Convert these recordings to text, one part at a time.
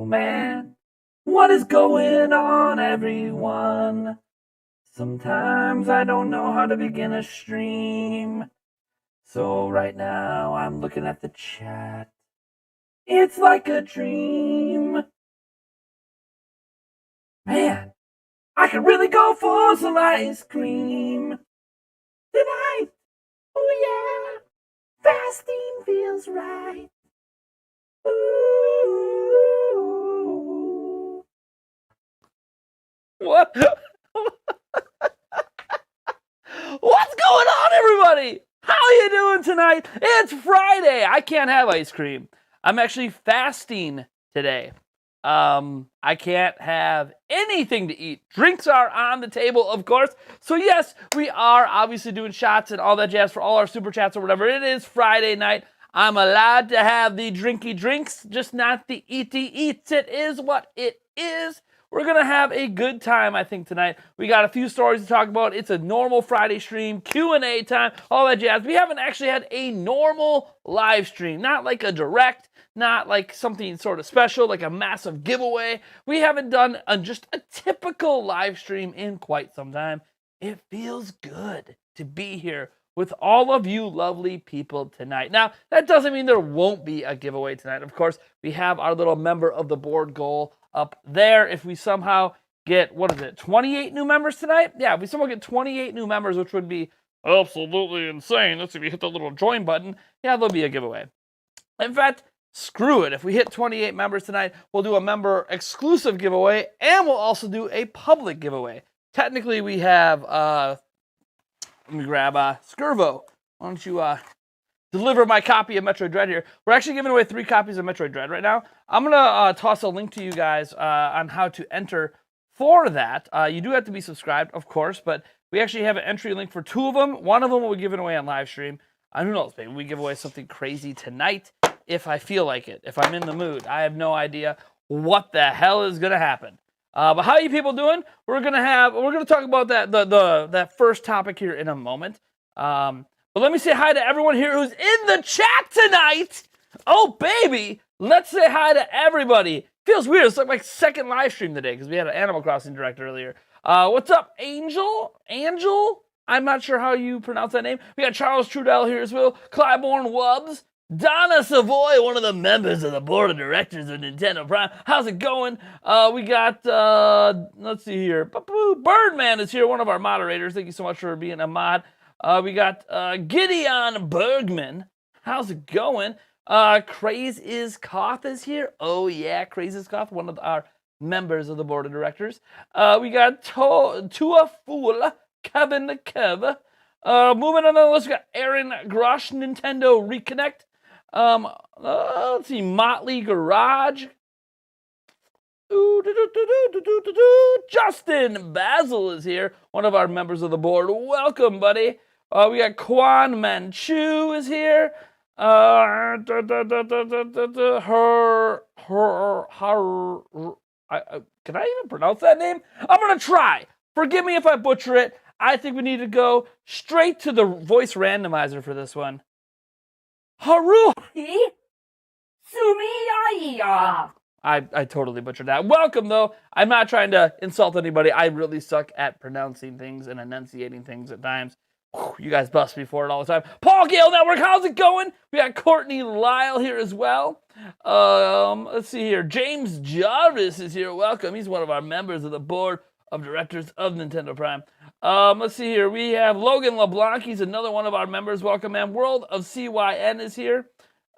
man, what is going on, everyone? Sometimes I don't know how to begin a stream. So right now I'm looking at the chat. It's like a dream. Man, I could really go for some ice cream tonight. Oh yeah, fasting feels right. Ooh. What? What's going on, everybody? How are you doing tonight? It's Friday. I can't have ice cream. I'm actually fasting today. I can't have anything to eat. Drinks are on the table, of course. So yes, we are obviously doing shots and all that jazz for all our super chats or whatever. It is Friday night. I'm allowed to have the drinky drinks, just not the eaty eats. It is what it is. We're going to have a good time, I think, tonight. We got a few stories to talk about. It's a normal Friday stream, Q&A time, all that jazz. We haven't actually had a normal live stream, not like a direct, not like something sort of special, like a massive giveaway. We haven't done just a typical live stream in quite some time. It feels good to be here with all of you lovely people tonight. Now, that doesn't mean there won't be a giveaway tonight. Of course, we have our little member of the board goal up there. If we somehow get, 28 new members tonight? Yeah, if we somehow get 28 new members, which would be absolutely insane. That's if you hit the little join button. Yeah, there'll be a giveaway. In fact, screw it. If we hit 28 members tonight, we'll do a member exclusive giveaway, and we'll also do a public giveaway. Technically, we have, let me grab Skirvo. Why don't you deliver my copy of Metroid Dread here. We're actually giving away 3 copies of Metroid Dread right now. I'm going to toss a link to you guys on how to enter for that. You do have to be subscribed, of course, but we actually have an entry link for 2 of them. One of them we'll be giving away on live stream. Who knows, maybe we give away something crazy tonight if I feel like it, if I'm in the mood. I have no idea what the hell is going to happen. But how are you people doing? We're gonna talk about that first topic here in a moment. But let me say hi to everyone here who's in the chat tonight. Oh baby, let's say hi to everybody. Feels weird. It's like my second live stream today because we had an Animal Crossing direct earlier. What's up, Angel? I'm not sure how you pronounce that name. We got Charles Trudell here as well. Clybourne Wubbs. Donna Savoy, one of the members of the board of directors of Nintendo Prime. How's it going? We got, let's see here. Birdman is here, one of our moderators. Thank you so much for being a mod. We got Gideon Bergman. How's it going? Craze is Koth is here. Oh yeah, Craze is Koth, one of our members of the board of directors. We got Tua Fool, Kevin the Kev. Moving on the list, we got Aaron Grosh, Nintendo Reconnect. Let's see, Motley Garage. Justin Basil is here, one of our members of the board. Welcome, buddy. We got Quan Manchu is here. Can I even pronounce that name? I'm gonna try. Forgive me if I butcher it. I think we need to go straight to the voice randomizer for this one. Haruhi Sumiya. I totally butchered that. Welcome, though. I'm not trying to insult anybody. I really suck at pronouncing things and enunciating things at times. You guys bust me for it all the time. Paul Gale Network, how's it going? We got Courtney Lyle here as well. Let's see here. James Jarvis is here. Welcome. He's one of our members of the board of directors of Nintendo Prime. Let's see here. We have Logan LeBlanc. He's another one of our members. Welcome, man. World of CYN is here.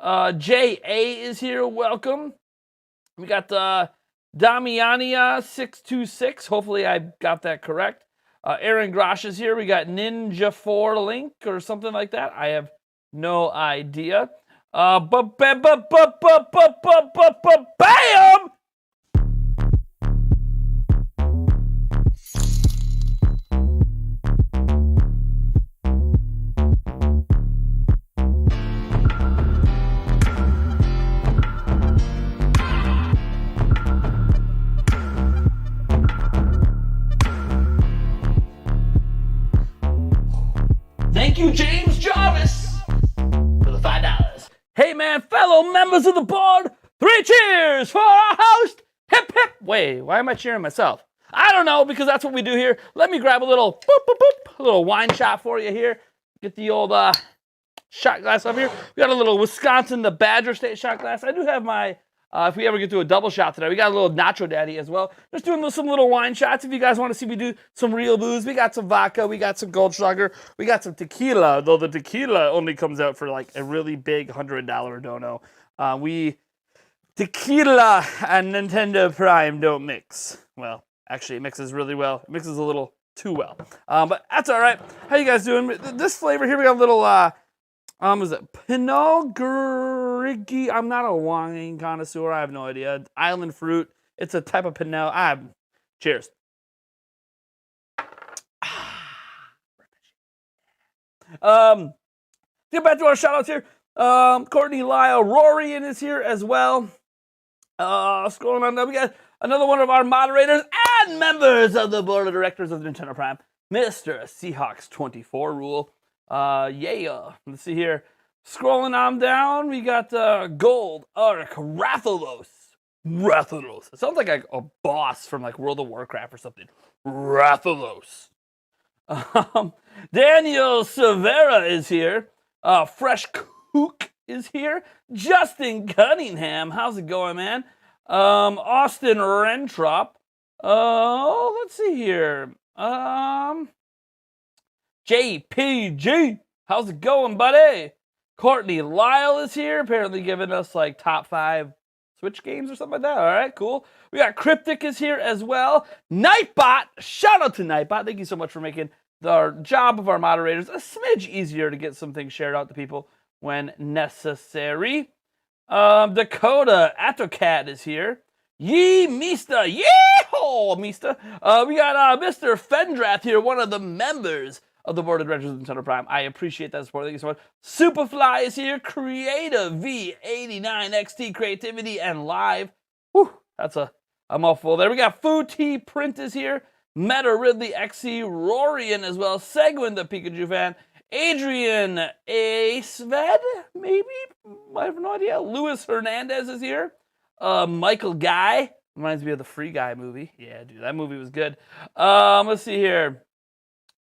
J.A. is here. Welcome. We got Damiania626. Hopefully I got that correct. Aaron Grosh is here. We got Ninja4 Link or something like that. I have no idea. Bam! Thank you, James Jarvis, for the $5. Hey, man, fellow members of the board, 3 cheers for our host, Hip, hip. Wait, why am I cheering myself? I don't know, because that's what we do here. Let me grab a little, boop, boop, boop, a little wine shot for you here. Get the old shot glass up here. We got a little Wisconsin, the Badger State shot glass. I do have my, if we ever get to a double shot today, we got a little Nacho Daddy as well. Just doing some little wine shots. If you guys want to see me do some real booze, we got some vodka, we got some Goldschlager, we got some tequila, though the tequila only comes out for like a really big $100 dono. Tequila and Nintendo Prime don't mix. Well, actually, it mixes really well. It mixes a little too well. But that's all right. How you guys doing? This flavor here, we got a little, is it Pinot Grigio? I'm not a wine connoisseur. I have no idea. Island fruit. It's a type of Pinot. Cheers. Get back to our shout outs here. Courtney Lyle, Rory is here as well. Scrolling on down, we got another one of our moderators and members of the board of directors of Nintendo Prime, Mr. Seahawks 24 Rule. Yeah. Let's see here. Scrolling on down, we got Gold Arc Rathalos. Rathalos. It sounds like a boss from like World of Warcraft or something. Rathalos. Daniel Severa is here. Fresh Kook is here. Justin Cunningham, how's it going, man? Austin Rentrop. Let's see here. JPG, how's it going, buddy? Courtney Lyle is here, apparently giving us like top 5 Switch games or something like that. All right, cool. We got Cryptic is here as well. Nightbot, shout out to Nightbot. Thank you so much for making the job of our moderators a smidge easier to get some things shared out to people when necessary. Dakota Atocat is here. Yee Mista, yeehaw Mista. We got Mr. Fendrath here, one of the members of the board of directors of Nintendo Prime. I appreciate that support. Thank you so much. Superfly is here. Creative V89XT, creativity and live. Whew, that's a mouthful there. We got Fu T Print is here. Meta Ridley XC, Rorian as well. Seguin the Pikachu fan. Adrian Sved, maybe? I have no idea. Luis Hernandez is here. Michael Guy. Reminds me of the Free Guy movie. Yeah, dude, that movie was good. Let's see here.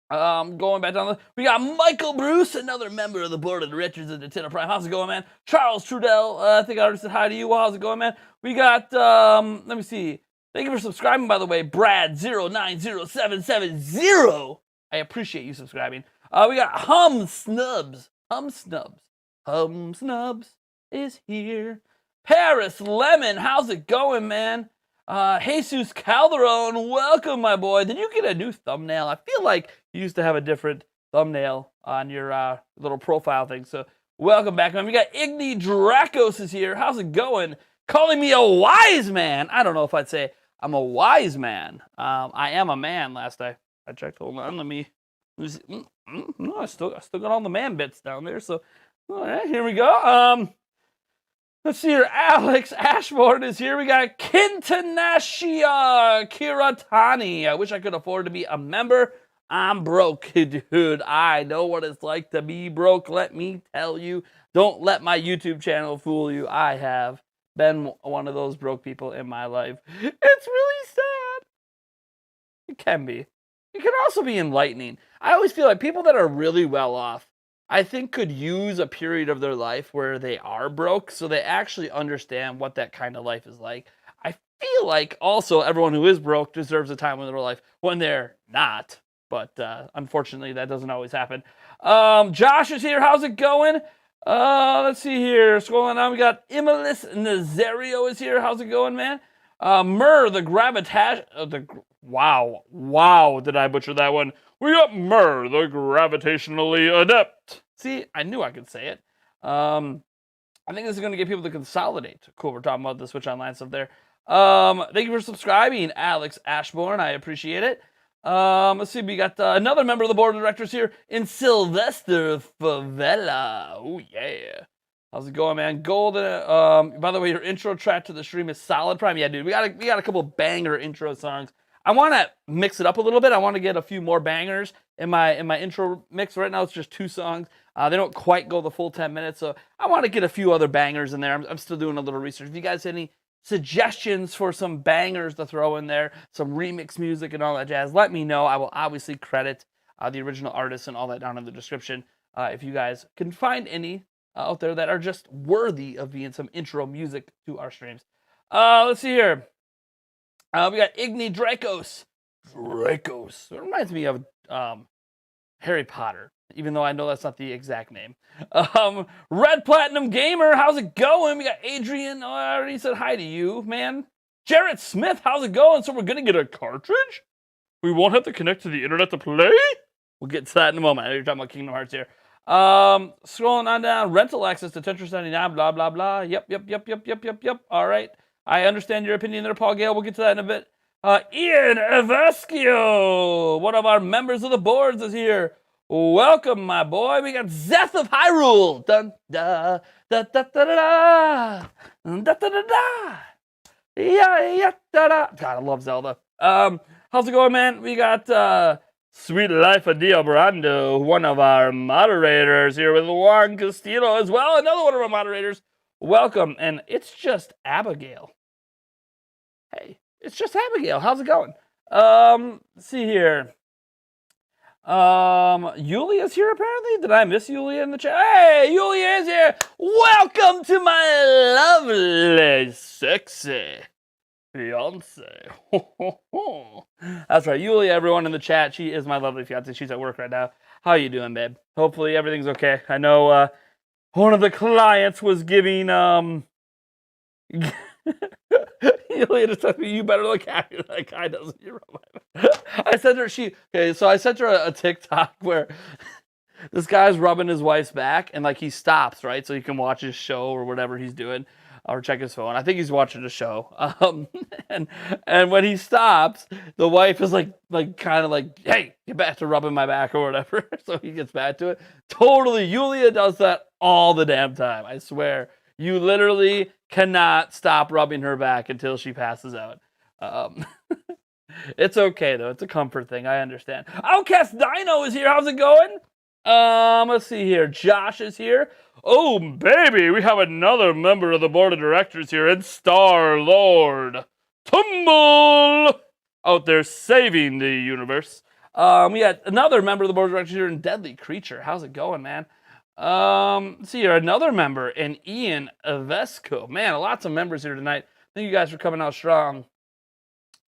Going back down we got Michael Bruce, another member of the board of directors of Nintendo Prime. How's it going, man? Charles Trudell, I think I already said hi to you. Well, how's it going, man? We got, let me see. Thank you for subscribing, by the way. Brad090770. I appreciate you subscribing. We got Hum Snubs. Hum Snubs. Hum Snubs is here. Paris Lemon, how's it going, man? Jesus Calderon, welcome, my boy. Did you get a new thumbnail? I feel like you used to have a different thumbnail on your little profile thing. So welcome back, man. We got Igni Dracos is here. How's it going? Calling me a wise man. I don't know if I'd say I'm a wise man. I am a man. Last I checked. Hold on. Let me see. No, I still got all the man bits down there. So all right, here we go. Let's see here. Alex Ashbourne is here. We got Kintanashia Kiratani. I wish I could afford to be a member. I'm broke, dude. I know what it's like to be broke. Let me tell you. Don't let my YouTube channel fool you. I have been one of those broke people in my life. It's really sad. It can be. It can also be enlightening. I always feel like people that are really well off, I think, could use a period of their life where they are broke so they actually understand what that kind of life is like. I feel like also everyone who is broke deserves a time in their life when they're not. But unfortunately, that doesn't always happen. Josh is here. How's it going? Let's see here. Scrolling down, we got Emilis Nazario is here. How's it going, man? Mur, the gravitation... Wow, did I butcher that one? We got Mur, the gravitationally adept. See, I knew I could say it. I think this is going to get people to consolidate. Cool, we're talking about the Switch Online stuff there. Thank you for subscribing, Alex Ashbourne. I appreciate it. Let's see, we got another member of the board of directors here in Sylvester Favela. Oh, yeah. How's it going, man? Golden. By the way, your intro track to the stream is solid. Prime. Yeah, dude, we got a couple banger intro songs. I want to mix it up a little bit. I want to get a few more bangers in my intro mix. Right now, it's just 2 songs. They don't quite go the full 10 minutes, so I want to get a few other bangers in there. I'm still doing a little research. If you guys have any suggestions for some bangers to throw in there, some remix music and all that jazz, let me know. I will obviously credit the original artists and all that down in the description. If you guys can find any out there that are just worthy of being some intro music to our streams. Let's see here. We got Igni Dracos. Dracos. It reminds me of Harry Potter, even though I know that's not the exact name. Red Platinum Gamer, how's it going? We got Adrian. Oh, I already said hi to you, man. Jarrett Smith, how's it going? So we're going to get a cartridge? We won't have to connect to the internet to play? We'll get to that in a moment. I know you're talking about Kingdom Hearts here. Scrolling on down, rental access to Tetris 99, blah, blah, blah. Yep. All right. I understand your opinion there, Paul Gale. We'll get to that in a bit. Ian Evescio, one of our members of the boards, is here. Welcome, my boy. We got Zeth of Hyrule. Dun da da da da da da da da da. Yeah da da. God, I love Zelda. How's it going, man? We got Sweet Life of Dio Brando, one of our moderators here with Juan Castillo as well. Another one of our moderators. Welcome, and it's just Abigail. Hey, it's just Abigail. How's it going? Let's see here. Yulia's here apparently. Did I miss Yulia in the chat? Hey, Yulia is here. Welcome to my lovely, sexy fiance. That's right, Yulia, everyone in the chat. She is my lovely fiance. She's at work right now. How you doing, babe? Hopefully everything's okay. I know one of the clients was giving Yulia just told me, you better look happy. That guy doesn't. I sent her I sent her a TikTok where this guy's rubbing his wife's back and like he stops, right? So he can watch his show or whatever he's doing or check his phone. I think he's watching a show. And when he stops, the wife is like kind of like, hey, get back to rubbing my back or whatever. So he gets back to it. Totally. Yulia does that all the damn time. I swear. You literally cannot stop rubbing her back until she passes out. It's okay, though. It's a comfort thing. I understand. Outcast Dino is here. How's it going? Let's see here. Josh is here. Oh, baby. We have another member of the board of directors here. It's Star-Lord Tumble out there saving the universe. We had another member of the board of directors here in Deadly Creature. How's it going, man? Let's see here, another member in Ian Evesco. Man, lots of members here tonight. Thank you guys for coming out strong.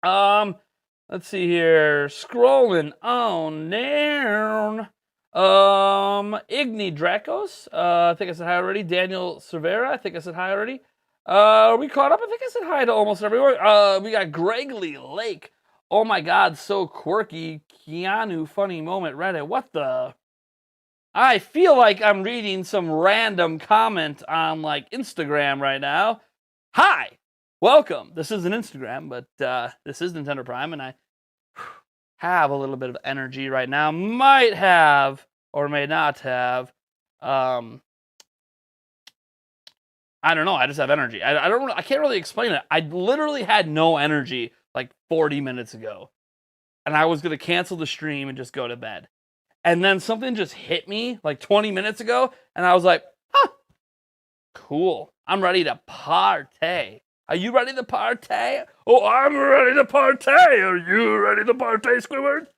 Let's see here. Scrolling on down. Igni Dracos. I think I said hi already. Daniel Cervera. I think I said hi already. Are we caught up? I think I said hi to almost everyone. We got Gregley Lake. Oh my God, so quirky. Keanu, funny moment. Reddit. What the? I feel like I'm reading some random comment on like Instagram right now. Hi, welcome. This isn't Instagram, but this is Nintendo Prime, and I have a little bit of energy right now. Might have or may not have. I don't know. I just have energy. I can't really explain it. I literally had no energy like 40 minutes ago, and I was gonna cancel the stream and just go to bed. And then something just hit me like 20 minutes ago, and I was like, huh, cool. I'm ready to partay. Are you ready to partay? Oh, I'm ready to partay. Are you ready to partay, Squidward?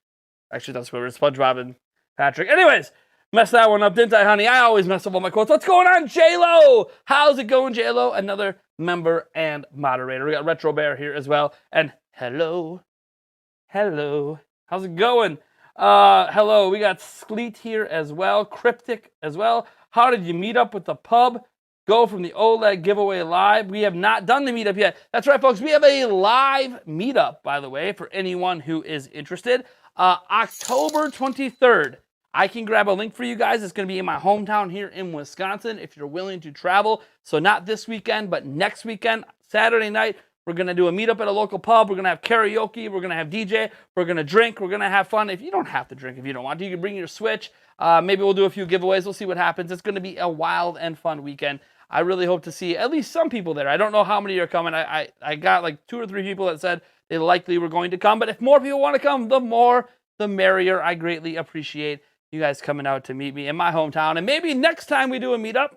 Actually, not Squidward, SpongeBob and Patrick. Anyways, messed that one up, didn't I, honey? I always mess up all my quotes. What's going on, J-Lo? How's it going, J-Lo? Another member and moderator. We got Retro Bear here as well. And hello. How's it going? Hello, we got Skleet here as well, Cryptic as well. How did you meet up with the pub? Go from the OLED giveaway live. We have not done the meetup yet. That's right, folks. We have a live meetup, by the way, for anyone who is interested. October 23rd. I can grab a link for you guys. It's going to be in my hometown here in Wisconsin if you're willing to travel. So not this weekend, but next weekend, Saturday night. We're going to do a meetup at a local pub. We're going to have karaoke. We're going to have DJ. We're going to drink. We're going to have fun. If you don't have to drink, if you don't want to, you can bring your Switch. Maybe we'll do a few giveaways. We'll see what happens. It's going to be a wild and fun weekend. I really hope to see at least some people there. I don't know how many are coming. I got like 2 or 3 people that said they likely were going to come. But if more people want to come, the more, the merrier. I greatly appreciate you guys coming out to meet me in my hometown. And maybe next time we do a meetup,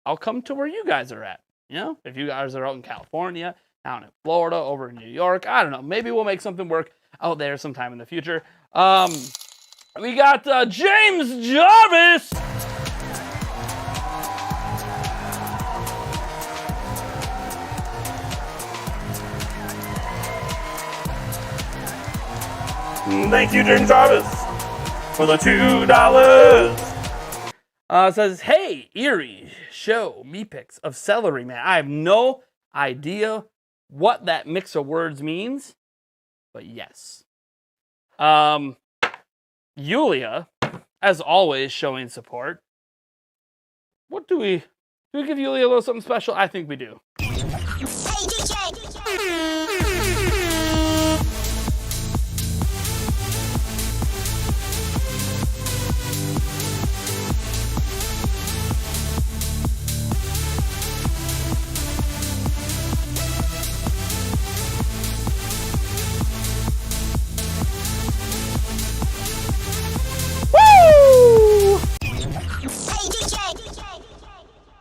I'll come to where you guys are at. You know, if you guys are out in California, down in Florida, over in New York. I don't know. Maybe we'll make something work out there sometime in the future. We got James Jarvis. Thank you, James Jarvis, for the $2. Says, hey, Erie, show me pics of celery, man. I have no idea what that mix of words means, but yes. Yulia, as always, showing support. What do we give Yulia a little something special? I think we do. Hey, DJ.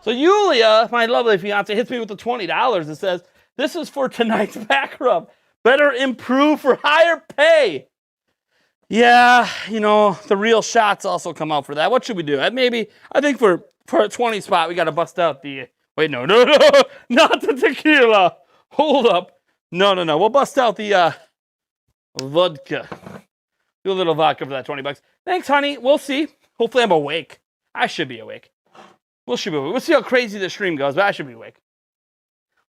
So Yulia, my lovely fiance, hits me with the $20 and says, this is for tonight's back rub. Better improve for higher pay. Yeah, you know, the real shots also come out for that. What should we do? I think for a 20 spot, we got to bust out the, wait, no, not the tequila. Hold up. No. We'll bust out the vodka. Do a little vodka for that $20. Thanks, honey. We'll see. Hopefully I'm awake. I should be awake. We'll see how crazy the stream goes, but I should be awake.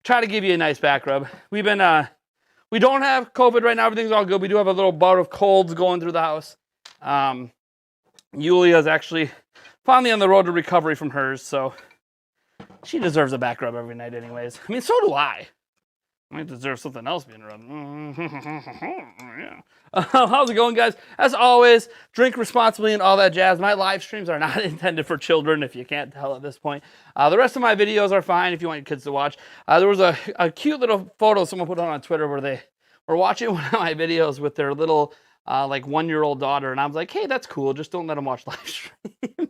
Try to give you a nice back rub. We don't have COVID right now. Everything's all good. We do have a little bout of colds going through the house. Yulia's actually finally on the road to recovery from hers, so she deserves a back rub every night anyways. I mean, so do I. I might deserve something else being rubbed. Yeah. How's it going, guys? As always, drink responsibly and all that jazz. My live streams are not intended for children, if you can't tell at this point. The rest of my videos are fine if you want your kids to watch. There was a cute little photo someone put on Twitter where they were watching one of my videos with their little, like, 1-year-old daughter, and I was like, hey, that's cool. Just don't let them watch live stream.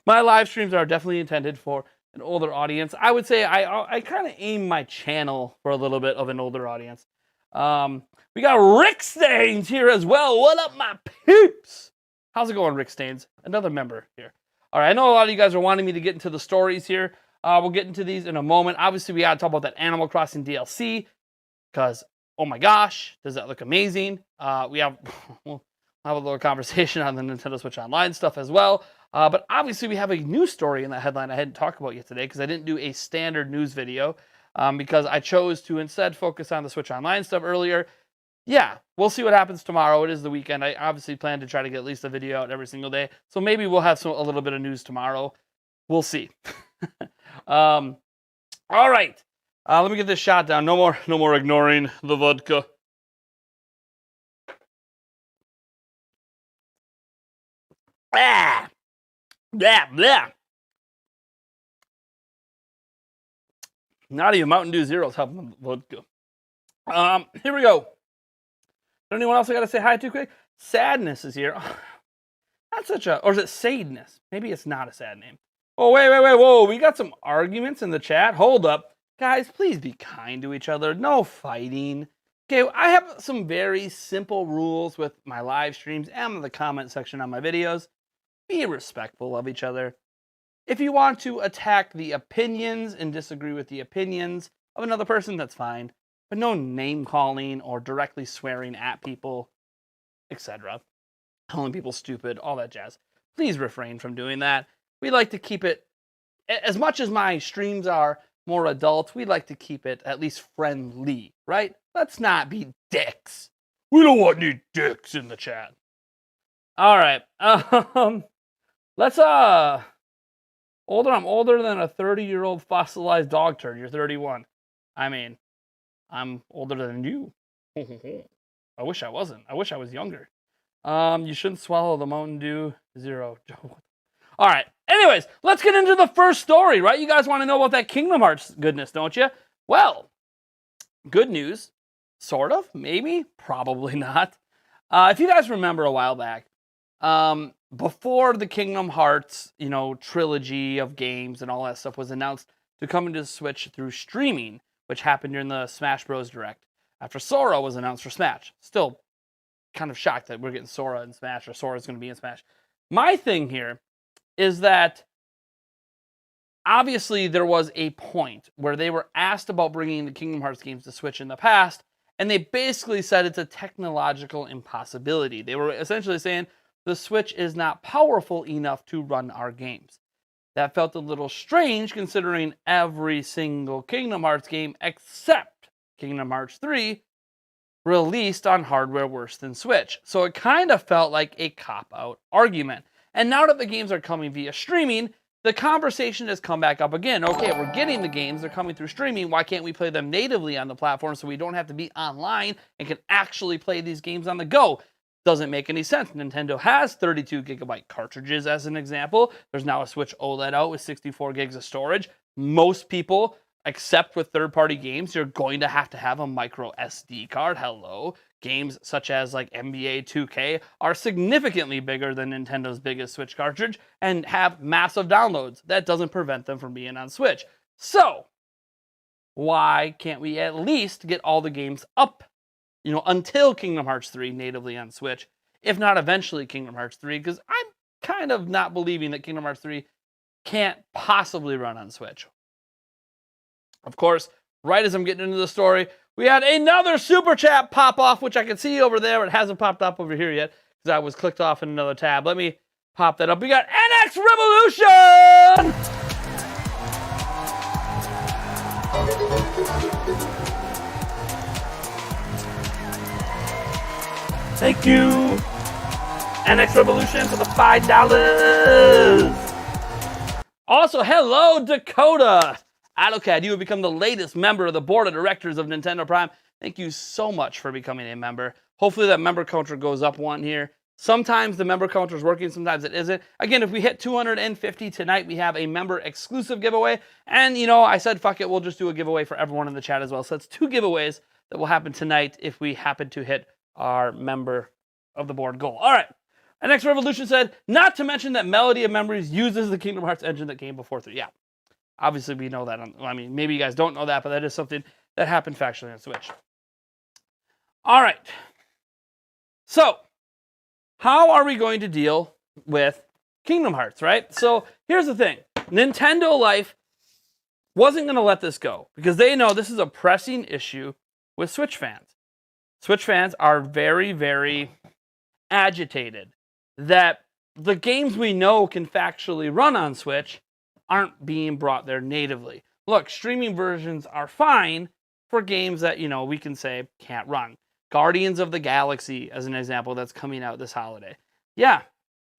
My live streams are definitely intended for an older audience. I would say I kind of aim my channel for a little bit of an older audience. We got Rick Staines here as well. What up, my peeps? How's it going, Rick Staines? Another member here. All right, I know a lot of you guys are wanting me to get into the stories here. We'll get into these in a moment. Obviously, we got to talk about that Animal Crossing DLC because, oh my gosh, does that look amazing? We'll have a little conversation on the Nintendo Switch Online stuff as well. But obviously, we have a news story in that headline I hadn't talked about yet today because I didn't do a standard news video because I chose to instead focus on the Switch Online stuff earlier. Yeah, we'll see what happens tomorrow. It is the weekend. I obviously plan to try to get at least a video out every single day. So maybe we'll have a little bit of news tomorrow. We'll see. All right. Let me get this shot down. No more ignoring the vodka. Ah! Blah, blah. Not even Mountain Dew Zero's helping the vodka. Here we go. Anyone else I got to say hi to quick? Sadness is here. Not such a, or is it Sadness? Maybe it's not a sad name. Oh, wait, whoa. We got some arguments in the chat. Hold up. Guys, please be kind to each other. No fighting. Okay, I have some very simple rules with my live streams and the comment section on my videos. Be respectful of each other. If you want to attack the opinions and disagree with the opinions of another person, that's fine. But no name calling or directly swearing at people, etc. Calling people stupid, all that jazz. Please refrain from doing that. We like to keep it, as much as my streams are more adult, we like to keep it at least friendly, right? Let's not be dicks. We don't want any dicks in the chat. All right. Let's I'm older than a 30-year-old fossilized dog turd. You're 31. I mean, I'm older than you. I wish I wasn't. I wish I was younger. You shouldn't swallow the Mountain Dew Zero. All right. Anyways, let's get into the first story, right? You guys want to know about that Kingdom Hearts goodness, don't you? Well, good news. Sort of. Maybe. Probably not. If you guys remember a while back, before the Kingdom Hearts, trilogy of games and all that stuff was announced to come into the Switch through streaming which happened during the Smash Bros. Direct, after Sora was announced for Smash. Still kind of shocked that we're getting Sora in Smash, or Sora's going to be in Smash. My thing here is that obviously there was a point where they were asked about bringing the Kingdom Hearts games to Switch in the past, and they basically said it's a technological impossibility. They were essentially saying the Switch is not powerful enough to run our games. That felt a little strange considering every single Kingdom Hearts game except Kingdom Hearts 3 released on hardware worse than Switch. So it kind of felt like a cop-out argument. And now that the games are coming via streaming, the conversation has come back up again. Okay, we're getting the games, they're coming through streaming, why can't we play them natively on the platform so we don't have to be online and can actually play these games on the go? Doesn't make any sense. Nintendo has 32 gigabyte cartridges as an example. There's now a Switch OLED out with 64 gigs of storage. Most people, except with third-party games, you're going to have a micro SD card. Hello. Games such as like NBA 2K are significantly bigger than Nintendo's biggest Switch cartridge and have massive downloads. That doesn't prevent them from being on Switch. So, why can't we at least get all the games up, until Kingdom Hearts 3 natively on Switch, if not eventually Kingdom Hearts 3, because I'm kind of not believing that Kingdom Hearts 3 can't possibly run on Switch. Of course, right as I'm getting into the story, we had another super chat pop off, which I can see over there. It hasn't popped up over here yet because I was clicked off in another tab. Let me pop that up. We got NX Revolution! Thank you, NX Revolution, for the $5. Also, hello, Dakota. AutoCAD, you have become the latest member of the board of directors of Nintendo Prime. Thank you so much for becoming a member. Hopefully that member counter goes up one here. Sometimes the member counter is working, sometimes it isn't. Again, if we hit 250 tonight, we have a member exclusive giveaway. And, I said, fuck it, we'll just do a giveaway for everyone in the chat as well. So that's 2 giveaways that will happen tonight if we happen to hit our member of the board goal. All right. NX Revolution said, not to mention that Melody of Memories uses the Kingdom Hearts engine that came before 3. Yeah. Obviously, we know that. Maybe you guys don't know that, but that is something that happened factually on Switch. All right. So, how are we going to deal with Kingdom Hearts, right? So, here's the thing. Nintendo Life wasn't going to let this go because they know this is a pressing issue with Switch fans. Switch fans are very, very agitated that the games we know can factually run on Switch aren't being brought there natively. Look, streaming versions are fine for games that, we can say can't run. Guardians of the Galaxy, as an example, that's coming out this holiday. Yeah,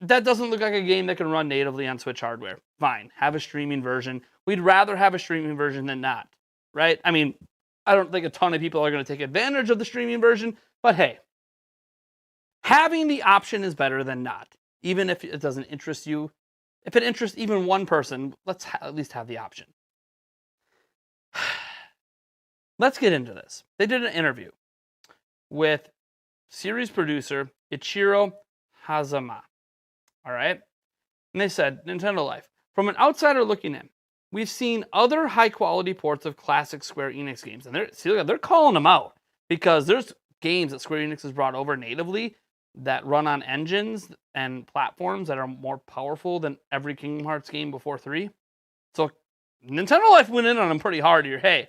that doesn't look like a game that can run natively on Switch hardware. Fine, have a streaming version. We'd rather have a streaming version than not, right? I don't think a ton of people are going to take advantage of the streaming version, but hey, having the option is better than not, even if it doesn't interest you. If it interests even one person, let's at least have the option. Let's get into this. They did an interview with series producer Ichiro Hazama. All right? And they said, Nintendo Life, from an outsider looking in, we've seen other high-quality ports of classic Square Enix games. And they're calling them out because there's games that Square Enix has brought over natively that run on engines and platforms that are more powerful than every Kingdom Hearts game before 3. So Nintendo Life went in on them pretty hard here. Hey,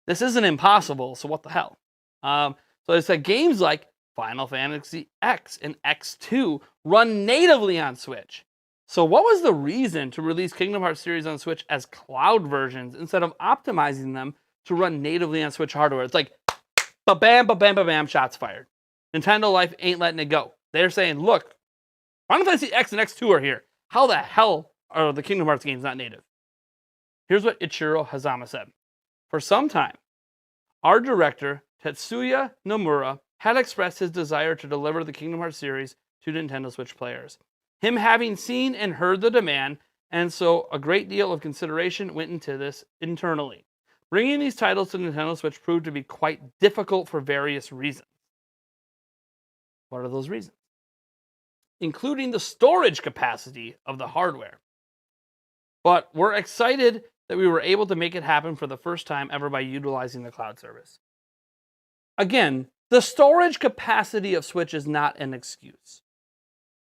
this isn't impossible, so what the hell? So they said games like Final Fantasy X and X2 run natively on Switch. So what was the reason to release Kingdom Hearts series on Switch as cloud versions instead of optimizing them to run natively on Switch hardware? It's like, ba-bam, ba-bam, ba-bam, shots fired. Nintendo Life ain't letting it go. They're saying, look, Final Fantasy X and X2 are here. How the hell are the Kingdom Hearts games not native? Here's what Ichiro Hazama said. For some time, our director, Tetsuya Nomura, had expressed his desire to deliver the Kingdom Hearts series to Nintendo Switch players. Him having seen and heard the demand, and so a great deal of consideration went into this internally. Bringing these titles to Nintendo Switch proved to be quite difficult for various reasons. What are those reasons? Including the storage capacity of the hardware. But we're excited that we were able to make it happen for the first time ever by utilizing the cloud service. Again, the storage capacity of Switch is not an excuse.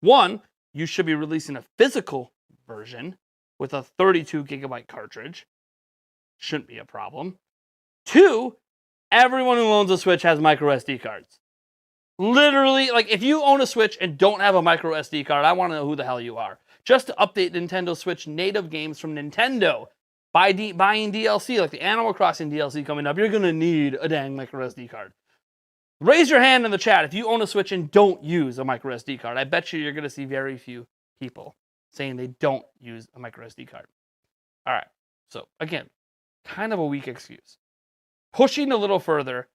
One, you should be releasing a physical version with a 32 gigabyte cartridge. Shouldn't be a problem. Two, everyone who owns a Switch has micro SD cards. Literally, like if you own a Switch and don't have a micro SD card, I want to know who the hell you are. Just to update Nintendo Switch native games from Nintendo, buying DLC, like the Animal Crossing DLC coming up, you're going to need a dang micro SD card. Raise your hand in the chat if you own a Switch and don't use a micro SD card. I bet you're going to see very few people saying they don't use a micro SD card. All right, so again, kind of a weak excuse. Pushing a little further,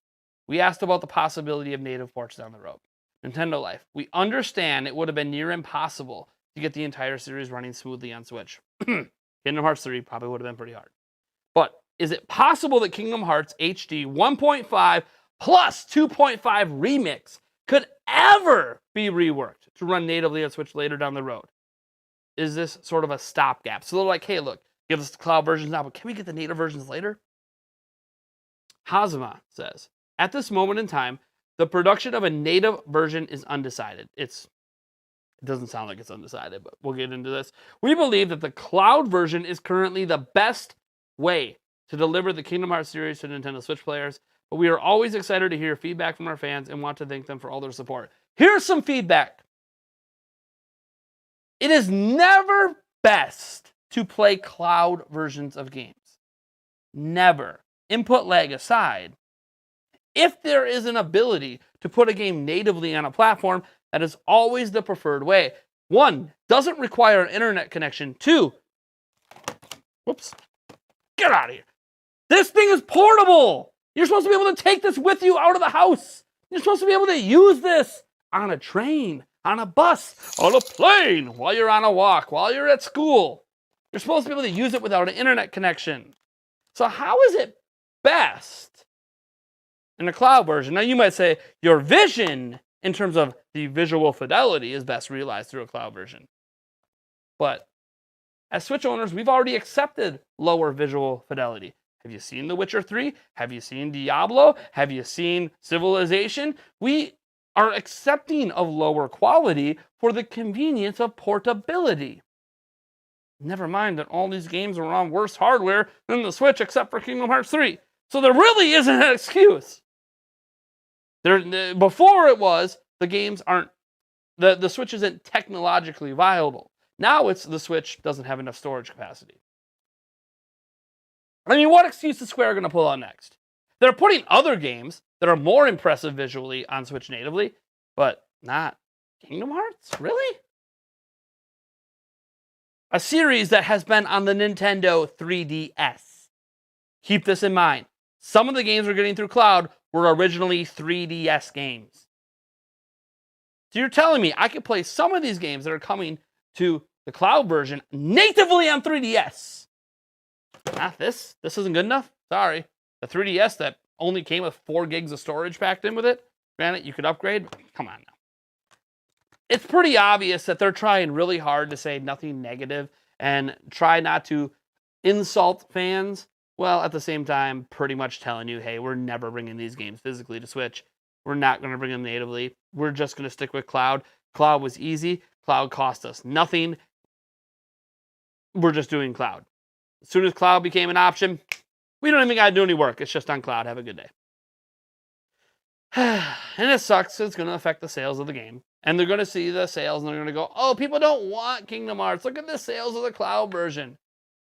we asked about the possibility of native ports down the road. Nintendo Life, we understand it would have been near impossible to get the entire series running smoothly on Switch. Kingdom Hearts 3 probably would have been pretty hard. But is it possible that Kingdom Hearts HD 1.5 plus 2.5 Remix could ever be reworked to run natively on Switch later down the road? Is this sort of a stopgap? So they're like, hey, look, give us the cloud versions now, but can we get the native versions later? Hazama says, at this moment in time, the production of a native version is undecided. It doesn't sound like it's undecided, but we'll get into this. We believe that the cloud version is currently the best way to deliver the Kingdom Hearts series to Nintendo Switch players, but we are always excited to hear feedback from our fans and want to thank them for all their support. Here's some feedback. It is never best to play cloud versions of games. Never. Input lag aside, if there is an ability to put a game natively on a platform, that is always the preferred way. One, doesn't require an internet connection. Two, whoops, get out of here. This thing is portable. You're supposed to be able to take this with you out of the house. You're supposed to be able to use this on a train, on a bus, on a plane, while you're on a walk, while you're at school. You're supposed to be able to use it without an internet connection. So how is it best in the cloud version? Now you might say your vision in terms of the visual fidelity is best realized through a cloud version. But as Switch owners, we've already accepted lower visual fidelity. Have you seen The Witcher 3? Have you seen Diablo? Have you seen Civilization? We are accepting of lower quality for the convenience of portability. Never mind that all these games are on worse hardware than the Switch except for Kingdom Hearts 3. So there really isn't an excuse. Before it was, the games aren't, the Switch isn't technologically viable. Now it's the Switch doesn't have enough storage capacity. I mean, what excuse is Square going to pull out next? They're putting other games that are more impressive visually on Switch natively, but not Kingdom Hearts? Really? A series that has been on the Nintendo 3DS. Keep this in mind. Some of the games we're getting through cloud were originally 3DS games. So you're telling me I could play some of these games that are coming to the cloud version natively on 3DS. Not this. This isn't good enough. Sorry. The 3DS that only came with 4 gigs of storage packed in with it. Granted, you could upgrade. Come on now. It's pretty obvious that they're trying really hard to say nothing negative and try not to insult fans, while at the same time pretty much telling you, hey, we're never bringing these games physically to Switch. We're not going to bring them natively. We're just going to stick with cloud. Cloud was easy. Cloud cost us nothing. We're just doing cloud. As soon as cloud became an option, we don't even got to do any work. It's just on cloud. Have a good day. And it sucks. It's going to affect the sales of the game. And they're going to see the sales and they're going to go, oh, people don't want Kingdom Hearts. Look at the sales of the cloud version.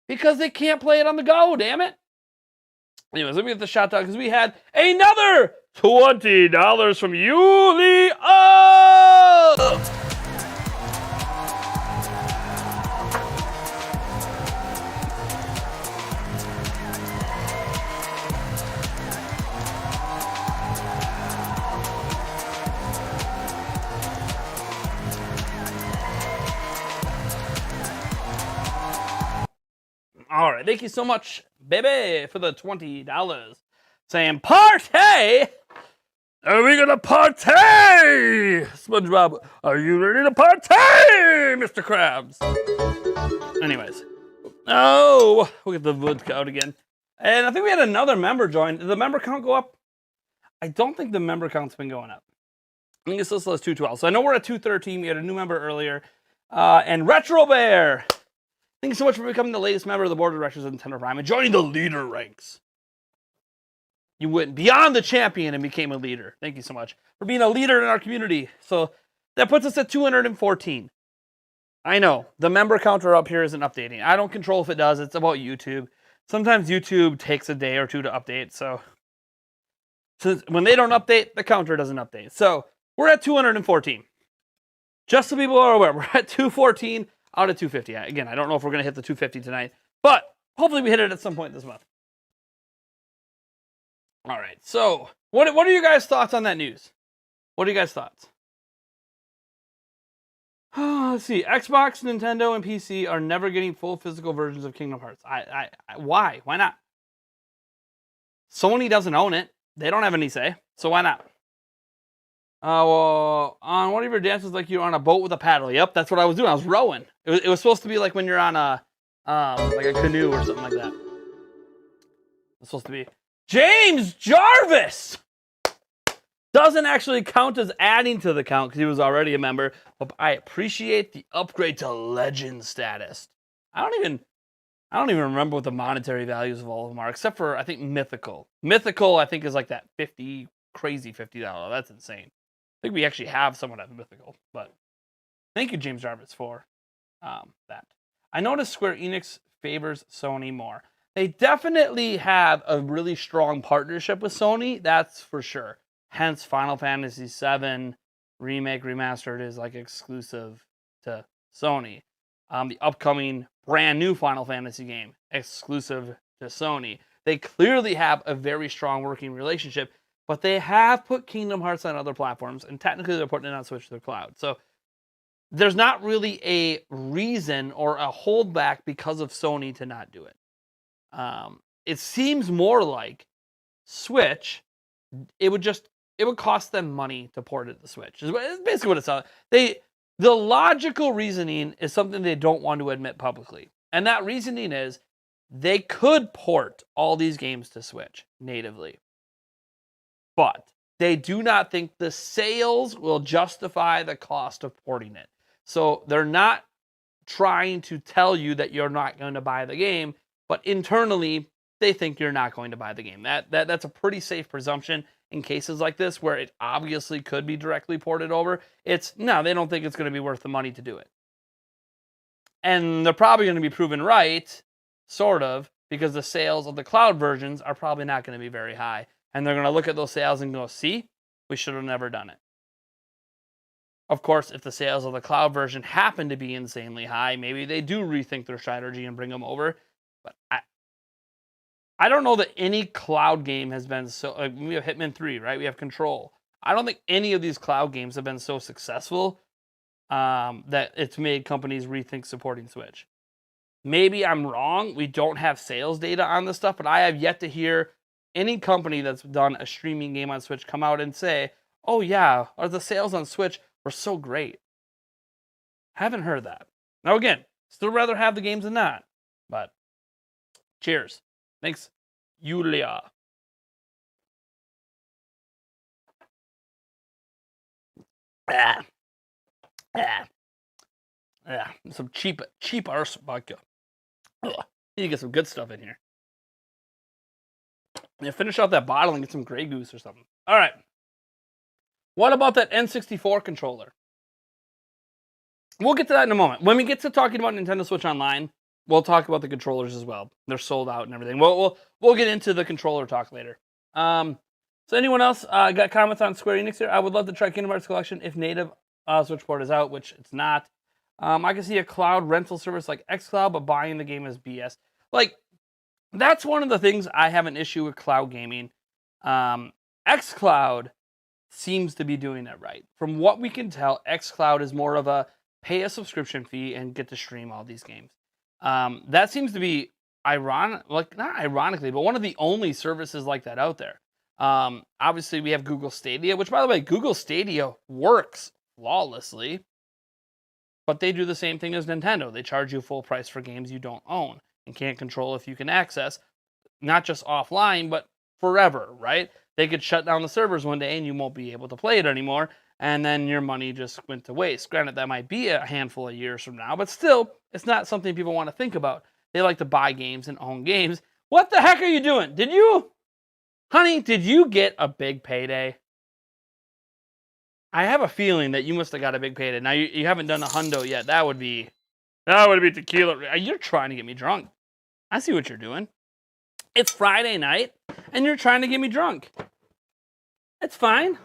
Because they can't play it on the go, damn it. Anyways, let me get the shout out because we had another $20 from Yuli. Oh! All right, thank you so much, baby, for the $20. Saying, party! Are we gonna party? SpongeBob, are you ready to party, Mr. Krabs? Anyways, Oh, we'll get the wood out again. And I think we had another member join. Did the member count go up? I don't think the member count's been going up. I think it still says 212. So I know we're at 213. We had a new member earlier. And Retro Bear, thank you so much for becoming the latest member of the board of directors of Nintendo Prime and joining the leader ranks. You went beyond the champion and became a leader. Thank you so much for being a leader in our community. So that puts us at 214. I know the member counter up here isn't updating. I don't control if it does. It's about YouTube. Sometimes YouTube takes a day or two to update. So when they don't update, the counter doesn't update. So we're at 214. Just so people are aware, we're at 214 out of 250. Again, I don't know if we're going to hit the 250 tonight, but hopefully we hit it at some point this month. All right. So what are your guys' thoughts on that news? What are you guys' thoughts? Let's see. Xbox, Nintendo, and PC are never getting full physical versions of Kingdom Hearts. Why? Why not? Sony doesn't own it. They don't have any say. So why not? Well, on one of your dances, like you're on a boat with a paddle. Yep, that's what I was doing. I was rowing. It was supposed to be like when you're on like a canoe or something like that. It's supposed to be. James Jarvis doesn't actually count as adding to the count because he was already a member. But I appreciate the upgrade to legend status. I don't even remember what the monetary values of all of them are, except for I think mythical. Mythical, I think, is like that crazy $50. That's insane. I think we actually have someone at mythical. But thank you, James Jarvis, for that. I noticed Square Enix favors Sony more. They definitely have a really strong partnership with Sony. That's for sure. Hence, Final Fantasy VII Remake Remastered is like exclusive to Sony. The upcoming brand new Final Fantasy game, exclusive to Sony. They clearly have a very strong working relationship, but they have put Kingdom Hearts on other platforms, and technically they're putting it on Switch to the cloud. So there's not really a reason or a holdback because of Sony to not do it. It seems more like Switch, it would cost them money to port it to the Switch. It's basically what it's on. The logical reasoning is something they don't want to admit publicly. And that reasoning is they could port all these games to Switch natively. But they do not think the sales will justify the cost of porting it. So they're not trying to tell you that you're not going to buy the game, but internally they think you're not going to buy the game. That's a pretty safe presumption in cases like this where it obviously could be directly ported over. They don't think it's going to be worth the money to do it. And they're probably going to be proven right, sort of, because the sales of the cloud versions are probably not going to be very high. And they're going to look at those sales and go, see, we should have never done it. Of course, if the sales of the cloud version happen to be insanely high, maybe they do rethink their strategy and bring them over. But I don't know that any cloud game has been so... Like, we have Hitman 3, right? We have Control. I don't think any of these cloud games have been so successful that it's made companies rethink supporting Switch. Maybe I'm wrong. We don't have sales data on this stuff, but I have yet to hear any company that's done a streaming game on Switch come out and say, oh yeah, or the sales on Switch were so great. Haven't heard that. Now again, still rather have the games than not. But cheers. Thanks, Yulia. Some cheap arse vodka. Need to get some good stuff in here. Yeah, finish out that bottle and get some Grey Goose or something. All right. What about that N64 controller? We'll get to that in a moment. When we get to talking about Nintendo Switch Online, we'll talk about the controllers as well. They're sold out and everything. We'll get into the controller talk later. So anyone else got comments on Square Enix here? I would love to try Kingdom Hearts Collection if native Switch port is out, which it's not. I can see a cloud rental service like xCloud, but buying the game is BS. Like, that's one of the things I have an issue with cloud gaming. xCloud seems to be doing it right. From what we can tell, xCloud is more of a pay a subscription fee and get to stream all these games. That seems to be not ironically, but one of the only services like that out there. Obviously, we have Google Stadia, which, by the way, Google Stadia works flawlessly. But they do the same thing as Nintendo. They charge you full price for games you don't own and can't control if you can access, not just offline, but forever, right? They could shut down the servers one day and you won't be able to play it anymore, and then your money just went to waste. Granted, that might be a handful of years from now, but still, it's not something people want to think about. They like to buy games and own games. What the heck are you doing? Honey, did you get a big payday? I have a feeling that you must have got a big payday. Now, you haven't done a hundo yet. That would be tequila. You're trying to get me drunk. I see what you're doing. It's Friday night, and you're trying to get me drunk. It's fine.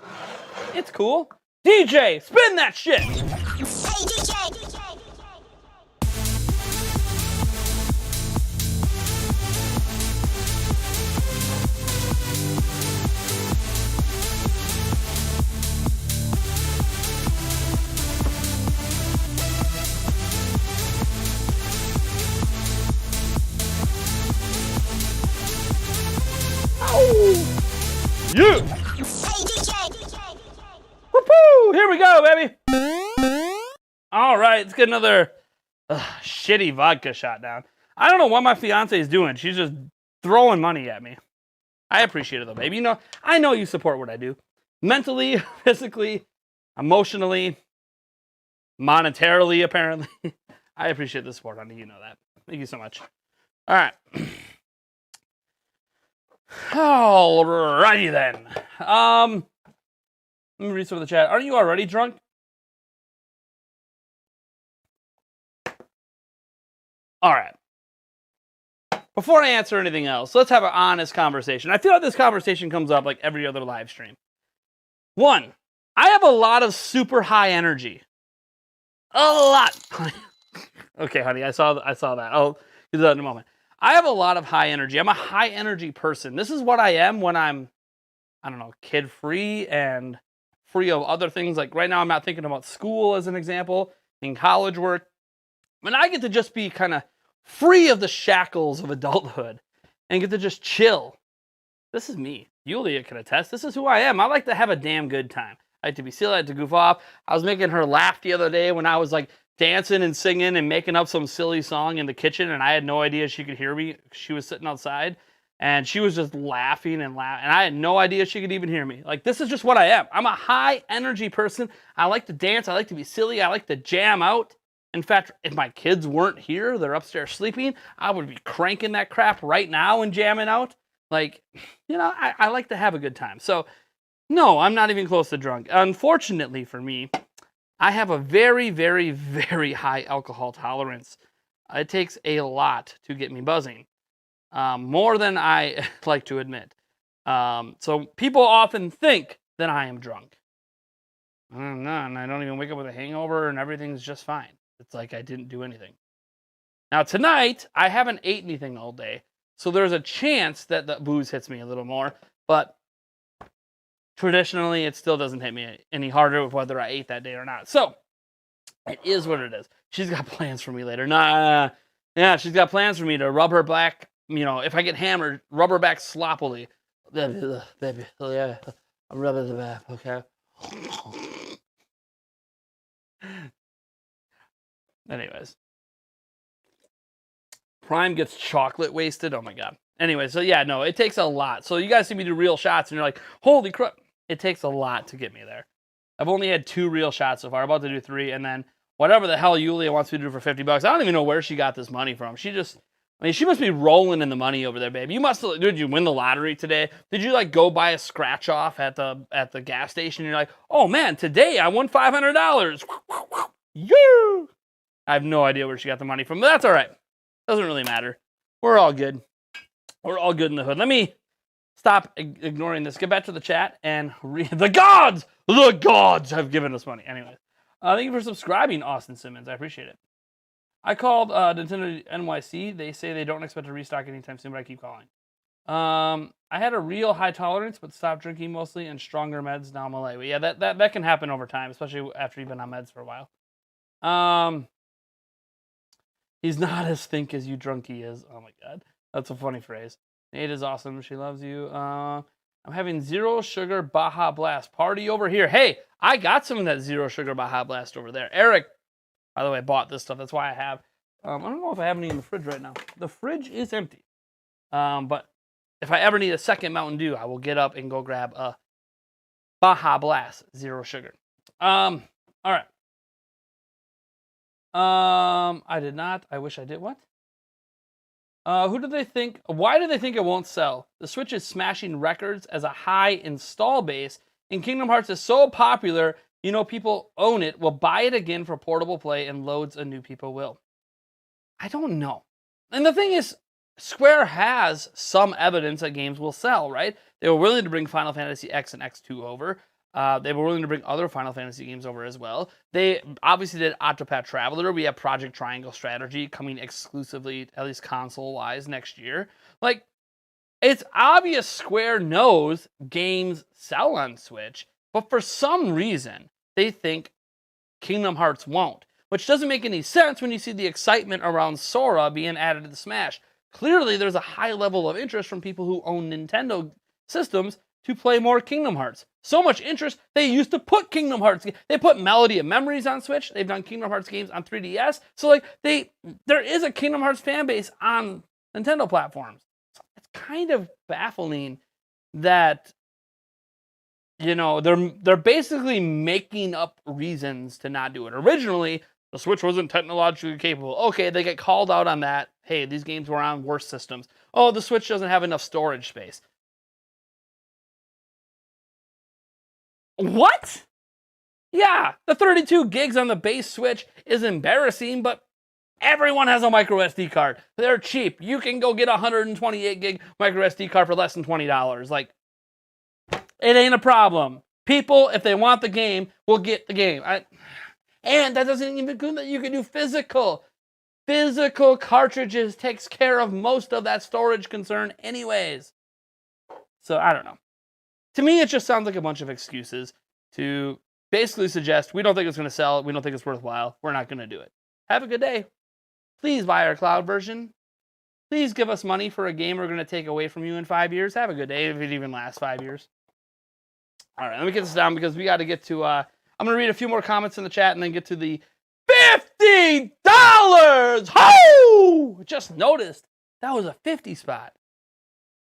It's cool. DJ, spin that shit. Hey, DJ. You. Hey, DJ. Whoop-hoo! Here we go, baby. All right, let's get another shitty vodka shot down. I don't know what my fiance is doing. She's just throwing money at me. I appreciate it, though, baby. I know you support what I do. Mentally, physically, emotionally, monetarily, apparently. I appreciate the support, honey. You know that. Thank you so much. All right. Alrighty then. Let me read some of the chat. Aren't you already drunk? Alright. Before I answer anything else, let's have an honest conversation. I feel like this conversation comes up like every other live stream. 1, I have a lot of super high energy. A lot. Okay, honey, I saw that. I'll do that in a moment. I have a lot of high energy. I'm a high energy person. This is what I am when I'm, I don't know, kid free and free of other things. Like right now, I'm not thinking about school as an example, in college work. When I get to just be kind of free of the shackles of adulthood and get to just chill. This is me. Yulia can attest. This is who I am. I like to have a damn good time. I like to be silly. I like to goof off. I was making her laugh the other day when I was like dancing and singing and making up some silly song in the kitchen, and I had no idea she could hear me. She was sitting outside, and she was just laughing and laughing, and I had no idea she could even hear me. Like, this is just what I am. I'm a high-energy person. I like to dance. I like to be silly. I like to jam out. In fact, if my kids weren't here, they're upstairs sleeping, I would be cranking that crap right now and jamming out. Like, I like to have a good time. So, no, I'm not even close to drunk. Unfortunately for me, I have a very, very, very high alcohol tolerance. It takes a lot to get me buzzing, more than I like to admit. So people often think that I am drunk. I'm not, and I don't even wake up with a hangover, and everything's just fine. It's like I didn't do anything. Now tonight, I haven't ate anything all day, so there's a chance that the booze hits me a little more, but traditionally, it still doesn't hit me any harder with whether I ate that day or not. So, it is what it is. She's got plans for me later. Yeah, she's got plans for me to rub her back, if I get hammered, rub her back sloppily. Baby, yeah, I'm rubbing the back, okay? Anyways. Prime gets chocolate wasted. Oh my God. Anyway, so yeah, no, it takes a lot. So you guys see me do real shots and you're like, holy crap. It takes a lot to get me there. I've only had 2 real shots so far. I'm about to do 3. And then whatever the hell Yulia wants me to do for $50. I don't even know where she got this money from. She must be rolling in the money over there, babe. Did you win the lottery today? Did you go buy a scratch off at the gas station? You're like, oh man, today I won $500. You. I have no idea where she got the money from, but that's all right. Doesn't really matter. We're all good. We're all good in the hood. Let me stop ignoring this. Get back to the chat and read. The gods have given us money. Anyway, thank you for subscribing, Austin Simmons. I appreciate it. I called Nintendo NYC. They say they don't expect to restock anytime soon, but I keep calling. I had a real high tolerance, but stopped drinking mostly and stronger meds. Now I'm a lightweight. Yeah, that can happen over time, especially after you've been on meds for a while. He's not as think as you drunky is. Oh my God. That's a funny phrase. Nate is awesome. She loves you. I'm having zero sugar Baja Blast party over here. Hey, I got some of that zero sugar Baja Blast over there. Eric, By the way, I bought this stuff. That's why I have. I don't know if I have any in the fridge right now. The fridge is empty. But if I ever need a second Mountain Dew, I will get up and go grab a Baja Blast, 0 sugar. All right. I did not. I wish I did. What? Who do they think? Why do they think it won't sell? The Switch is smashing records as a high install base, and Kingdom Hearts is so popular, people own it, will buy it again for portable play, and loads of new people will. I don't know. And the thing is, Square has some evidence that games will sell, right? They were willing to bring Final Fantasy X and X2 over. They were willing to bring other Final Fantasy games over as well. They obviously did Octopath Traveler. We have Project Triangle Strategy coming exclusively, at least console-wise, next year. Like, it's obvious Square knows games sell on Switch, but for some reason, they think Kingdom Hearts won't. Which doesn't make any sense when you see the excitement around Sora being added to the Smash. Clearly, there's a high level of interest from people who own Nintendo systems to play more Kingdom Hearts. So much interest, they used to put Kingdom Hearts. They put Melody of Memories on Switch. They've done Kingdom Hearts games on 3DS. So, there is a Kingdom Hearts fan base on Nintendo platforms. It's kind of baffling that, they're basically making up reasons to not do it. Originally, the Switch wasn't technologically capable. Okay, they get called out on that. Hey, these games were on worse systems. Oh, the Switch doesn't have enough storage space. What? Yeah, the 32 gigs on the base Switch is embarrassing, but everyone has a micro SD card. They're cheap. You can go get a 128 gig micro SD card for less than $20. It ain't a problem. People, if they want the game, will get the game. And that doesn't even include that you can do physical. Physical cartridges takes care of most of that storage concern anyways. So, I don't know. To me, it just sounds like a bunch of excuses to basically suggest we don't think it's going to sell, we don't think it's worthwhile, we're not going to do it. Have a good day. Please buy our cloud version. Please give us money for a game we're going to take away from you in 5 years. Have a good day if it even lasts 5 years. All right, let me get this down because we got to get to... I'm going to read a few more comments in the chat and then get to the $50! Ho! Just noticed that was a 50 spot.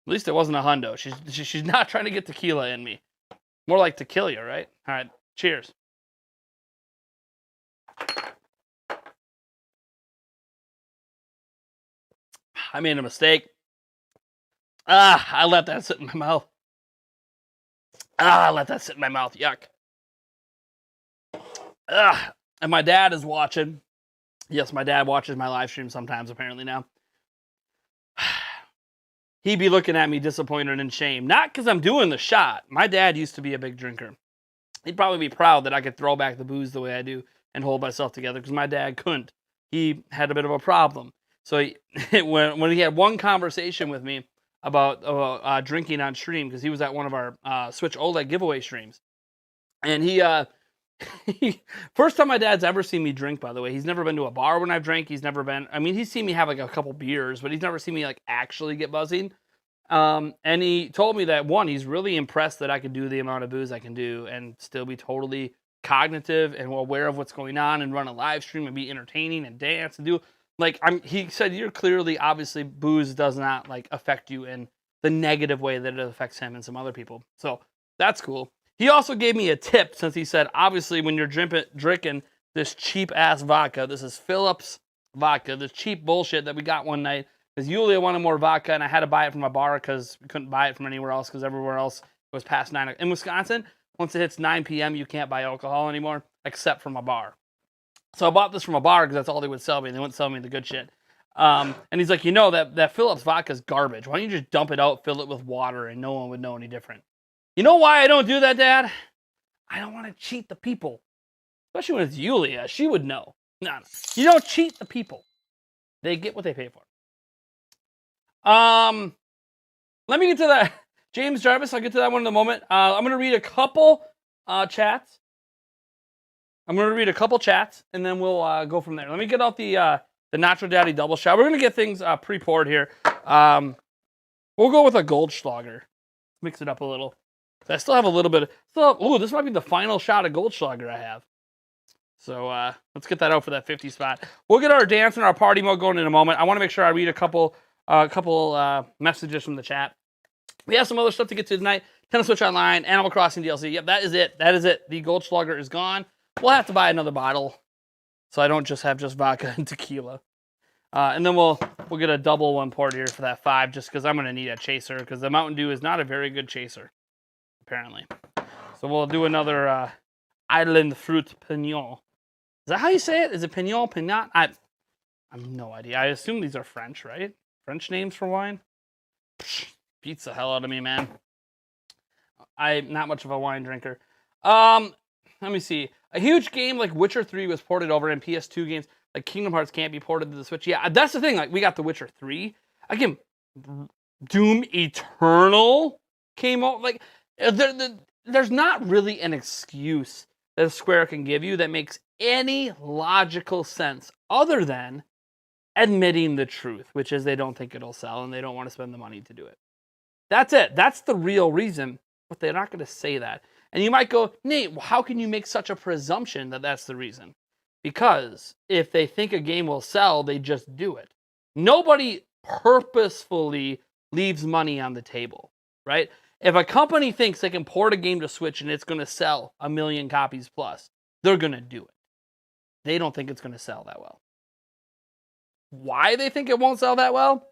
At least it wasn't a hundo. She's not trying to get tequila in me. More like to kill you, right? All right, cheers. I made a mistake. I let that sit in my mouth. I let that sit in my mouth. Yuck. And my dad is watching. Yes, my dad watches my live stream sometimes, apparently now. He'd be looking at me disappointed and shame. Not because I'm doing the shot. My dad used to be a big drinker. He'd probably be proud that I could throw back the booze the way I do and hold myself together because my dad couldn't. He had a bit of a problem. So when he had one conversation with me about drinking on stream, because he was at one of our Switch OLED giveaway streams. And first time my dad's ever seen me drink, by the way. He's never been to a bar when I've drank. He's seen me have like a couple beers, but he's never seen me like actually get buzzing. And he told me that, one, he's really impressed that I could do the amount of booze I can do and still be totally cognitive and aware of what's going on and run a live stream and be entertaining and dance and do... he said, you're clearly, obviously, booze does not, affect you in the negative way that it affects him and some other people. So, that's cool. He also gave me a tip, since he said, obviously, when you're drinking this cheap-ass vodka, this is Phillips vodka, this cheap bullshit that we got one night, because Yulia wanted more vodka, and I had to buy it from a bar, because we couldn't buy it from anywhere else, because everywhere else was past 9. In Wisconsin, once it hits 9 p.m., you can't buy alcohol anymore, except from a bar. So I bought this from a bar because that's all they would sell me. They wouldn't sell me the good shit. And he's like, that Phillips vodka is garbage. Why don't you just dump it out, fill it with water, and no one would know any different? You know why I don't do that, Dad? I don't want to cheat the people. Especially when it's Yulia. She would know. No. You don't cheat the people. They get what they pay for. Let me get to that. James Jarvis, I'll get to that one in a moment. I'm going to read a couple chats. I'm going to read a couple chats, and then we'll go from there. Let me get out the Nacho Daddy double shot. We're going to get things pre-poured here. We'll go with a Goldschlager. Mix it up a little. I still have a little bit. This might be the final shot of Goldschlager I have. So let's get that out for that 50 spot. We'll get our dance and our party mode going in a moment. I want to make sure I read a couple messages from the chat. We have some other stuff to get to tonight. Tennis Switch Online, Animal Crossing DLC. Yep, that is it. That is it. The Gold Slugger is gone. We'll have to buy another bottle, so I don't just have vodka and tequila. And then we'll get a double one poured here for that 5, just because I'm going to need a chaser, because the Mountain Dew is not a very good chaser, apparently. So we'll do another Island Fruit Pignon. Is that how you say it? Is it Pignon, Pignat? I have no idea. I assume these are French, right? French names for wine? Beats the hell out of me, man. I'm not much of a wine drinker. Let me see. A huge game like Witcher 3 was ported over, and PS2 games like Kingdom Hearts can't be ported to the Switch. Yeah, that's the thing. Like, we got the Witcher 3. Again, Doom Eternal came out. Like, there's not really an excuse that Square can give you that makes any logical sense other than admitting the truth, which is they don't think it'll sell and they don't want to spend the money to do it. That's it. That's the real reason, but they're not going to say that. And you might go, Nate, how can you make such a presumption that that's the reason? Because if they think a game will sell, they just do it. Nobody purposefully leaves money on the table, right? If a company thinks they can port a game to Switch and it's going to sell 1 million copies plus, they're going to do it. They don't think it's going to sell that well. Why they think it won't sell that well?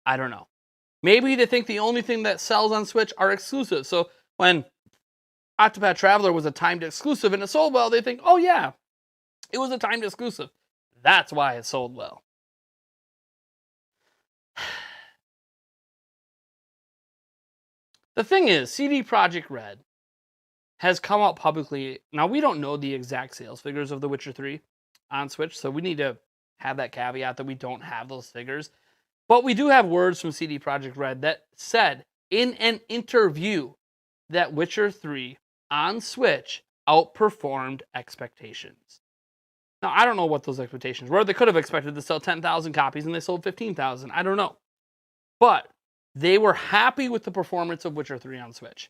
I don't know. Maybe they think the only thing that sells on Switch are exclusives. So when Octopath Traveler was a timed exclusive and it sold well, they think, oh yeah, it was a timed exclusive. That's why it sold well. The thing is, CD Projekt Red has come out publicly. Now, we don't know the exact sales figures of The Witcher 3 on Switch, so we need to have that caveat that we don't have those figures. But we do have words from CD Projekt Red that said in an interview that Witcher 3 on Switch outperformed expectations. Now, I don't know what those expectations were. They could have expected to sell 10,000 copies and they sold 15,000. I don't know. But they were happy with the performance of Witcher 3 on Switch.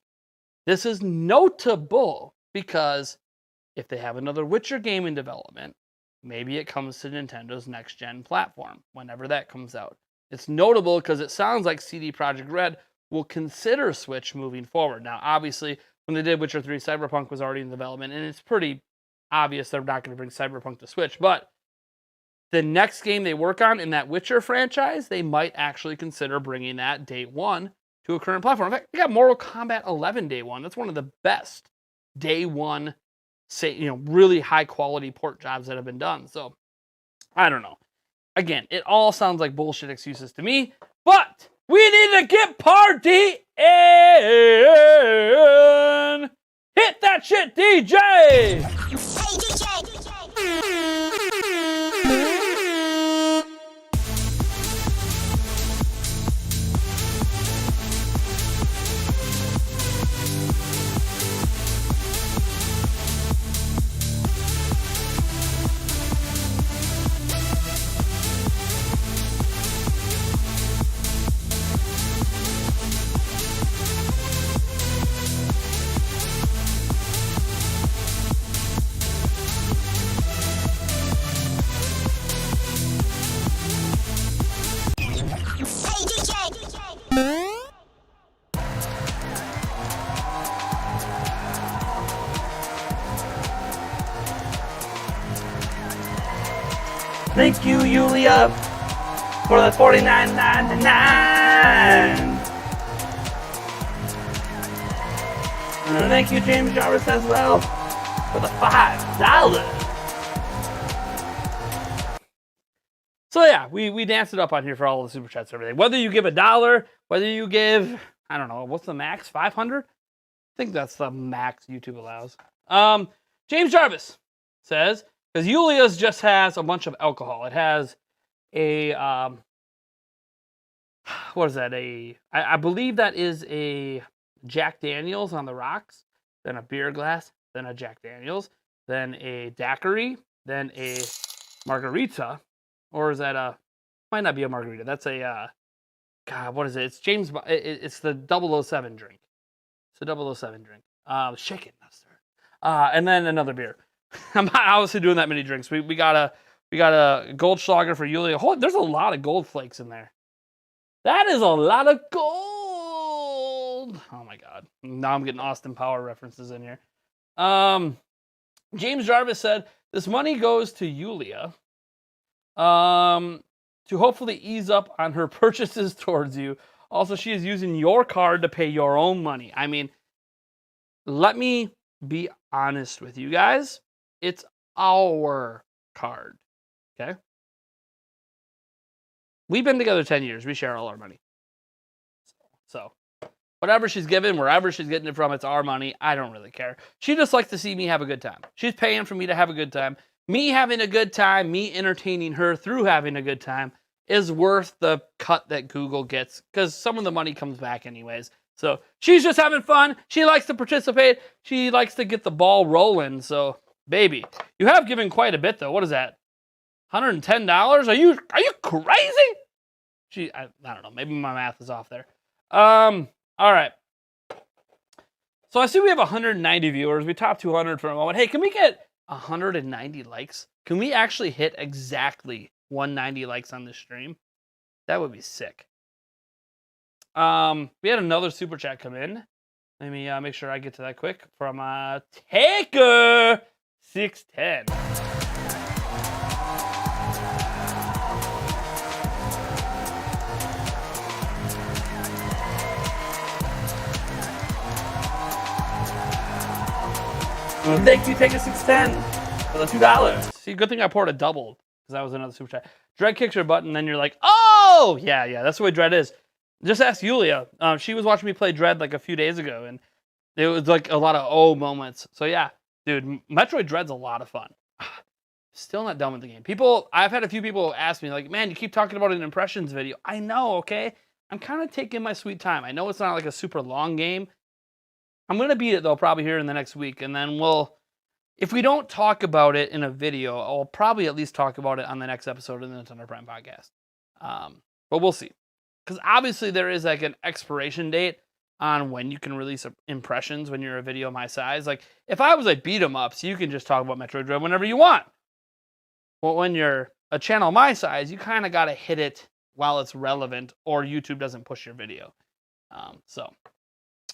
This is notable because if they have another Witcher game in development, maybe it comes to Nintendo's next-gen platform, whenever that comes out. It's notable because it sounds like CD Projekt Red will consider Switch moving forward. Now, obviously, when they did Witcher 3, Cyberpunk was already in development, and it's pretty obvious they're not going to bring Cyberpunk to Switch, but the next game they work on in that Witcher franchise, they might actually consider bringing that day one to a current platform. In fact, we got Mortal Kombat 11 day one. That's one of the best day one, really high quality port jobs that have been done. So, I don't know. Again, it all sounds like bullshit excuses to me, but we need to get party in. Hit that shit, DJ! Hey, DJ! Thank you, Yulia, for the $49.99. And thank you, James Jarvis, as well, for the $5. So yeah, we danced it up on here for all the super chats and everything. Whether you give $1, whether you give, I don't know, what's the max? 500? I think that's the max YouTube allows. James Jarvis says, because Yulia's just has a bunch of alcohol. It has a, what is that? I believe that is a Jack Daniels on the rocks, then a beer glass, then a Jack Daniels, then a daiquiri, then a margarita, or is that might not be a margarita. That's a, God, what is it? It's James, it's the 007 drink. It's the 007 drink. Shaken mustard. And then another beer. I'm not obviously doing that many drinks. We got a Goldschlager for Yulia. There's a lot of gold flakes in there. That is a lot of gold. Oh my god. Now I'm getting Austin Power references in here. James Jarvis said, this money goes to Yulia to hopefully ease up on her purchases towards you. Also, she is using your card to pay your own money. I mean, let me be honest with you guys. It's our card. Okay? We've been together 10 years. We share all our money. So, whatever she's given, wherever she's getting it from, it's our money. I don't really care. She just likes to see me have a good time. She's paying for me to have a good time. Me having a good time, me entertaining her through having a good time is worth the cut that Google gets because some of the money comes back anyways. So, she's just having fun. She likes to participate. She likes to get the ball rolling. So, baby, you have given quite a bit though. What is that? $110? Are you crazy? I don't know. Maybe my math is off there. All right. So I see we have 190 viewers. We topped 200 for a moment. Hey, can we get 190 likes? Can we actually hit exactly 190 likes on this stream? That would be sick. We had another super chat come in. Let me make sure I get to that quick from Taker 610. Thank you, Taker 610 for the $2. See, good thing I poured a double because that was another super chat. Dread kicks your butt, and then you're like, oh, yeah, that's the way Dread is. Just ask Yulia. She was watching me play Dread like a few days ago, and it was like a lot of oh moments. So yeah, dude, Metroid Dread's a lot of fun. Still not done with the game. I've had a few people ask me like, man, you keep talking about an impressions video. I know, okay? I'm kind of taking my sweet time. I know it's not like a super long game. I'm going to beat it, though, probably here in the next week. And then if we don't talk about it in a video, I'll probably at least talk about it on the next episode of the Nintendo Prime podcast. But we'll see. Because obviously there is like an expiration date on when you can release impressions when you're a video my size. Like, if I was like beat 'em ups, you can just talk about Metroid Dread whenever you want. Well, when you're a channel my size, you kind of got to hit it while it's relevant or YouTube doesn't push your video. So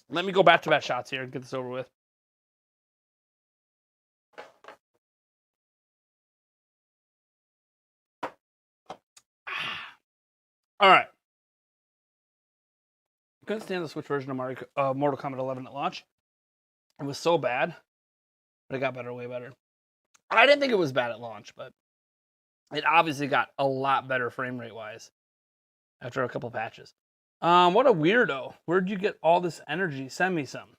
let me go back-to-back shots here and get this over with. All right. I couldn't stand the Switch version of Mortal Kombat 11 at launch. It was so bad, but it got better, way better. I didn't think it was bad at launch, but it obviously got a lot better frame rate-wise after a couple patches. What a weirdo. Where'd you get all this energy? Send me some.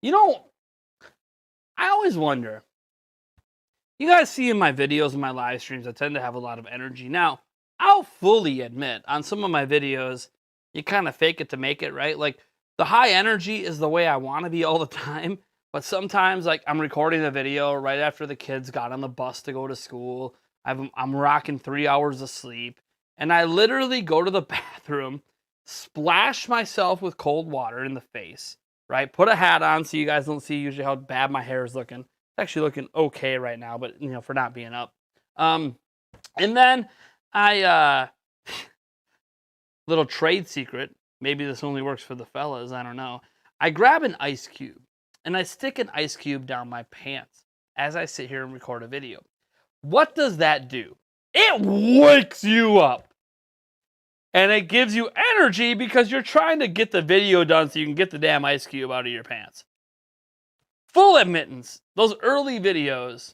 You know, I always wonder. You guys see in my videos and my live streams, I tend to have a lot of energy. Now, I'll fully admit, on some of my videos, you kind of fake it to make it, right? Like, the high energy is the way I want to be all the time. But sometimes, like, I'm recording the video right after the kids got on the bus to go to school. I'm rocking 3 hours of sleep. And I literally go to the bathroom, splash myself with cold water in the face, right? Put a hat on so you guys don't see usually how bad my hair is looking. It's actually looking okay right now, but, you know, for not being up. And then little trade secret, maybe this only works for the fellas, I don't know. I grab an ice cube, and I stick an ice cube down my pants as I sit here and record a video. What does that do? It wakes you up. And it gives you energy because you're trying to get the video done so you can get the damn ice cube out of your pants. Full admittance, those early videos,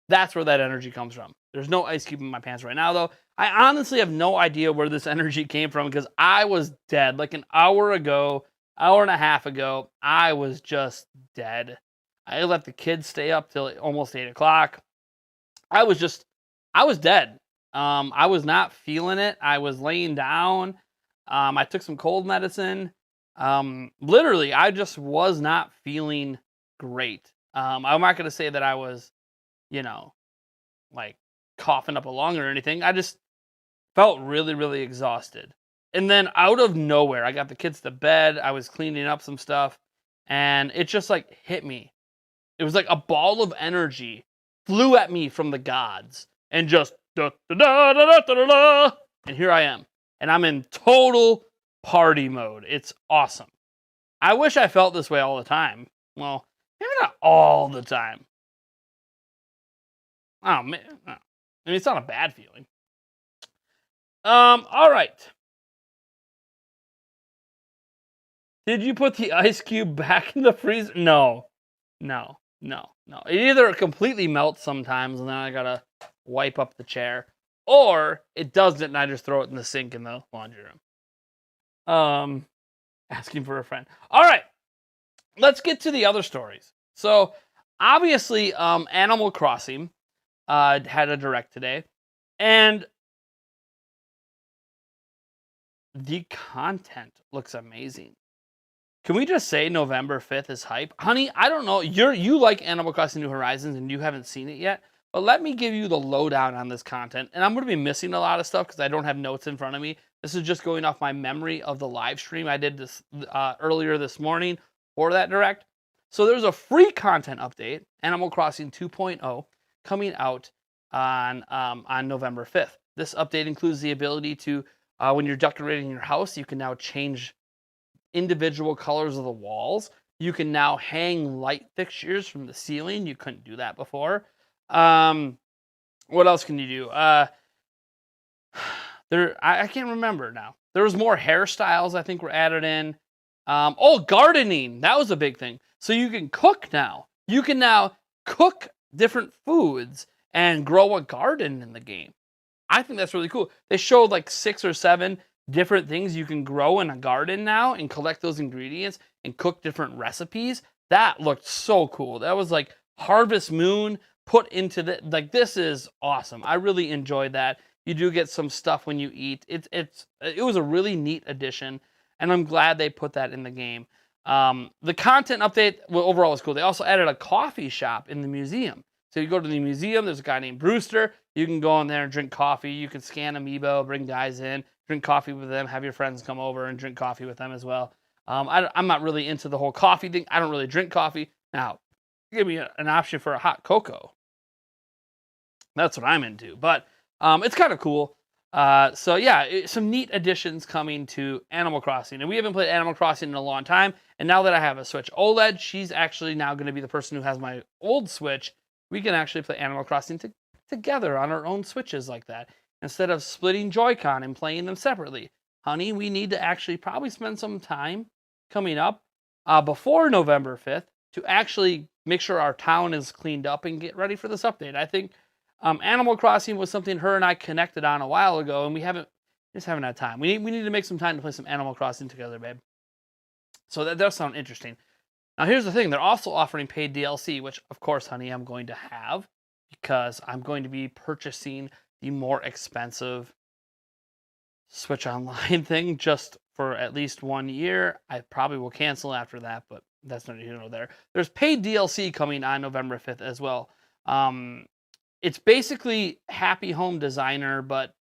that's where that energy comes from. There's no ice cube in my pants right now, though. I honestly have no idea where this energy came from because I was dead. Like an hour ago, hour and a half ago, I was just dead. I let the kids stay up till almost 8 o'clock. I was dead. I was not feeling it. I was laying down. I took some cold medicine. Literally, I just was not feeling great. I'm not going to say that I was, like coughing up a lung or anything. I just felt really, really exhausted. And then out of nowhere, I got the kids to bed. I was cleaning up some stuff and it just like hit me. It was like a ball of energy flew at me from the gods and just da da da da da da da. And here I am. And I'm in total party mode. It's awesome. I wish I felt this way all the time. Well, maybe not all the time. Oh man. I mean, it's not a bad feeling. All right. Did you put the ice cube back in the freezer? No. No. It either completely melts sometimes and then I gotta wipe up the chair, or it doesn't and I just throw it in the sink in the laundry room. Asking for a friend. All right. Let's get to the other stories. So, obviously, Animal Crossing had a direct today, and the content looks amazing. Can we just say November 5th is hype? Honey, I don't know. You like Animal Crossing New Horizons and you haven't seen it yet, but let me give you the lowdown on this content. And I'm going to be missing a lot of stuff because I don't have notes in front of me. This is just going off my memory of the live stream I did this earlier this morning for that direct. So there's a free content update, Animal Crossing 2.0, coming out on November 5th. This update includes the ability to, when you're decorating your house, you can now change individual colors of the walls. You can now hang light fixtures from the ceiling. You couldn't do that before. What else can you do? I can't remember now. There was more hairstyles I think were added in. Gardening. That was a big thing. So you can cook now. You can now cook different foods and grow a garden in the game. I think that's really cool. They showed like 6 or 7 different things you can grow in a garden now and collect those ingredients and cook different recipes. That looked so cool. That was like Harvest Moon put into the, like, this is awesome. I really enjoyed that. You do get some stuff when you eat. It was a really neat addition, and I'm glad they put that in the game. The content update overall was cool. They also added a coffee shop in the museum. So you go to the museum, there's a guy named Brewster. You can go in there and drink coffee. You can scan Amiibo, bring guys in, drink coffee with them, have your friends come over and drink coffee with them as well. I'm not really into the whole coffee thing. I don't really drink coffee. Now, give me an option for a hot cocoa. That's what I'm into. But it's kind of cool. So yeah, some neat additions coming to Animal Crossing. And we haven't played Animal Crossing in a long time. And now that I have a Switch OLED, she's actually now going to be the person who has my old Switch. We can actually play Animal Crossing together on our own Switches like that, instead of splitting Joy-Con and playing them separately. Honey, we need to actually probably spend some time coming up before November 5th to actually make sure our town is cleaned up and get ready for this update. I think Animal Crossing was something her and I connected on a while ago, and we just haven't had time. We need to make some time to play some Animal Crossing together, babe. So that does sound interesting. Now, here's the thing. They're also offering paid DLC, which, of course, honey, I'm going to have because I'm going to be purchasing the more expensive Switch Online thing just for at least 1 year. I probably will cancel after that, but that's not here nor there. There's paid DLC coming on November 5th as well. It's basically Happy Home Designer, but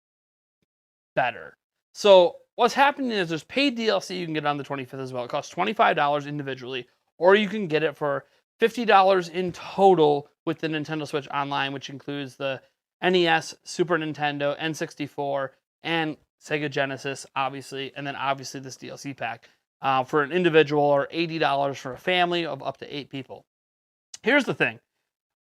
better. So what's happening is there's paid DLC you can get on the 25th as well. It costs $25 individually, or you can get it for $50 in total with the Nintendo Switch Online, which includes the NES, Super Nintendo, N64, and Sega Genesis, obviously, and then obviously this DLC pack for an individual, or $80 for a family of up to 8 people. Here's the thing.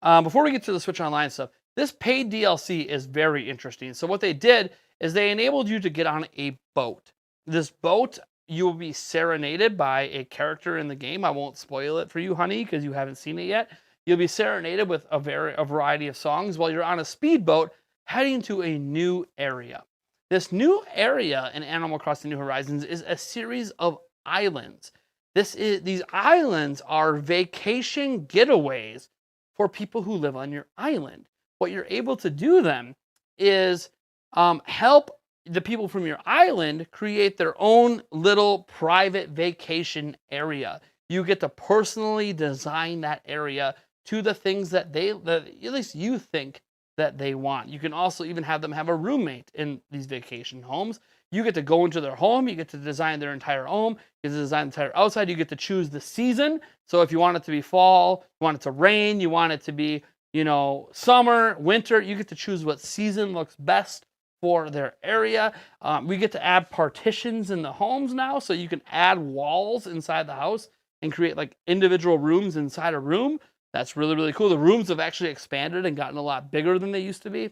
Before we get to the Switch Online stuff, this paid DLC is very interesting. So what they did is they enabled you to get on a boat. This boat, you will be serenaded by a character in the game. I won't spoil it for you, honey, because you haven't seen it yet. You'll be serenaded with a variety of songs while you're on a speedboat heading to a new area. This new area in Animal Crossing New Horizons is a series of islands. These islands are vacation getaways for people who live on your island. What you're able to do then is help the people from your island create their own little private vacation area. You get to personally design that area to the things that at least you think that they want. You can also even have them have a roommate in these vacation homes. You get to go into their home. You get to design their entire home. You get to design the entire outside. You get to choose the season. So if you want it to be fall, you want it to rain, you want it to be, summer, winter, you get to choose what season looks best for their area. We get to add partitions in the homes now. So you can add walls inside the house and create like individual rooms inside a room. That's really, really cool. The rooms have actually expanded and gotten a lot bigger than they used to be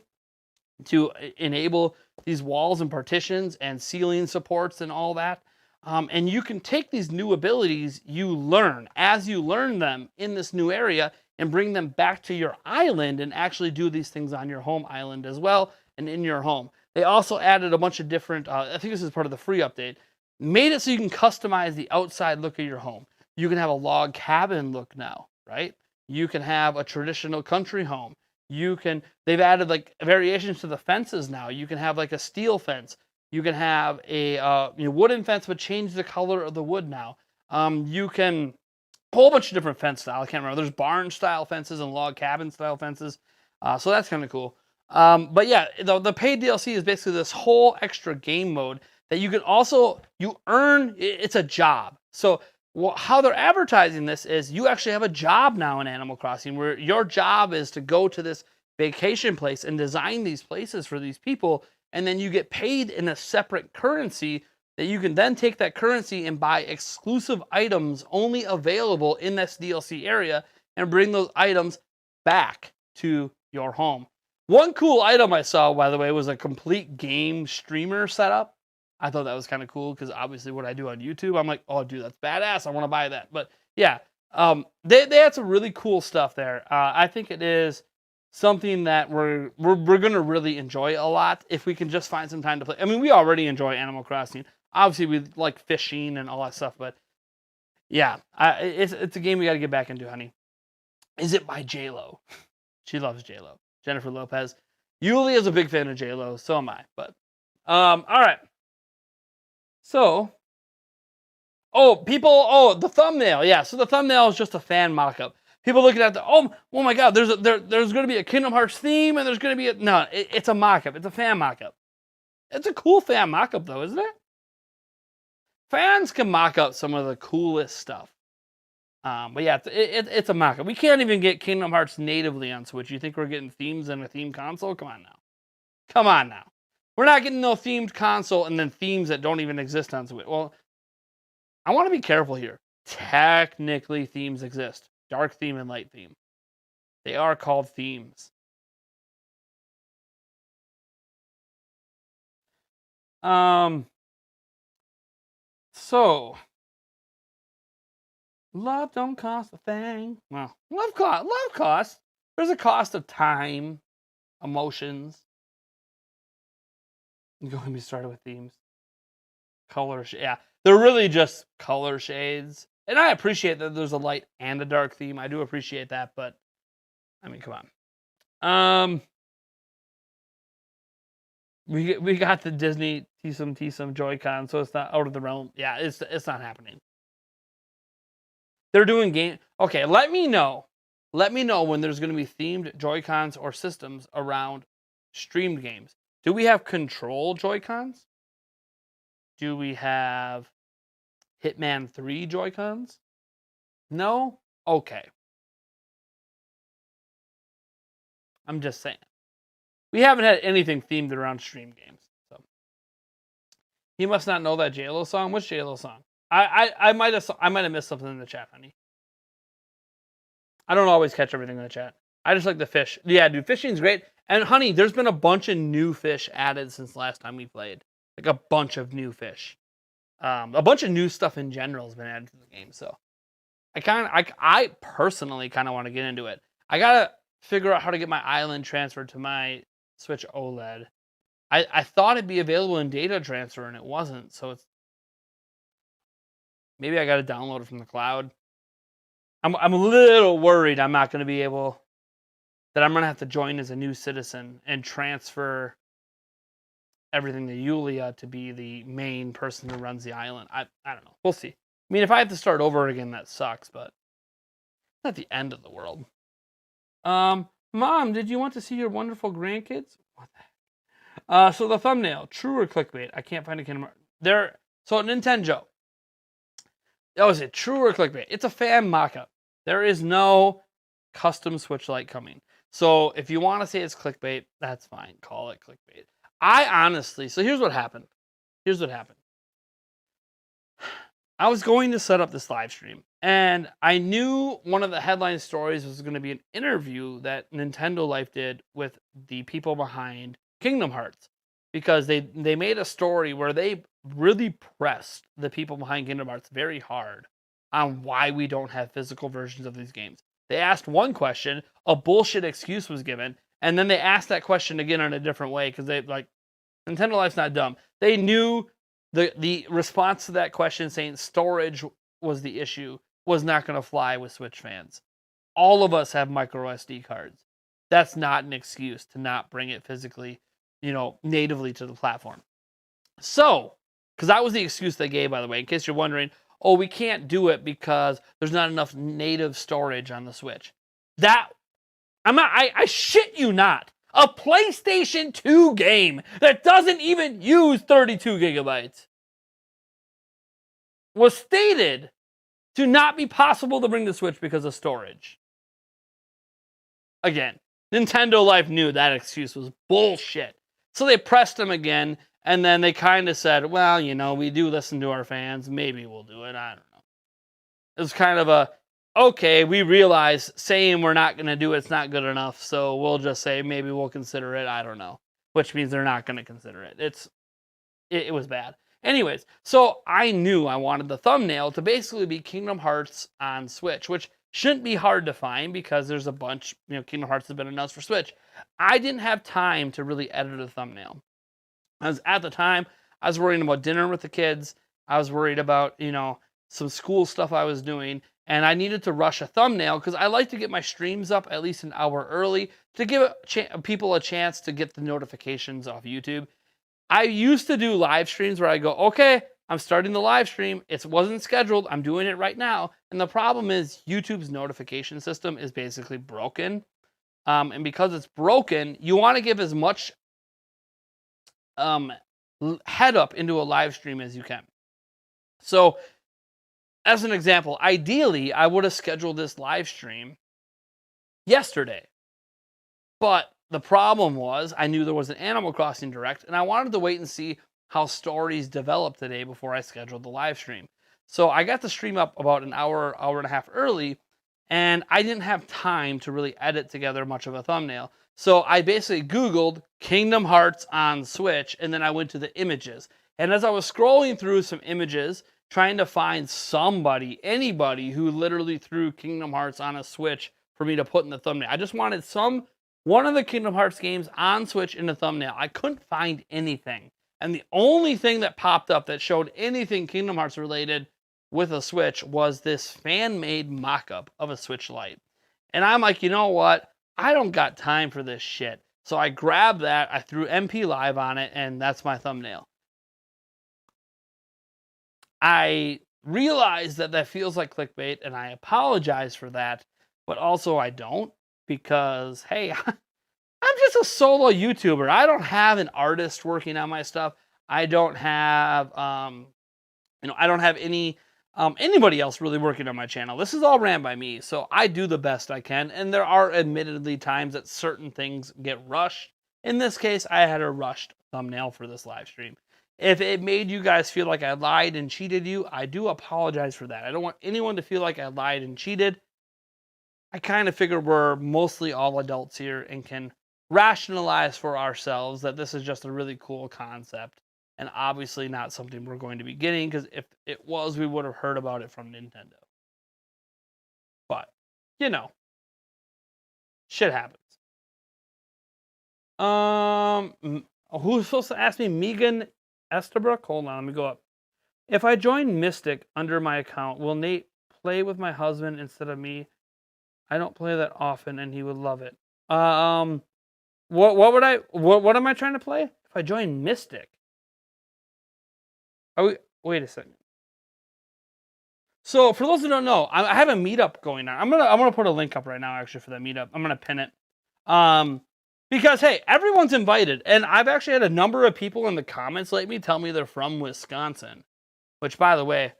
to enable these walls and partitions and ceiling supports and all that. And you can take these new abilities you learn as you learn them in this new area and bring them back to your island and actually do these things on your home island as well and in your home. They also added a bunch of different, I think this is part of the free update, made it so you can customize the outside look of your home. You can have a log cabin look now, right? You can have a traditional country home. They've added like variations to the fences now. You can have like a steel fence. You can have a wooden fence, but change the color of the wood now. You can, a whole bunch of different fence style. I can't remember. There's barn style fences and log cabin style fences. So that's kind of cool. But yeah, the paid DLC is basically this whole extra game mode that you can also, you earn, it's a job. So how they're advertising this is you actually have a job now in Animal Crossing where your job is to go to this vacation place and design these places for these people. And then you get paid in a separate currency that you can then take that currency and buy exclusive items only available in this DLC area and bring those items back to your home. One cool item I saw, by the way, was a complete game streamer setup. I thought that was kind of cool because obviously what I do on YouTube, I'm like, oh, dude, that's badass. I want to buy that. But yeah, they had some really cool stuff there. I think it is something that we're going to really enjoy a lot if we can just find some time to play. I mean, we already enjoy Animal Crossing. Obviously, we like fishing and all that stuff. But yeah, it's a game we got to get back into, honey. Is it by J-Lo? She loves J-Lo. Jennifer Lopez. Yuli is a big fan of J-Lo. So am I. But all right. So, the thumbnail. Yeah, so the thumbnail is just a fan mock-up. People looking at oh my God, there's going to be a Kingdom Hearts theme, and there's going to be it's a mock-up. It's a fan mock-up. It's a cool fan mock-up, though, isn't it? Fans can mock up some of the coolest stuff. But yeah, it's a mock-up. We can't even get Kingdom Hearts natively on Switch. You think we're getting themes in a theme console? Come on now. Come on now. We're not getting no themed console and then themes that don't even exist on Switch. Well, I want to be careful here. Technically, themes exist. Dark theme and light theme. They are called themes. So, love don't cost a thing. Well, love costs. There's a cost of time, emotions. Go ahead and be started with themes. Colors, yeah. They're really just color shades. And I appreciate that there's a light and a dark theme. I do appreciate that, but I mean, come on. We got the Disney Tsum Joy-Con, so it's not out of the realm. Yeah, it's not happening. They're doing game. Okay, let me know. Let me know when there's going to be themed Joy-Cons or systems around streamed games. Do we have Control Joy-Cons? Do we have Hitman 3 Joy-Cons? No? Okay. I'm just saying. We haven't had anything themed around stream games. So he must not know that J-Lo song. What's J-Lo song? I might have missed something in the chat, honey. I don't always catch everything in the chat. I just like the fish. Yeah, dude, fishing's great. And honey, there's been a bunch of new fish added since last time we played. Like a bunch of new fish. A bunch of new stuff in general has been added to the game. So I personally kind of want to get into it. I gotta figure out how to get my island transferred to my Switch OLED. I thought it'd be available in data transfer and it wasn't. So it's maybe I gotta download it from the cloud. I'm a little worried I'm not gonna be able. That I'm gonna have to join as a new citizen and transfer everything to Yulia to be the main person who runs the island. I don't know. We'll see. I mean, if I have to start over again, that sucks, but it's not the end of the world. Mom, did you want to see your wonderful grandkids? What the heck? So the thumbnail, true or clickbait? I can't find a Kingdom Hearts. So Nintendo. That was it. True or clickbait? It's a fan mock-up. There is no custom Switch Lite coming. So if you want to say it's clickbait, that's fine. Call it clickbait. I honestly, so here's what happened. I was going to set up this live stream, and I knew one of the headline stories was going to be an interview that Nintendo Life did with the people behind Kingdom Hearts, because they made a story where they really pressed the people behind Kingdom Hearts very hard on why we don't have physical versions of these games. They asked one question, a bullshit excuse was given, and then they asked that question again in a different way, because they like, Nintendo Life's not dumb. They knew the response to that question saying storage was the issue was not going to fly with Switch fans. All of us have micro SD cards. That's not an excuse to not bring it physically, natively to the platform. So, because that was the excuse they gave, by the way, in case you're wondering, oh, we can't do it because there's not enough native storage on the Switch. I shit you not. A PlayStation 2 game that doesn't even use 32 gigabytes was stated to not be possible to bring to Switch because of storage. Again, Nintendo Life knew that excuse was bullshit. So they pressed them again, and then they kind of said, well, we do listen to our fans. Maybe we'll do it. I don't know. It was kind of okay, we realize saying we're not going to do it's not good enough, so we'll just say maybe we'll consider it. I don't know. Which means they're not going to consider it. It was bad. Anyways, so I knew I wanted the thumbnail to basically be Kingdom Hearts on Switch, which shouldn't be hard to find because there's a bunch, Kingdom Hearts has been announced for Switch. I didn't have time to really edit a thumbnail. At the time, I was worrying about dinner with the kids. I was worried about, some school stuff I was doing. And I needed to rush a thumbnail because I like to get my streams up at least an hour early to give people a chance to get the notifications off YouTube. I used to do live streams where I go, okay, I'm starting the live stream. It wasn't scheduled. I'm doing it right now. And the problem is YouTube's notification system is basically broken. And because it's broken, you want to give as much head up into a live stream as you can. So, as an example, ideally, I would have scheduled this live stream yesterday. But the problem was I knew there was an Animal Crossing Direct, and I wanted to wait and see how stories developed today before I scheduled the live stream. So I got the stream up about an hour and a half early, and I didn't have time to really edit together much of a thumbnail. So I basically Googled Kingdom Hearts on Switch, and then I went to the images. And as I was scrolling through some images, trying to find anybody who literally threw Kingdom Hearts on a Switch for me to put in the thumbnail. I just wanted one of the Kingdom Hearts games on Switch in the thumbnail. I couldn't find anything. And the only thing that popped up that showed anything Kingdom Hearts related with a Switch was this fan-made mock-up of a Switch Lite. And I'm like, you know what? I don't got time for this shit. So I grabbed that, I threw MP Live on it, and that's my thumbnail. I realize that feels like clickbait, and I apologize for that, but also I don't, because, hey, I'm just a solo YouTuber. I don't have an artist working on my stuff. I don't have, I don't have anybody else really working on my channel. This is all ran by me, so I do the best I can, and there are admittedly times that certain things get rushed. In this case, I had a rushed thumbnail for this live stream. If it made you guys feel like I lied and cheated you, I do apologize for that. I don't want anyone to feel like I lied and cheated. I kind of figure we're mostly all adults here and can rationalize for ourselves that this is just a really cool concept and obviously not something we're going to be getting, because if it was, we would have heard about it from Nintendo. But, shit happens. Who's supposed to ask me? Megan Estabrook? Hold on, let me go up. If I join Mystic under my account, will Nate play with my husband instead of me? I don't play that often, and he would love it. What am I trying to play? If I join Mystic, wait a second. So for those who don't know, I have a meetup going on. I'm gonna put a link up right now actually for that meetup. I'm gonna pin it. Because hey, everyone's invited, and I've actually had a number of people in the comments lately tell me they're from Wisconsin, which, by the way,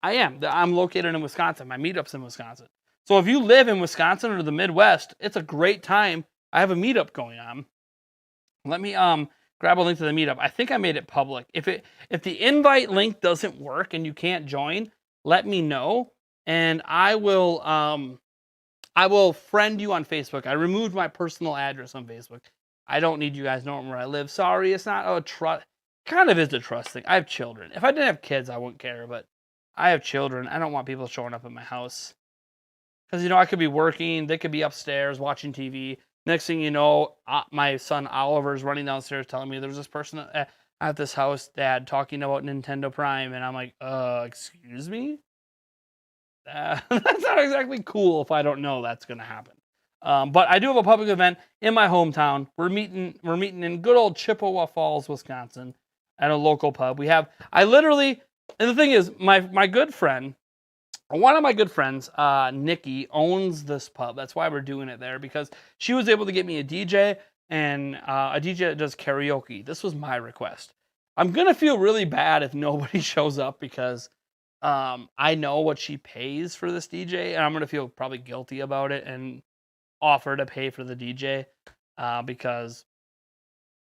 I am. I'm located in Wisconsin. My meetup's in Wisconsin. So if you live in Wisconsin or the Midwest, it's a great time. I have a meetup going on. Let me grab a link to the meetup. I think I made it public. If the invite link doesn't work and you can't join, let me know, and I will friend you on Facebook. I removed my personal address on Facebook. I don't need you guys knowing where I live. Sorry, it's not a trust. Kind of is a trust thing. I have children. If I didn't have kids, I wouldn't care, but I have children. I don't want people showing up at my house. Because, I could be working. They could be upstairs watching TV. Next thing you know, my son Oliver's running downstairs telling me there's this person at this house, Dad, talking about Nintendo Prime. And I'm like, excuse me? That's not exactly cool if I don't know that's going to happen. But I do have a public event in my hometown. We're meeting in good old Chippewa Falls, Wisconsin, at a local pub. And the thing is, my good friend, one of my good friends, Nikki, owns this pub. That's why we're doing it there, because she was able to get me a DJ and a DJ that does karaoke. This was my request. I'm going to feel really bad if nobody shows up, because I know what she pays for this DJ, and I'm going to feel probably guilty about it and offer to pay for the DJ because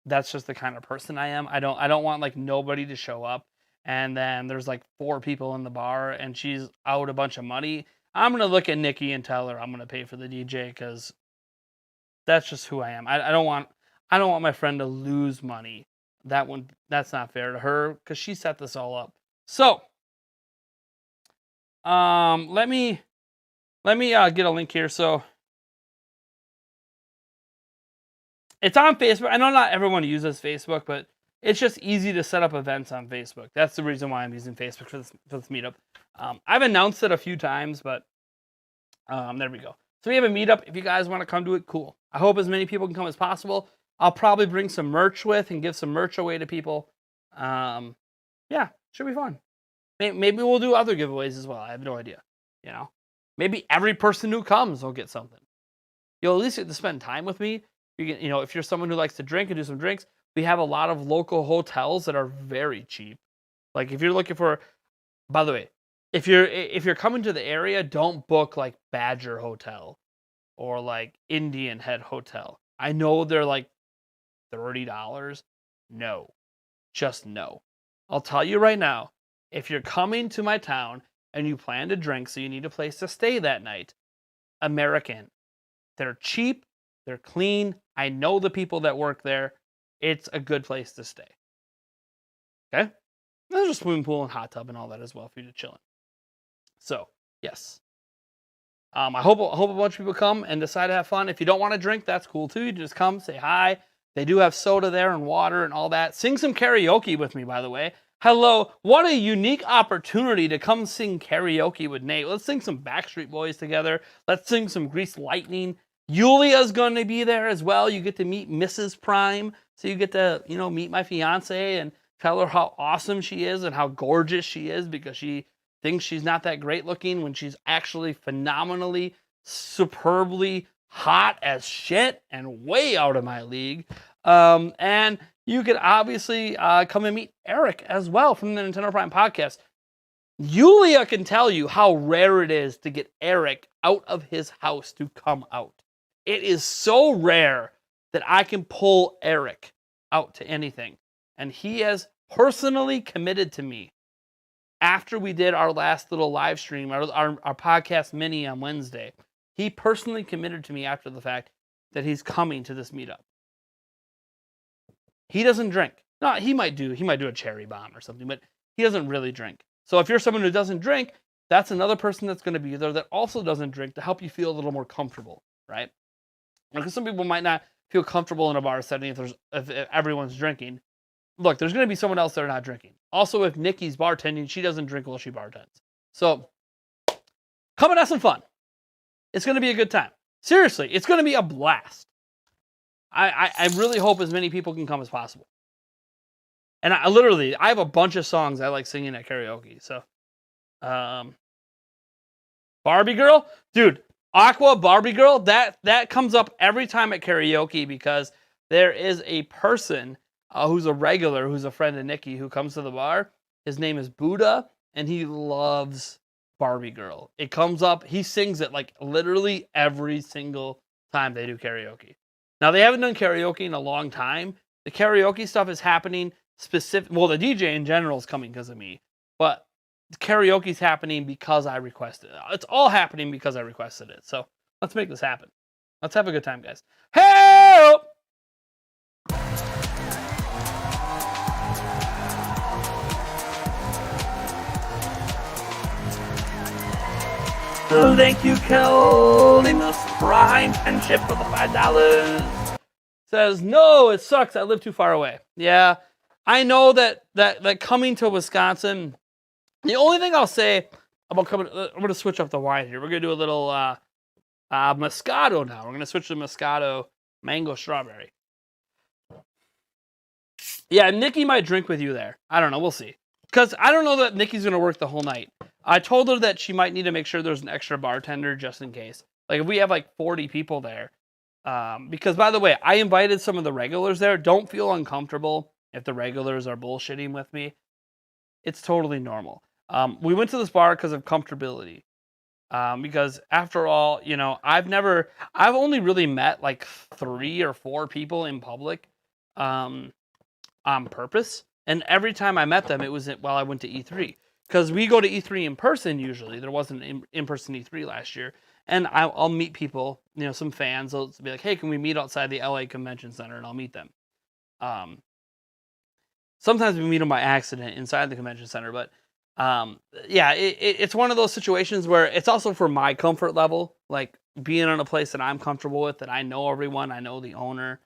that's just the kind of person I am. I don't want like nobody to show up and then there's like 4 people in the bar and she's out a bunch of money. I'm going to look at Nikki and tell her I'm going to pay for the DJ, because that's just who I am. I don't want my friend to lose money. That's not fair to her, because she set this all up. So let me get a link here. So it's on Facebook. I know not everyone uses Facebook, but it's just easy to set up events on Facebook. That's the reason why I'm using Facebook for this meetup. I've announced it a few times, but there we go. So we have a meetup. If you guys want to come to it, cool. I hope as many people can come as possible. I'll probably bring some merch with and give some merch away to people. Yeah, should be fun. Maybe we'll do other giveaways as well. I have no idea. Maybe every person who comes will get something. You'll at least get to spend time with me. If you're someone who likes to drink and do some drinks, we have a lot of local hotels that are very cheap. Like if you're looking for, by the way, if you're coming to the area, don't book like Badger Hotel or like Indian Head Hotel. I know they're like $30. No, just no. I'll tell you right now, if you're coming to my town and you plan to drink, so you need a place to stay that night, American. They're cheap. They're clean. I know the people that work there. It's a good place to stay. Okay? There's a swimming pool and hot tub and all that as well for you to chill in. So, yes. I hope a bunch of people come and decide to have fun. If you don't want to drink, that's cool too. You just come, say hi. They do have soda there and water and all that. Sing some karaoke with me, by the way. Hello. What a unique opportunity to come sing karaoke with Nate. Let's sing some Backstreet Boys together. Let's sing some Grease Lightning. Yulia's going to be there as well. You get to meet Mrs. Prime. So you get to, meet my fiance and tell her how awesome she is and how gorgeous she is, because she thinks she's not that great looking when she's actually phenomenally, superbly hot as shit and way out of my league. And you could obviously come and meet Eric as well from the Nintendo Prime podcast. Yulia can tell you how rare it is to get Eric out of his house to come out. It is so rare that I can pull Eric out to anything. And he has personally committed to me after we did our last little live stream, our podcast mini on Wednesday. He personally committed to me after the fact that he's coming to this meetup. He doesn't drink. No, he might do a cherry bomb or something, but he doesn't really drink. So if you're someone who doesn't drink, that's another person that's going to be there that also doesn't drink, to help you feel a little more comfortable, right? Because some people might not feel comfortable in a bar setting if everyone's drinking. Look, there's going to be someone else that are not drinking. Also, if Nikki's bartending, she doesn't drink while she bartends. So, come and have some fun. It's going to be a good time. Seriously, it's going to be a blast. I really hope as many people can come as possible. And I have a bunch of songs I like singing at karaoke. So, Barbie Girl, dude, Aqua Barbie Girl, that comes up every time at karaoke because there is a person who's a regular, who's a friend of Nikki, who comes to the bar. His name is Buddha, and he loves Barbie Girl. It comes up, he sings it like literally every single time they do karaoke. Now, they haven't done karaoke in a long time. The karaoke stuff is happening specific. Well, the DJ in general is coming because of me, but karaoke's happening because I requested it. It's all happening because I requested it. So let's make this happen. Let's have a good time, guys. Help! Thank you, Kel, in the Prime friendship for the $5. Says, no, it sucks. I live too far away. Yeah, I know that coming to Wisconsin, the only thing I'll say about coming, I'm going to switch up the wine here. We're going to do a little Moscato now. We're going to switch to Moscato mango strawberry. Yeah, Nikki might drink with you there. I don't know. We'll see. Because I don't know that Nikki's going to work the whole night. I told her that she might need to make sure there's an extra bartender just in case. Like, if we have like 40 people there. Because, by the way, I invited some of the regulars there. Don't feel uncomfortable if the regulars are bullshitting with me. It's totally normal. We went to this bar because of comfortability. Because after all, you know, I've only really met like 3 or 4 people in public on purpose. And every time I met them, it was while I went to E3. Because we go to E3 in person usually. There wasn't an in-person E3 last year. And I'll meet people, you know, some fans. They'll be like, hey, can we meet outside the LA Convention Center? And I'll meet them. Sometimes we meet them by accident inside the convention center. But yeah, it's one of those situations where it's also for my comfort level. Like being in a place that I'm comfortable with, that I know everyone. I know the owner.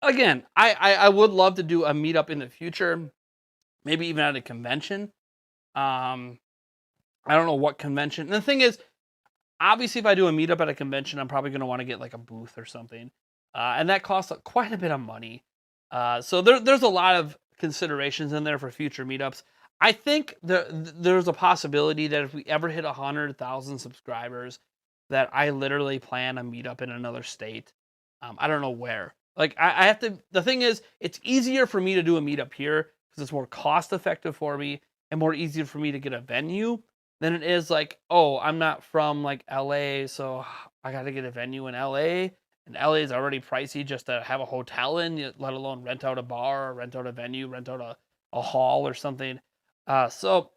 Again, I would love to do a meetup in the future. Maybe even at a convention. I don't know what convention. And the thing is, obviously, if I do a meetup at a convention, I'm probably going to want to get like a booth or something. And that costs quite a bit of money. So there's a lot of considerations in there for future meetups. I think there's a possibility that if we ever hit 100,000 subscribers, that I literally plan a meetup in another state. I don't know where. Like, I have to. The thing is, it's easier for me to do a meetup here because it's more cost effective for me and more easier for me to get a venue than it is like, oh, I'm not from like LA, so I got to get a venue in LA. And LA is already pricey just to have a hotel in, let alone rent out a bar, or rent out a venue, rent out a hall or something. So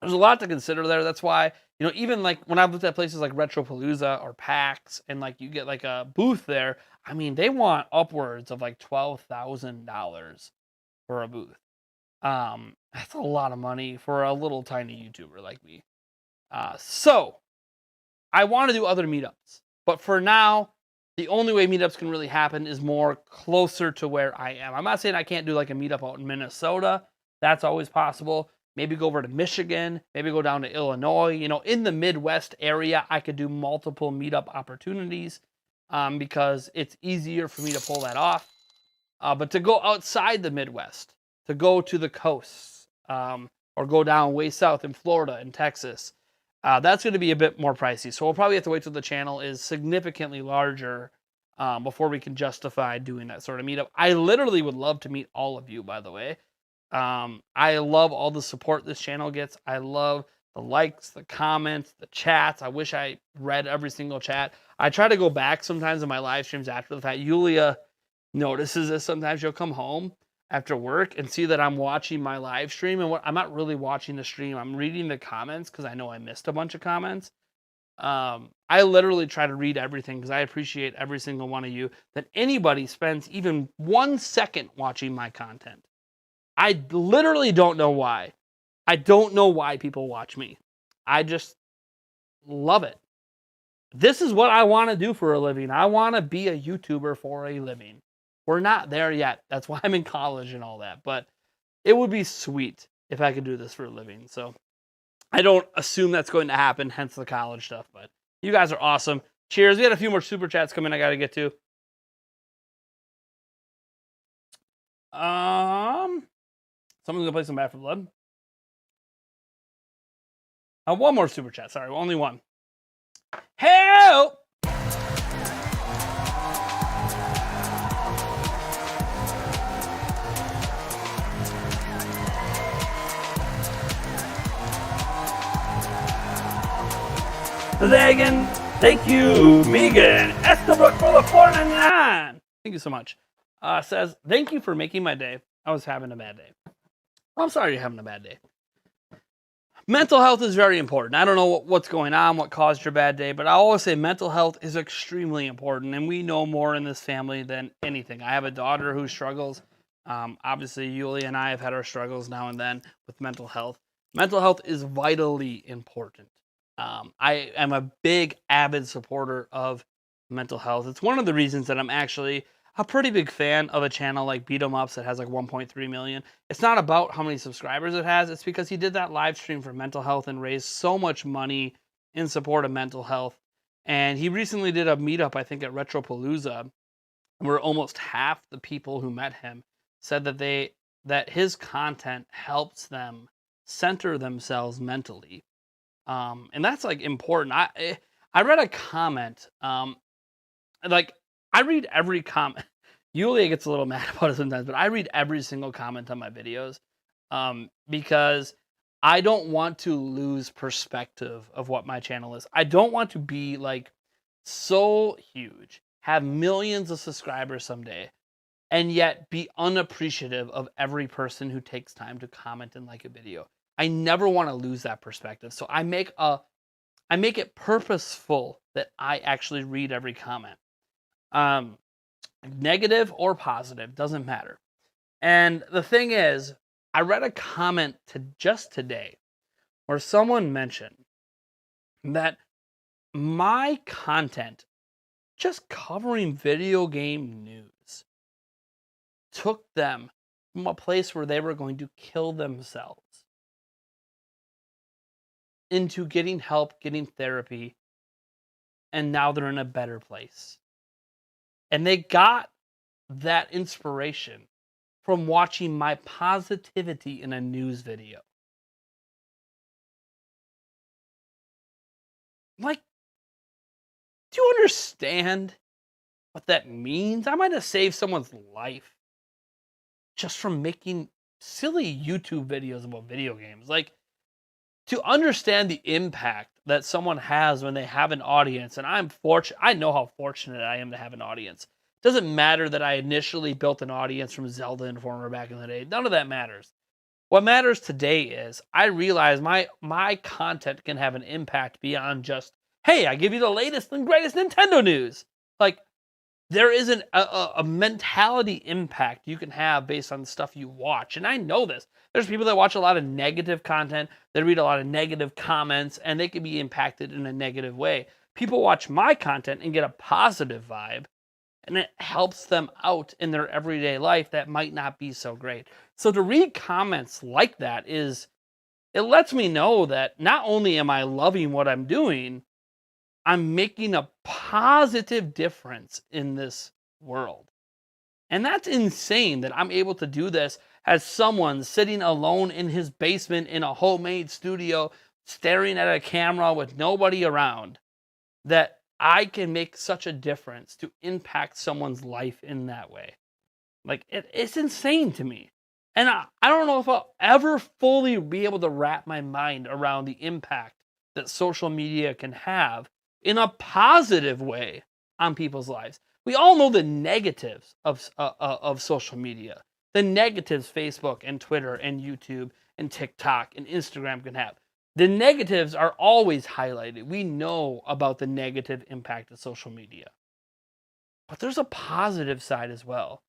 there's a lot to consider there. That's why, you know, even like when I've looked at places like Retropalooza or PAX and like you get like a booth there, I mean, they want upwards of like $12,000 for a booth. That's a lot of money for a little tiny YouTuber like me. So I want to do other meetups, but for now, the only way meetups can really happen is more closer to where I am. I'm not saying I can't do like a meetup out in Minnesota. That's always possible. Maybe go over to Michigan, maybe go down to Illinois. You know, in the Midwest area, I could do multiple meetup opportunities because it's easier for me to pull that off. But to go outside the Midwest, to go to the coasts, or go down way south in Florida and Texas, that's going to be a bit more pricey. So we'll probably have to wait till the channel is significantly larger before we can justify doing that sort of meetup. I literally would love to meet all of you, by the way. I love all the support this channel gets. I love the likes, the comments, the chats. I wish I read every single chat. I try to go back sometimes in my live streams after the fact. Yulia notices this sometimes. She'll come home after work and see that I'm watching my live stream, and I'm not really watching the stream. I'm reading the comments because I know I missed a bunch of comments. I literally try to read everything because I appreciate every single one of you, that anybody spends even 1 second watching my content. I literally don't know why. I don't know why people watch me. I just love it. This is what I want to do for a living. I want to be a YouTuber for a living. We're not there yet. That's why I'm in college and all that. But it would be sweet if I could do this for a living. So I don't assume that's going to happen, hence the college stuff. But you guys are awesome. Cheers. We had a few more super chats come in I got to get to. Someone's going to play some Back 4 Blood. One more super chat. Sorry, only one. Help! Megan, thank you, Megan Estabrook for the $4.99. Thank you so much. Says, thank you for making my day. I was having a bad day. I'm sorry you're having a bad day. Mental health is very important. I don't know what's going on, what caused your bad day, but I always say mental health is extremely important, and we know more in this family than anything. I have a daughter who struggles. Obviously, Yuli and I have had our struggles now and then with mental health. Mental health is vitally important. I am a big, avid supporter of mental health. It's one of the reasons that I'm actually a pretty big fan of a channel like Beat 'em Ups that has like 1.3 million. It's not about how many subscribers it has. It's because he did that live stream for mental health and raised so much money in support of mental health. And he recently did a meetup, I think, at Retropalooza, where almost half the people who met him said that his content helps them center themselves mentally. And that's like important. I read a comment. Like I read every comment. Yulia gets a little mad about it sometimes, but I read every single comment on my videos, because I don't want to lose perspective of what my channel is. I don't want to be like so huge, have millions of subscribers someday, and yet be unappreciative of every person who takes time to comment and like a video. I never want to lose that perspective. So I make it purposeful that I actually read every comment. Negative or positive, doesn't matter. And the thing is, I read a comment just today where someone mentioned that my content, just covering video game news, took them from a place where they were going to kill themselves into getting help, getting therapy, and now they're in a better place. And they got that inspiration from watching my positivity in a news video. Like, do you understand what that means? I might have saved someone's life just from making silly YouTube videos about video games. Like, to understand the impact that someone has when they have an audience, and I'm fortunate, I know how fortunate I am to have an audience. Doesn't matter that I initially built an audience from Zelda Informer back in the day. None of that matters. What matters today is I realize my content can have an impact beyond just, hey, I give you the latest and greatest Nintendo news. Like, there is a mentality impact you can have based on the stuff you watch. And I know this. There's people that watch a lot of negative content, they read a lot of negative comments, and they can be impacted in a negative way. People watch my content and get a positive vibe, and it helps them out in their everyday life that might not be so great. So to read comments like that it lets me know that not only am I loving what I'm doing, I'm making a positive difference in this world. And that's insane that I'm able to do this as someone sitting alone in his basement in a homemade studio, staring at a camera with nobody around, that I can make such a difference to impact someone's life in that way. Like, it's insane to me. And I don't know if I'll ever fully be able to wrap my mind around the impact that social media can have in a positive way on people's lives. We all know the negatives of social media, the negatives Facebook and Twitter and YouTube and TikTok and Instagram can have. The negatives are always highlighted. We know about the negative impact of social media. But there's a positive side as well.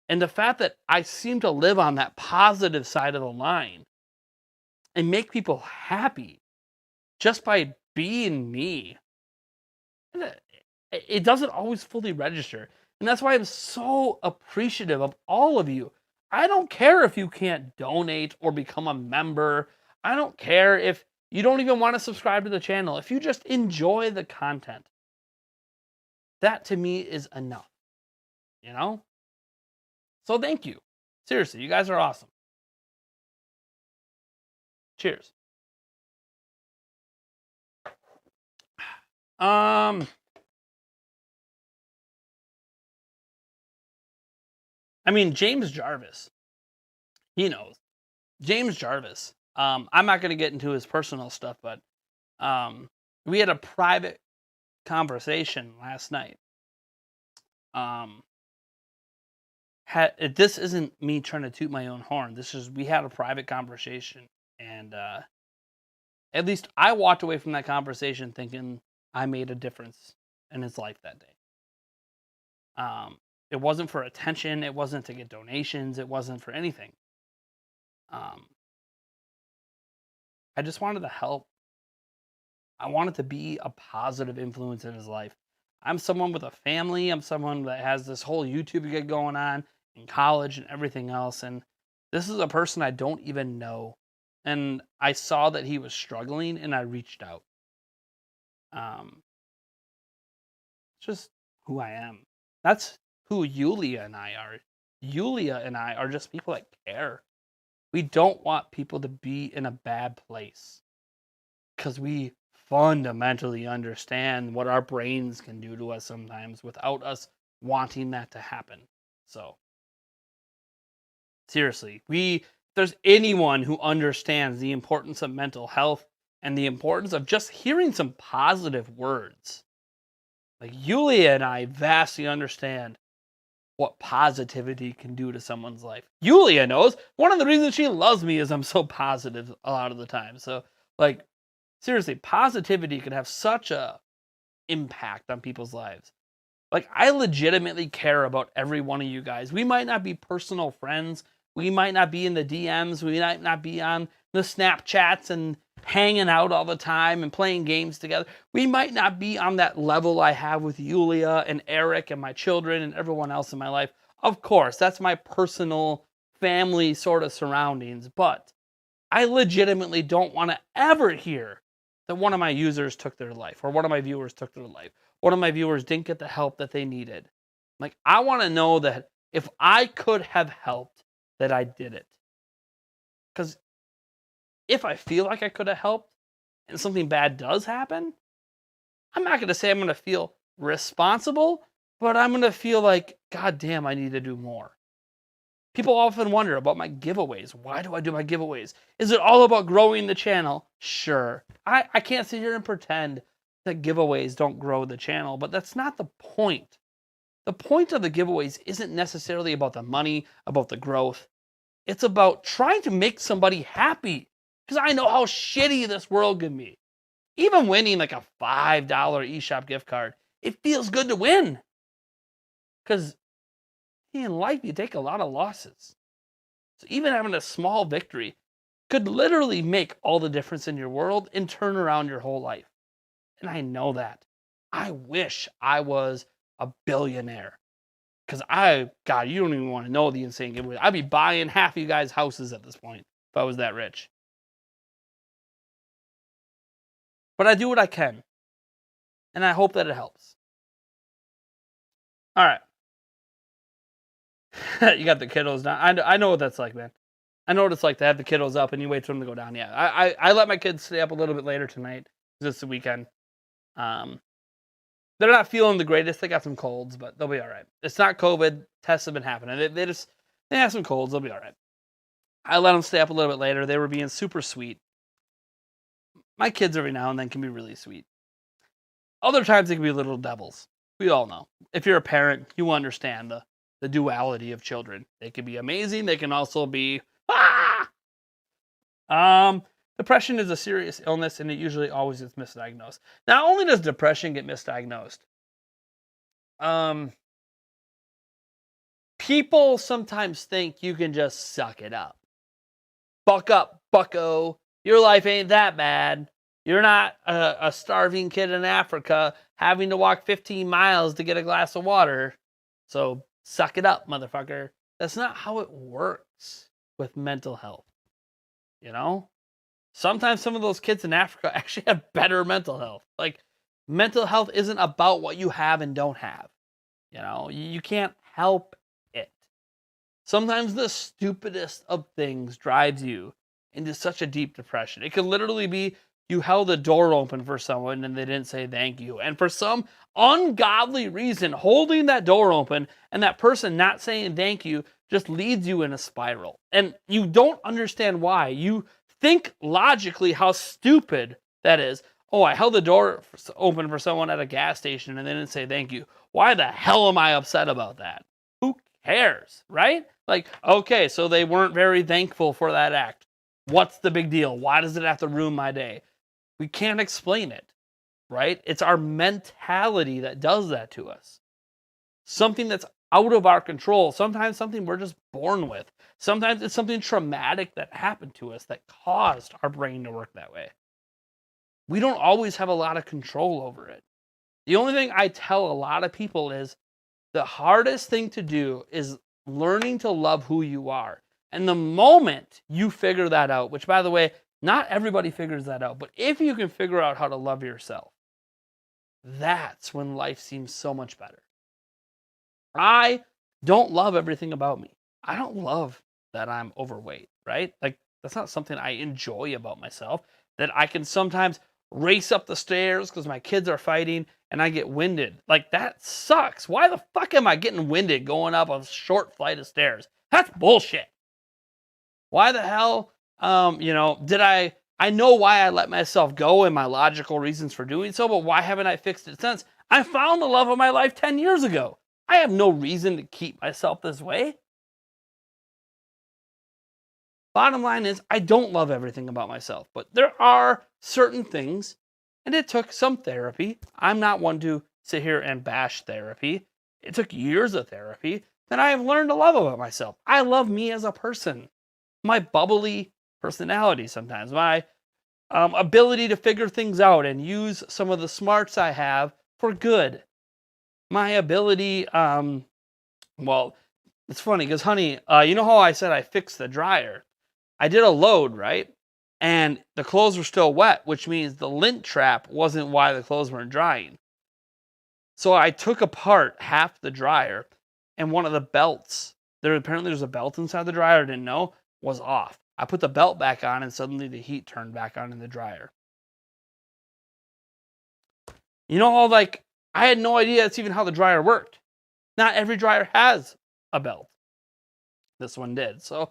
And the fact that I seem to live on that positive side of the line and make people happy just by being me, it doesn't always fully register. And that's why I'm so appreciative of all of you. I don't care if you can't donate or become a member. I don't care if you don't even want to subscribe to the channel. If you just enjoy the content, that to me is enough, you know? So thank you. Seriously, you guys are awesome. Cheers. I mean, James Jarvis, he knows. James Jarvis. I'm not going to get into his personal stuff, but we had a private conversation last night. This isn't me trying to toot my own horn. This is we had a private conversation, and at least I walked away from that conversation thinking I made a difference in his life that day. It wasn't for attention. It wasn't to get donations. It wasn't for anything. I just wanted to help. I wanted to be a positive influence in his life. I'm someone with a family. I'm someone that has this whole YouTube gig going on in college and everything else. And this is a person I don't even know. And I saw that he was struggling and I reached out. It's just who I am. That's who Yulia and I are. Yulia and I are just people that care. We don't want people to be in a bad place because we fundamentally understand what our brains can do to us sometimes without us wanting that to happen. So, seriously, if there's anyone who understands the importance of mental health and the importance of just hearing some positive words, like Yulia and I vastly understand what positivity can do to someone's life. Yulia knows one of the reasons she loves me is I'm so positive a lot of the time. So, like, seriously, positivity can have such a impact on people's lives. Like, I legitimately care about every one of you guys. We might not be personal friends. We might not be in the DMs. We might not be on the Snapchats and hanging out all the time and playing games together. We might not be on that level I have with Yulia and Eric and my children and everyone else in my life. Of course, that's my personal family sort of surroundings. But I legitimately don't want to ever hear that one of my users took their life or one of my viewers took their life. One of my viewers didn't get the help that they needed. Like, I want to know that if I could have helped, that I did it. Because if I feel like I could have helped and something bad does happen, I'm not going to say I'm going to feel responsible, but I'm going to feel like, God damn, I need to do more. People often wonder about my giveaways. Why do I do my giveaways? Is it all about growing the channel? Sure. I can't sit here and pretend that giveaways don't grow the channel, but that's not the point. The point of the giveaways isn't necessarily about the money, about the growth. It's about trying to make somebody happy. Because I know how shitty this world can be. Even winning like a $5 eShop gift card, it feels good to win. Because in life, you take a lot of losses. So even having a small victory could literally make all the difference in your world and turn around your whole life. And I know that. I wish I was a billionaire. Because God, you don't even want to know the insane giveaway. I'd be buying half of you guys' houses at this point if I was that rich. But I do what I can. And I hope that it helps. All right. You got the kiddos down. I know what that's like, man. I know what it's like to have the kiddos up and you wait for them to go down. Yeah, I let my kids stay up a little bit later tonight because it's the weekend. They're not feeling the greatest. They got some colds, but they'll be all right. It's not COVID. Tests have been happening. They have some colds. They'll be all right. I let them stay up a little bit later. They were being super sweet. My kids every now and then can be really sweet. Other times they can be little devils. We all know. If you're a parent, you understand the duality of children. They can be amazing. They can also be depression is a serious illness and it usually always gets misdiagnosed. Not only does depression get misdiagnosed, people sometimes think you can just suck it up. Buck up, bucko. Your life ain't that bad. You're not a starving kid in Africa having to walk 15 miles to get a glass of water. So suck it up, motherfucker. That's not how it works with mental health. You know? Sometimes some of those kids in Africa actually have better mental health. Like, mental health isn't about what you have and don't have. You know, you can't help it. Sometimes the stupidest of things drives you into such a deep depression. It could literally be you held a door open for someone and they didn't say thank you. And for some ungodly reason, holding that door open and that person not saying thank you just leads you in a spiral. And you don't understand why. You think logically how stupid that is. Oh, I held the door open for someone at a gas station and they didn't say thank you. Why the hell am I upset about that? Who cares, right? Like, okay, so they weren't very thankful for that act. What's the big deal? Why does it have to ruin my day? We can't explain it, right? It's our mentality that does that to us. Something that's out of our control. Sometimes something we're just born with. Sometimes it's something traumatic that happened to us that caused our brain to work that way. We don't always have a lot of control over it. The only thing I tell a lot of people is the hardest thing to do is learning to love who you are. And the moment you figure that out, which by the way, not everybody figures that out, but if you can figure out how to love yourself, that's when life seems so much better. I don't love everything about me. I don't love that I'm overweight, right? Like, that's not something I enjoy about myself, that I can sometimes race up the stairs because my kids are fighting and I get winded. Like, that sucks. Why the fuck am I getting winded going up a short flight of stairs? That's bullshit. Why the hell, did I know why I let myself go and my logical reasons for doing so, but why haven't I fixed it since? I found the love of my life 10 years ago. I have no reason to keep myself this way. Bottom line is, I don't love everything about myself, but there are certain things, and it took some therapy. I'm not one to sit here and bash therapy. It took years of therapy that I have learned to love about myself. I love me as a person, my bubbly personality sometimes, my ability to figure things out and use some of the smarts I have for good. My ability, well, it's funny because, honey, you know how I said I fixed the dryer? I did a load, right? And the clothes were still wet, which means the lint trap wasn't why the clothes weren't drying. So I took apart half the dryer, and one of the belts, there's a belt inside the dryer I didn't know, was off. I put the belt back on, and suddenly the heat turned back on in the dryer. You know how, like, I had no idea that's even how the dryer worked. Not every dryer has a belt. This one did. So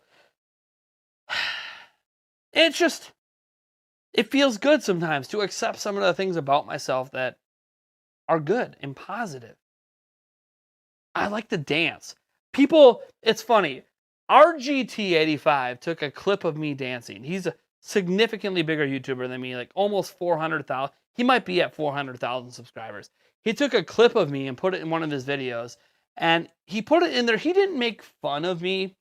it feels good sometimes to accept some of the things about myself that are good and positive. I like to dance. People, it's funny. RGT85 took a clip of me dancing. He's a significantly bigger YouTuber than me, like almost 400,000. He might be at 400,000 subscribers. He took a clip of me and put it in one of his videos, and he put it in there. He didn't make fun of me.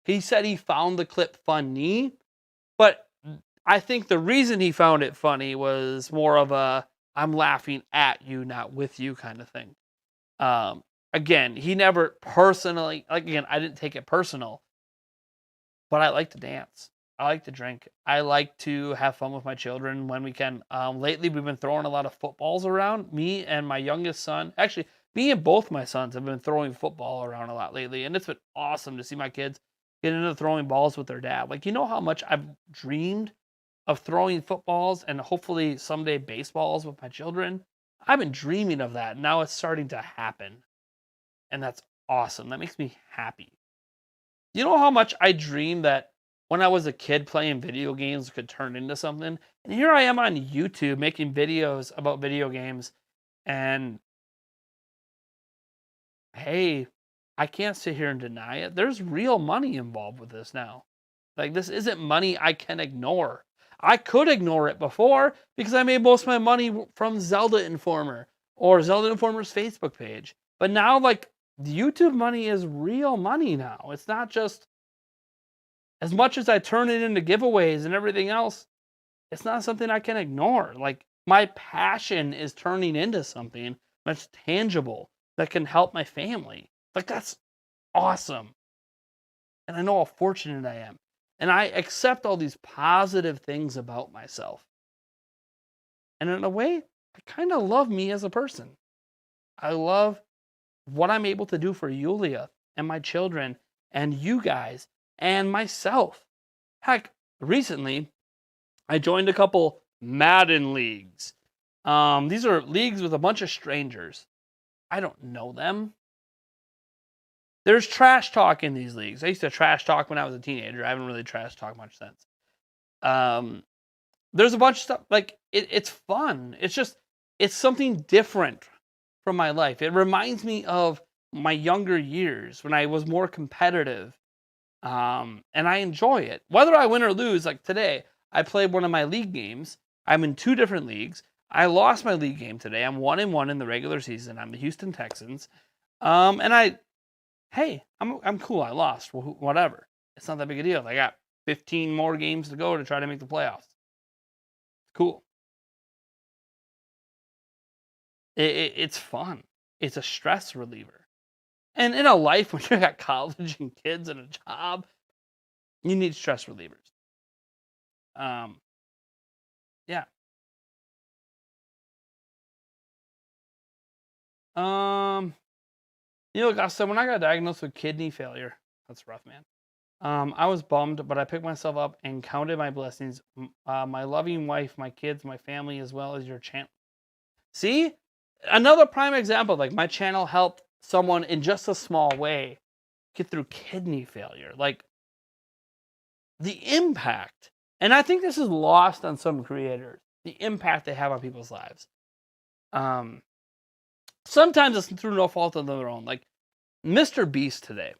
He said he found the clip funny, but I think the reason he found it funny was more of a I'm laughing at you, not with you kind of thing. Again, he never personally, like, again, I didn't take it personal, but I like to dance. I like to drink. I like to have fun with my children when we can. Lately, we've been throwing a lot of footballs around. Me and my youngest son, actually, me and both my sons have been throwing football around a lot lately, and it's been awesome to see my kids get into throwing balls with their dad. Like, you know how much I've dreamed of throwing footballs and hopefully someday baseballs with my children? I've been dreaming of that. Now it's starting to happen. And that's awesome. That makes me happy. You know how much I dreamed that when I was a kid playing video games could turn into something? And here I am on YouTube making videos about video games. And hey, I can't sit here and deny it. There's real money involved with this now. Like, this isn't money I can ignore. I could ignore it before because I made most of my money from Zelda Informer or Zelda Informer's Facebook page. But now, like, the YouTube money is real money now. It's not just, as much as I turn it into giveaways and everything else, it's not something I can ignore. Like, my passion is turning into something that's tangible that can help my family. Like, that's awesome. And I know how fortunate I am. And I accept all these positive things about myself. And in a way, I kind of love me as a person. I love what I'm able to do for Yulia and my children and you guys and myself. Heck, recently, I joined a couple Madden leagues. These are leagues with a bunch of strangers. I don't know them. There's trash talk in these leagues. I used to trash talk when I was a teenager. I haven't really trash talked much since. There's a bunch of stuff, like, it's fun. It's something different from my life. It reminds me of my younger years when I was more competitive. And I enjoy it. Whether I win or lose, like today, I played one of my league games. I'm in 2 different leagues. I lost my league game today. I'm 1-1 in the regular season. I'm the Houston Texans. And I'm cool. I lost. Well, whatever. It's not that big a deal. I got 15 more games to go to try to make the playoffs. Cool. It's fun. It's a stress reliever. And in a life when you got college and kids and a job, you need stress relievers. Yeah. Gus, so when I got diagnosed with kidney failure, that's rough, man. I was bummed, but I picked myself up and counted my blessings. My loving wife, my kids, my family, as well as your channel. See? Another prime example. Like, my channel helped someone in just a small way get through kidney failure. Like, the impact. And I think this is lost on some creators. The impact they have on people's lives. Sometimes it's through no fault of their own. Like, Mr. Beast today.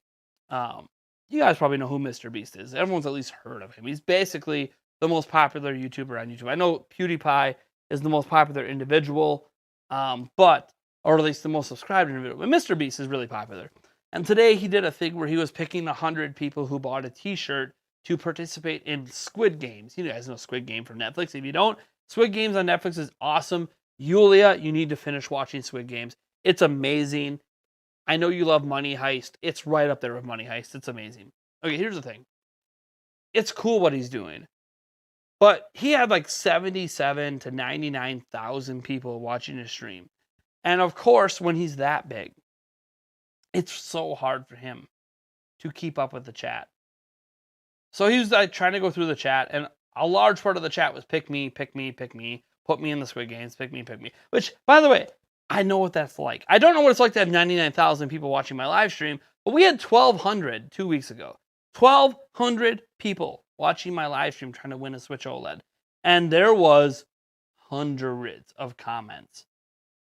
You guys probably know who Mr. Beast is. Everyone's at least heard of him. He's basically the most popular YouTuber on YouTube. I know PewDiePie is the most popular individual, or at least the most subscribed individual. But Mr. Beast is really popular. And today he did a thing where he was picking 100 people who bought a t-shirt to participate in Squid Games. You guys know Squid Game from Netflix. If you don't, Squid Games on Netflix is awesome. Yulia, you need to finish watching Squid Games. It's amazing. I know you love Money Heist. It's right up there with Money Heist. It's amazing. Okay, here's the thing. It's cool what he's doing. But he had like 77 to 99,000 people watching his stream. And of course, when he's that big, it's so hard for him to keep up with the chat. So he was like trying to go through the chat, and a large part of the chat was pick me, pick me, pick me, put me in the Squid Games, pick me, pick me. Which, by the way, I know what that's like. I don't know what it's like to have 99,000 people watching my live stream, but we had 1,200 2 weeks ago. 1,200 people watching my live stream trying to win a Switch OLED. And there was hundreds of comments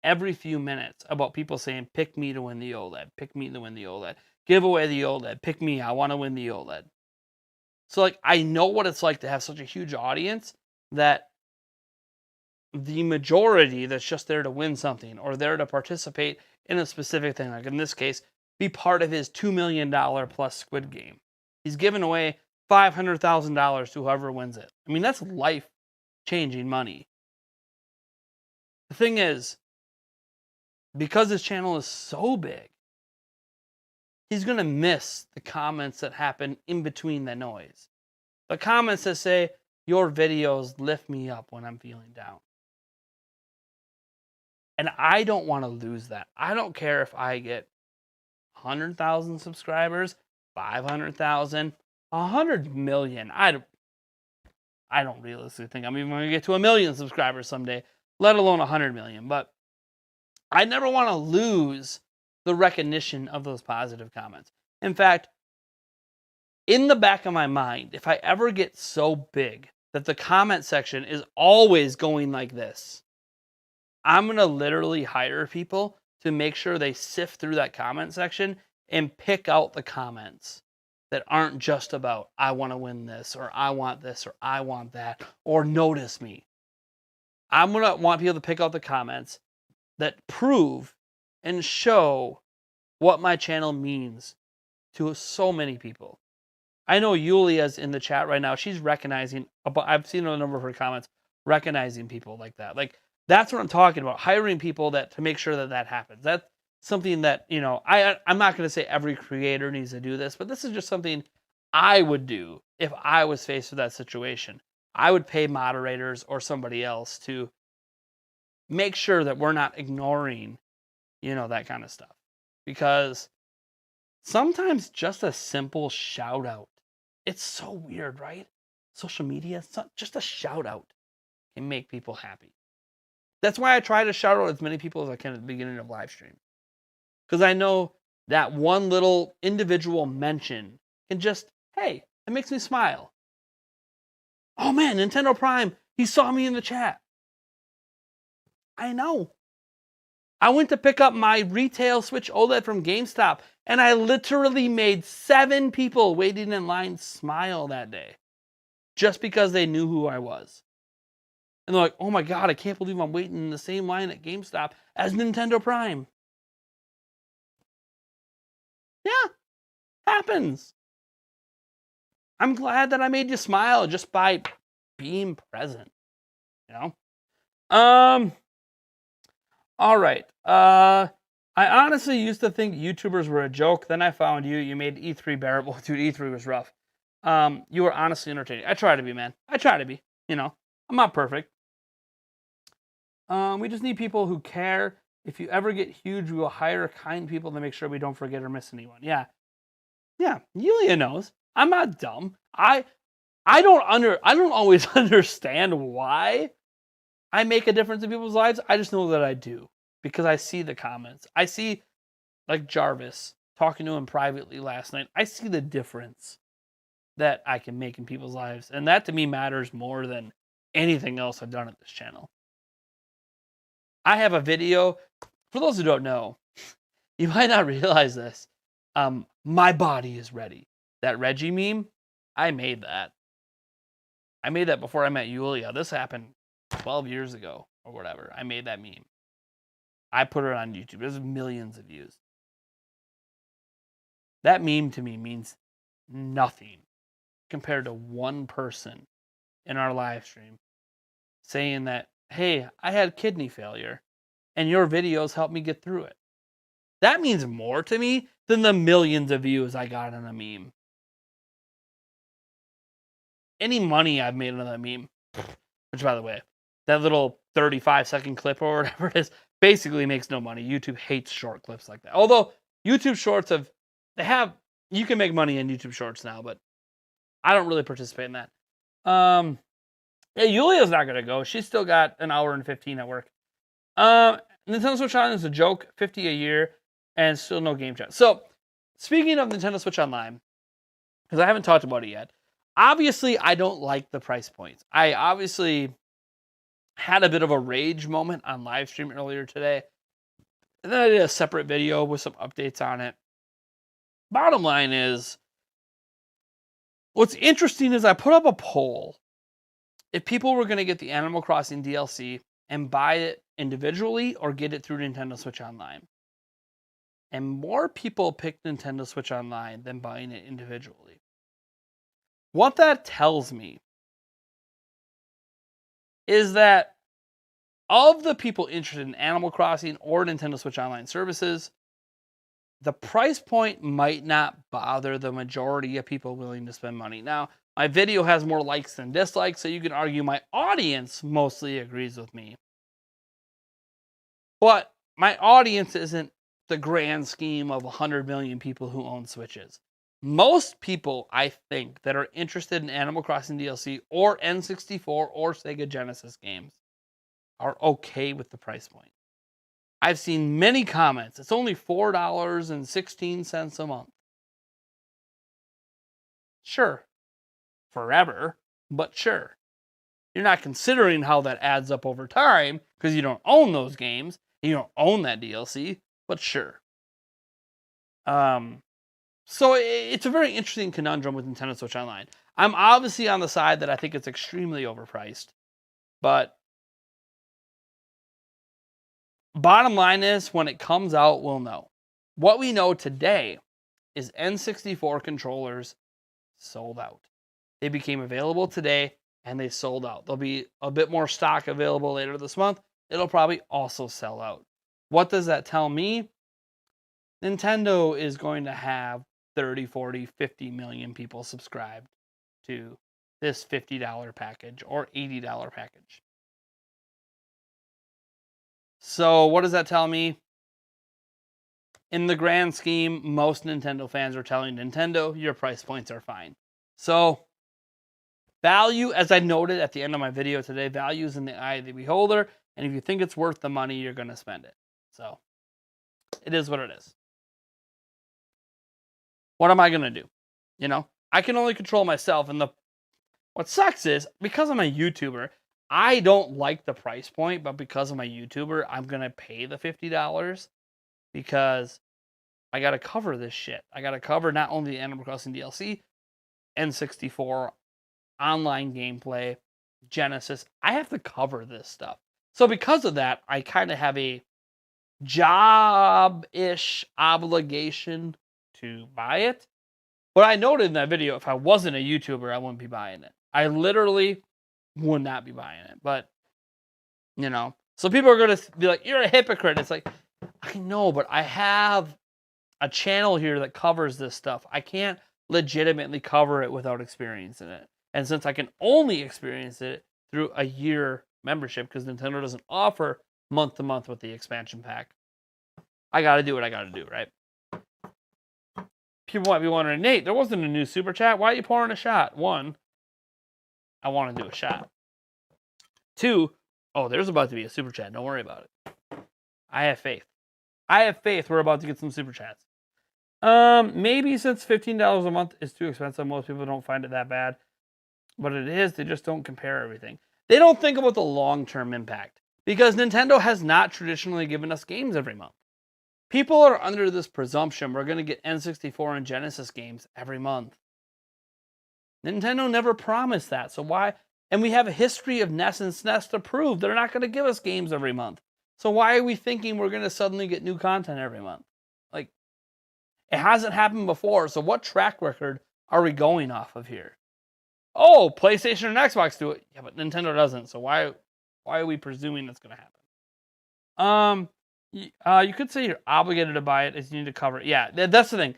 every few minutes about people saying, pick me to win the OLED, pick me to win the OLED, give away the OLED, pick me, I want to win the OLED. So, like, I know what it's like to have such a huge audience that the majority that's just there to win something or there to participate in a specific thing, like in this case, be part of his $2 million plus Squid Game. He's giving away $500,000 to whoever wins it. I mean, that's life-changing money. The thing is, because his channel is so big, he's going to miss the comments that happen in between the noise. The comments that say, your videos lift me up when I'm feeling down. And I don't want to lose that. I don't care if I get 100,000 subscribers, 500,000, 100 million. I don't realistically think I'm even going to get to 1 million subscribers someday, let alone 100 million. But I never want to lose the recognition of those positive comments. In fact, in the back of my mind, if I ever get so big that the comment section is always going like this, I'm going to literally hire people to make sure they sift through that comment section and pick out the comments that aren't just about, I want to win this, or I want this, or I want that, or notice me. I'm going to want people to pick out the comments that prove and show what my channel means to so many people. I know Yulia's in the chat right now. She's recognizing, I've seen a number of her comments, recognizing people like that. Like, that's what I'm talking about. Hiring people to make sure that happens. That's something that, I'm not going to say every creator needs to do this, but this is just something I would do if I was faced with that situation. I would pay moderators or somebody else to make sure that we're not ignoring, that kind of stuff. Because sometimes just a simple shout out, it's so weird, right? Social media, it's not just a shout out can make people happy. That's why I try to shout out as many people as I can at the beginning of live stream. Because I know that one little individual mention can just, hey, it makes me smile. Oh man, Nintendo Prime, he saw me in the chat. I know. I went to pick up my retail Switch OLED from GameStop, and I literally made 7 people waiting in line smile that day. Just because they knew who I was. And they're like, oh my god, I can't believe I'm waiting in the same line at GameStop as Nintendo Prime. Yeah, happens. I'm glad that I made you smile just by being present. You know? All right. I honestly used to think YouTubers were a joke. Then I found you. You made E3 bearable. Dude, E3 was rough. You were honestly entertaining. I try to be, man. I try to be. You know, I'm not perfect. We just need people who care. If you ever get huge, we will hire kind people to make sure we don't forget or miss anyone. Yeah. Yeah. Yulia knows. I'm not dumb. I don't always understand why I make a difference in people's lives. I just know that I do because I see the comments. I see like Jarvis talking to him privately last night. I see the difference that I can make in people's lives. And that to me matters more than anything else I've done at this channel. I have a video, for those who don't know, you might not realize this. My body is ready. That Reggie meme, I made that. I made that before I met Yulia. This happened 12 years ago or whatever. I made that meme. I put it on YouTube. There's millions of views. That meme to me means nothing compared to one person in our live stream saying that, hey, I had kidney failure and your videos helped me get through it. That means more to me than the millions of views I got on a meme. Any money I've made on that meme, which by the way, that little 35-second clip or whatever it is, basically makes no money. YouTube hates short clips like that. Although YouTube Shorts you can make money in YouTube Shorts now, but I don't really participate in that. Yeah, Yulia's not gonna go. She's still got an hour and 15 at work. Nintendo Switch Online is a joke, $50 a year, and still no game chat. So, speaking of Nintendo Switch Online, because I haven't talked about it yet, obviously I don't like the price points. I obviously had a bit of a rage moment on live stream earlier today. And then I did a separate video with some updates on it. Bottom line is, what's interesting is I put up a poll. If people were going to get the Animal Crossing DLC and buy it individually or get it through Nintendo Switch Online. And more people picked Nintendo Switch Online than buying it individually. What that tells me is that of the people interested in Animal Crossing or Nintendo Switch Online services, the price point might not bother the majority of people willing to spend money. Now, my video has more likes than dislikes, so you can argue my audience mostly agrees with me. But my audience isn't the grand scheme of 100 million people who own Switches. Most people, I think, that are interested in Animal Crossing DLC or N64 or Sega Genesis games are okay with the price point. I've seen many comments. It's only $4.16 a month. Sure. Forever, but sure. You're not considering how that adds up over time because you don't own those games. You don't own that DLC, but sure. So it's a very interesting conundrum with Nintendo Switch Online. I'm obviously on the side that I think it's extremely overpriced, but bottom line is, when it comes out, we'll know. What we know today is N64 controllers sold out. They became available today, and they sold out. There'll be a bit more stock available later this month. It'll probably also sell out. What does that tell me? Nintendo is going to have 30, 40, 50 million people subscribed to this $50 package or $80 package. So what does that tell me? In the grand scheme, most Nintendo fans are telling Nintendo, your price points are fine. So value, as I noted at the end of my video today, value is in the eye of the beholder. And if you think it's worth the money, you're going to spend it. So it is what it is. What am I going to do? You know, I can only control myself. And what sucks is, because I'm a YouTuber, I don't like the price point, but because I'm a YouTuber, I'm going to pay the $50 because I got to cover this shit. I got to cover not only the Animal Crossing DLC, N64, online gameplay, Genesis. I have to cover this stuff. So because of that, I kind of have a job-ish obligation to buy it. But I noted in that video, if I wasn't a YouTuber, I wouldn't be buying it. I literally would not be buying it. But, you know, so people are going to be like, you're a hypocrite. It's like, I know, but I have a channel here that covers this stuff. I can't legitimately cover it without experiencing it. And since I can only experience it through a year membership, because Nintendo doesn't offer month to month with the expansion pack, I got to do what I got to do, right? People might be wondering, Nate, there wasn't a new super chat. Why are you pouring a shot? 1, I want to do a shot. 2, oh, there's about to be a super chat. Don't worry about it. I have faith. I have faith we're about to get some super chats. Maybe since $15 a month is too expensive, most people don't find it that bad. But it is, they just don't compare everything. They don't think about the long-term impact. Because Nintendo has not traditionally given us games every month. People are under this presumption we're going to get N64 and Genesis games every month. Nintendo never promised that, so why? And we have a history of NES and SNES to prove they're not going to give us games every month. So why are we thinking we're going to suddenly get new content every month? Like, it hasn't happened before, so what track record are we going off of here? Oh, PlayStation and Xbox do it. Yeah, but Nintendo doesn't, so why are we presuming that's going to happen? You could say you're obligated to buy it as you need to cover it. Yeah, that's the thing.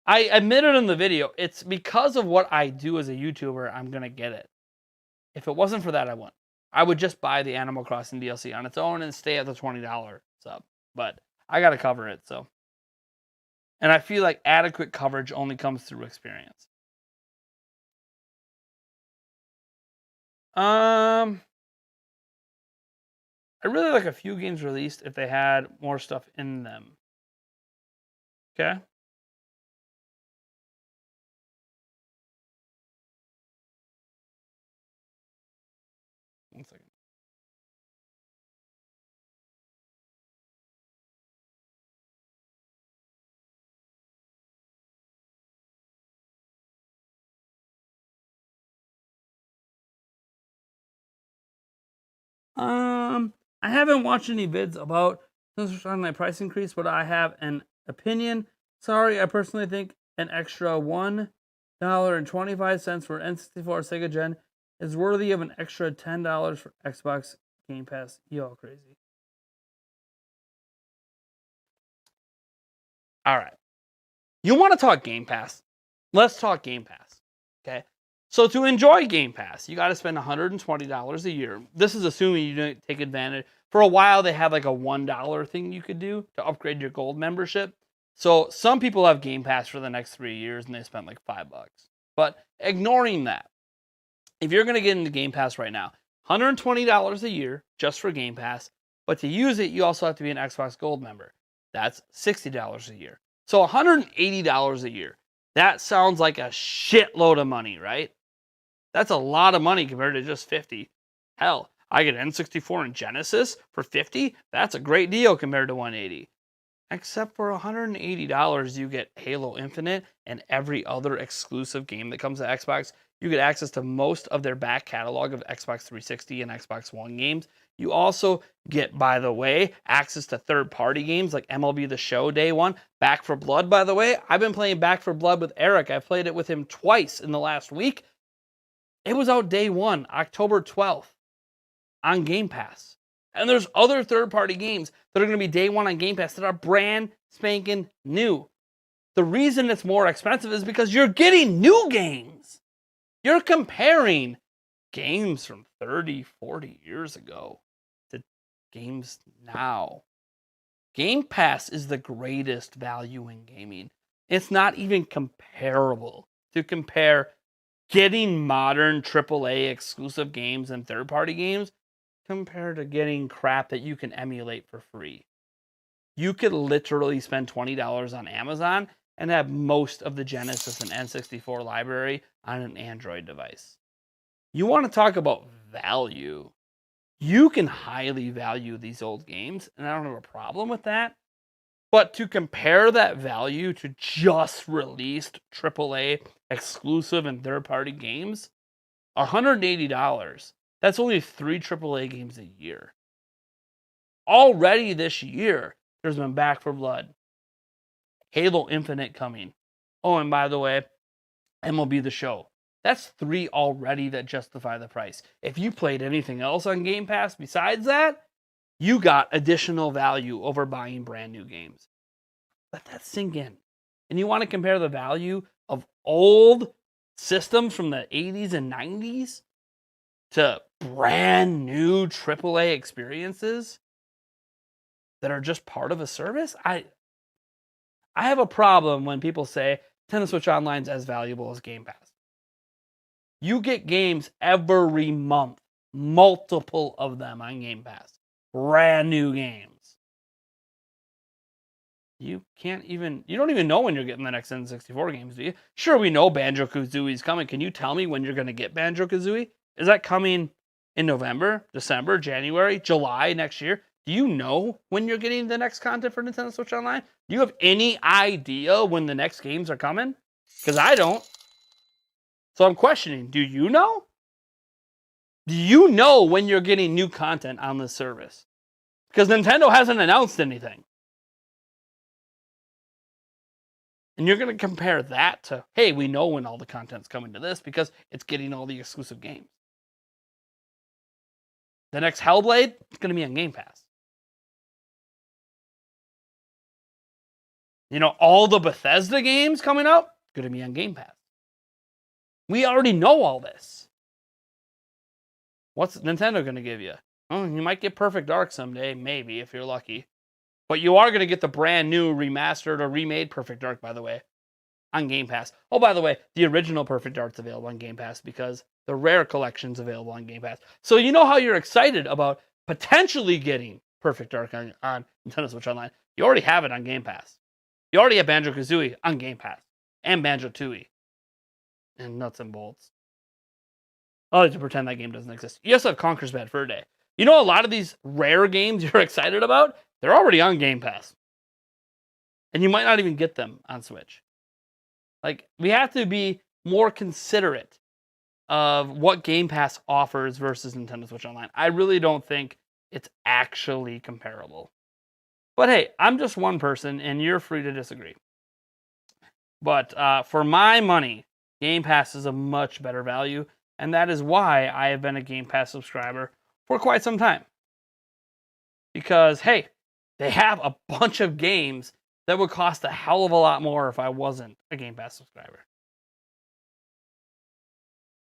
I admitted in the video, it's because of what I do as a YouTuber, I'm going to get it. If it wasn't for that, I wouldn't. I would just buy the Animal Crossing DLC on its own and stay at the $20 sub. But I got to cover it, so. And I feel like adequate coverage only comes through experience. I really like a few games released if they had more stuff in them. Okay. One second. I haven't watched any vids about since on my price increase, but I have an opinion. Sorry, I personally think an extra $1.25 for N64 Sega Gen is worthy of an extra $10 for Xbox Game Pass. You all crazy. All right. You want to talk Game Pass? Let's talk Game Pass. Okay. So to enjoy Game Pass, you got to spend $120 a year. This is assuming you don't take advantage. For a while, they had like a $1 thing you could do to upgrade your gold membership. So some people have Game Pass for the next 3 years and they spent like $5. But ignoring that, if you're going to get into Game Pass right now, $120 a year just for Game Pass. But to use it, you also have to be an Xbox Gold member. That's $60 a year. So $180 a year. That sounds like a shitload of money, right? That's a lot of money compared to just 50. Hell, I get N64 and Genesis for 50. That's a great deal compared to 180. Except for $180, you get Halo Infinite and every other exclusive game that comes to Xbox. You get access to most of their back catalog of Xbox 360 and Xbox One games. You also get, by the way, access to third-party games like MLB The Show Day 1. Back 4 Blood, by the way. I've been playing Back 4 Blood with Eric. I've played it with him twice in the last week. It was out day 1, October 12th, on Game Pass. And there's other third-party games that are going to be day 1 on Game Pass that are brand spanking new. The reason it's more expensive is because you're getting new games. You're comparing games from 30, 40 years ago to games now. Game Pass is the greatest value in gaming. It's not even comparable to compare getting modern AAA exclusive games and third-party games compared to getting crap that you can emulate for free. You could literally spend $20 on Amazon and have most of the Genesis and N64 library on an Android device. You want to talk about value. You can highly value these old games, and I don't have a problem with that. But to compare that value to just released AAA exclusive and third-party games, $180. That's only 3 AAA games a year. Already this year, there's been Back 4 Blood, Halo Infinite coming. Oh, and by the way, MLB The Show. That's 3 already that justify the price. If you played anything else on Game Pass besides that, you got additional value over buying brand new games. Let that sink in. And you want to compare the value of old systems from the 80s and 90s to brand new AAA experiences that are just part of a service? I have a problem when people say Nintendo Switch Online is as valuable as Game Pass. You get games every month, multiple of them on Game Pass. Brand new games. You don't even know when you're getting the next N64 games, do you? Sure, we know Banjo-Kazooie's coming. Can you tell me when you're going to get Banjo-Kazooie? Is that coming in November, December, January, July next year? Do you know when you're getting the next content for Nintendo Switch Online? Do you have any idea when the next games are coming? Because I don't. So I'm questioning, do you know? Do you know when you're getting new content on this service? Because Nintendo hasn't announced anything. And you're going to compare that to, hey, we know when all the content's coming to this because it's getting all the exclusive games. The next Hellblade is going to be on Game Pass. You know, all the Bethesda games coming out, going to be on Game Pass. We already know all this. What's Nintendo going to give you? Oh, you might get Perfect Dark someday, maybe, if you're lucky. But you are going to get the brand new remastered or remade Perfect Dark, by the way, on Game Pass. Oh, by the way, the original Perfect Dark's available on Game Pass because the Rare Collection's available on Game Pass. So you know how you're excited about potentially getting Perfect Dark on Nintendo Switch Online. You already have it on Game Pass. You already have Banjo-Kazooie on Game Pass. And Banjo-Tooie. And nuts and bolts. I like to pretend that game doesn't exist. You also have Conker's Bad Fur Day. You know a lot of these rare games you're excited about, they're already on Game Pass. And you might not even get them on Switch. Like, we have to be more considerate of what Game Pass offers versus Nintendo Switch Online. I really don't think it's actually comparable. But hey, I'm just one person, and you're free to disagree. But for my money, Game Pass is a much better value, and that is why I have been a Game Pass subscriber for quite some time. Because, hey, they have a bunch of games that would cost a hell of a lot more if I wasn't a Game Pass subscriber.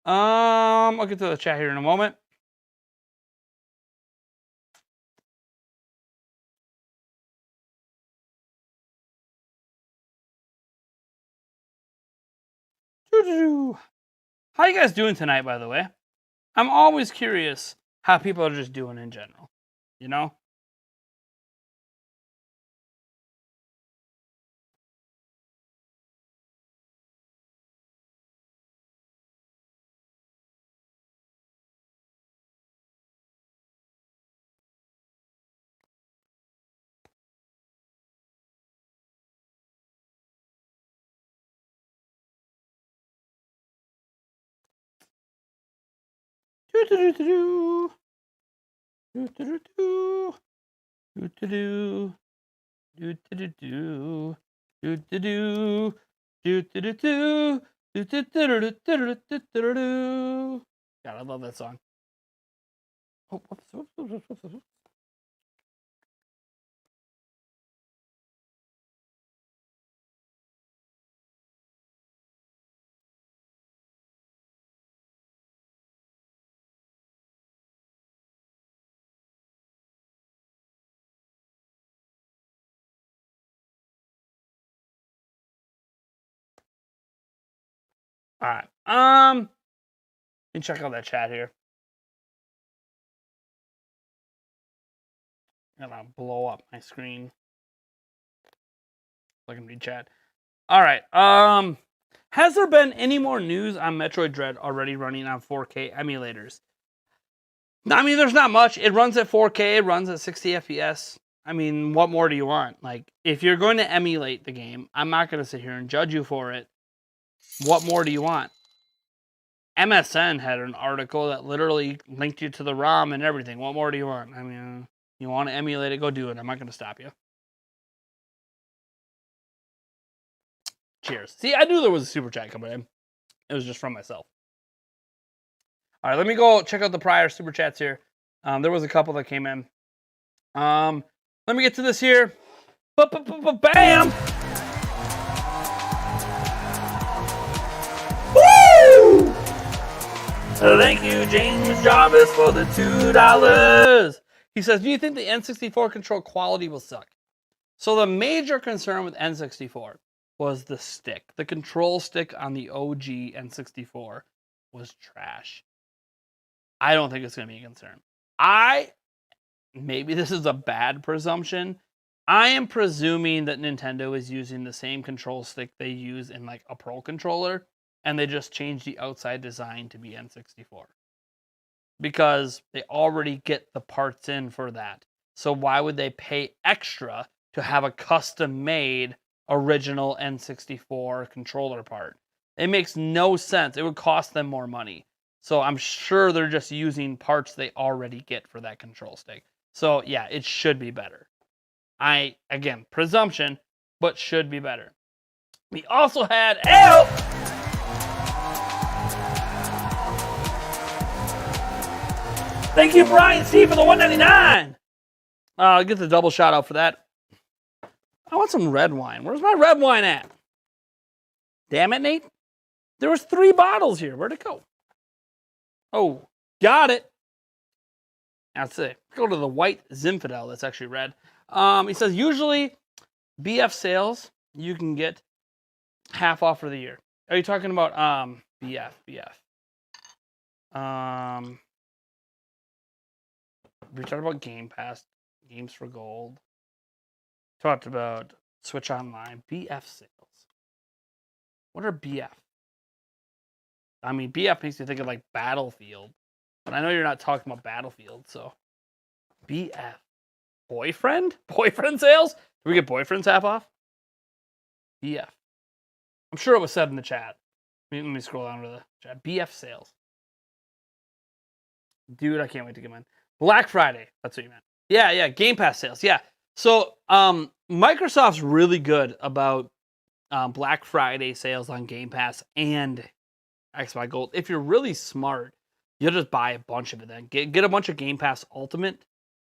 I'll get to the chat here in a moment. How you guys doing tonight, by the way? I'm always curious how people are just doing in general. You know? Do-do-do-do-do. Do-do-do-do. Do-do-do. Do-do-do-do. Do-do-do. Do-do-do-do. Do-do-do-do-do-do-do-do. God, I love that song. Oh, whoops. All right. Let me check out that chat here. I'm gonna blow up my screen. I can read chat. All right. Has there been any more news on Metroid Dread already running on 4K emulators? I mean, there's not much. It runs at 4K. It runs at 60 FPS. I mean, what more do you want? Like, if you're going to emulate the game, I'm not going to sit here and judge you for it. What more do you want? MSN had an article that literally linked you to the ROM and everything. What more do you want? I mean, you want to emulate it, go do it. I'm not going to stop you. Cheers. See, I knew there was a super chat coming in. It was just from myself. All right, let me go check out the prior super chats here. There was a couple that came in. Let me get to this here. Bam! Woo! Thank you, James Jarvis, for the $2. He says, do you think the N64 control quality will suck? So the major concern with N64 was the stick. The control stick on the OG N64 was trash. I don't think it's going to be a concern. Maybe this is a bad presumption. I am presuming that Nintendo is using the same control stick they use in like a Pro controller, and they just changed the outside design to be N64. Because they already get the parts in for that. So why would they pay extra to have a custom-made original N64 controller part? It makes no sense. It would cost them more money. So I'm sure they're just using parts they already get for that control stick. So yeah, it should be better. Again, presumption, but should be better. We also had Thank you, Brian C, for the $1.99. I'll get the double shout out for that. I want some red wine. Where's my red wine at? Damn it, Nate. There was 3 bottles here. Where'd it go? Oh, got it. That's it. Go to the white Zinfandel. That's actually red. He says, usually BF sales, you can get half off for the year. Are you talking about BF? We talked about Game Pass, Games for Gold. Talked about Switch Online, BF sales. What are BF? I mean, BF makes me think of like Battlefield. But I know you're not talking about Battlefield, so. BF. Boyfriend? Boyfriend sales? Do we get boyfriends half off? BF. I'm sure it was said in the chat. Let me scroll down to the chat. BF sales. Dude, I can't wait to get mine. Black Friday. That's what you meant. Yeah. Game Pass sales. Yeah. So, Microsoft's really good about Black Friday sales on Game Pass and Xbox Gold. If you're really smart, you'll just buy a bunch of it then. Get a bunch of Game Pass Ultimate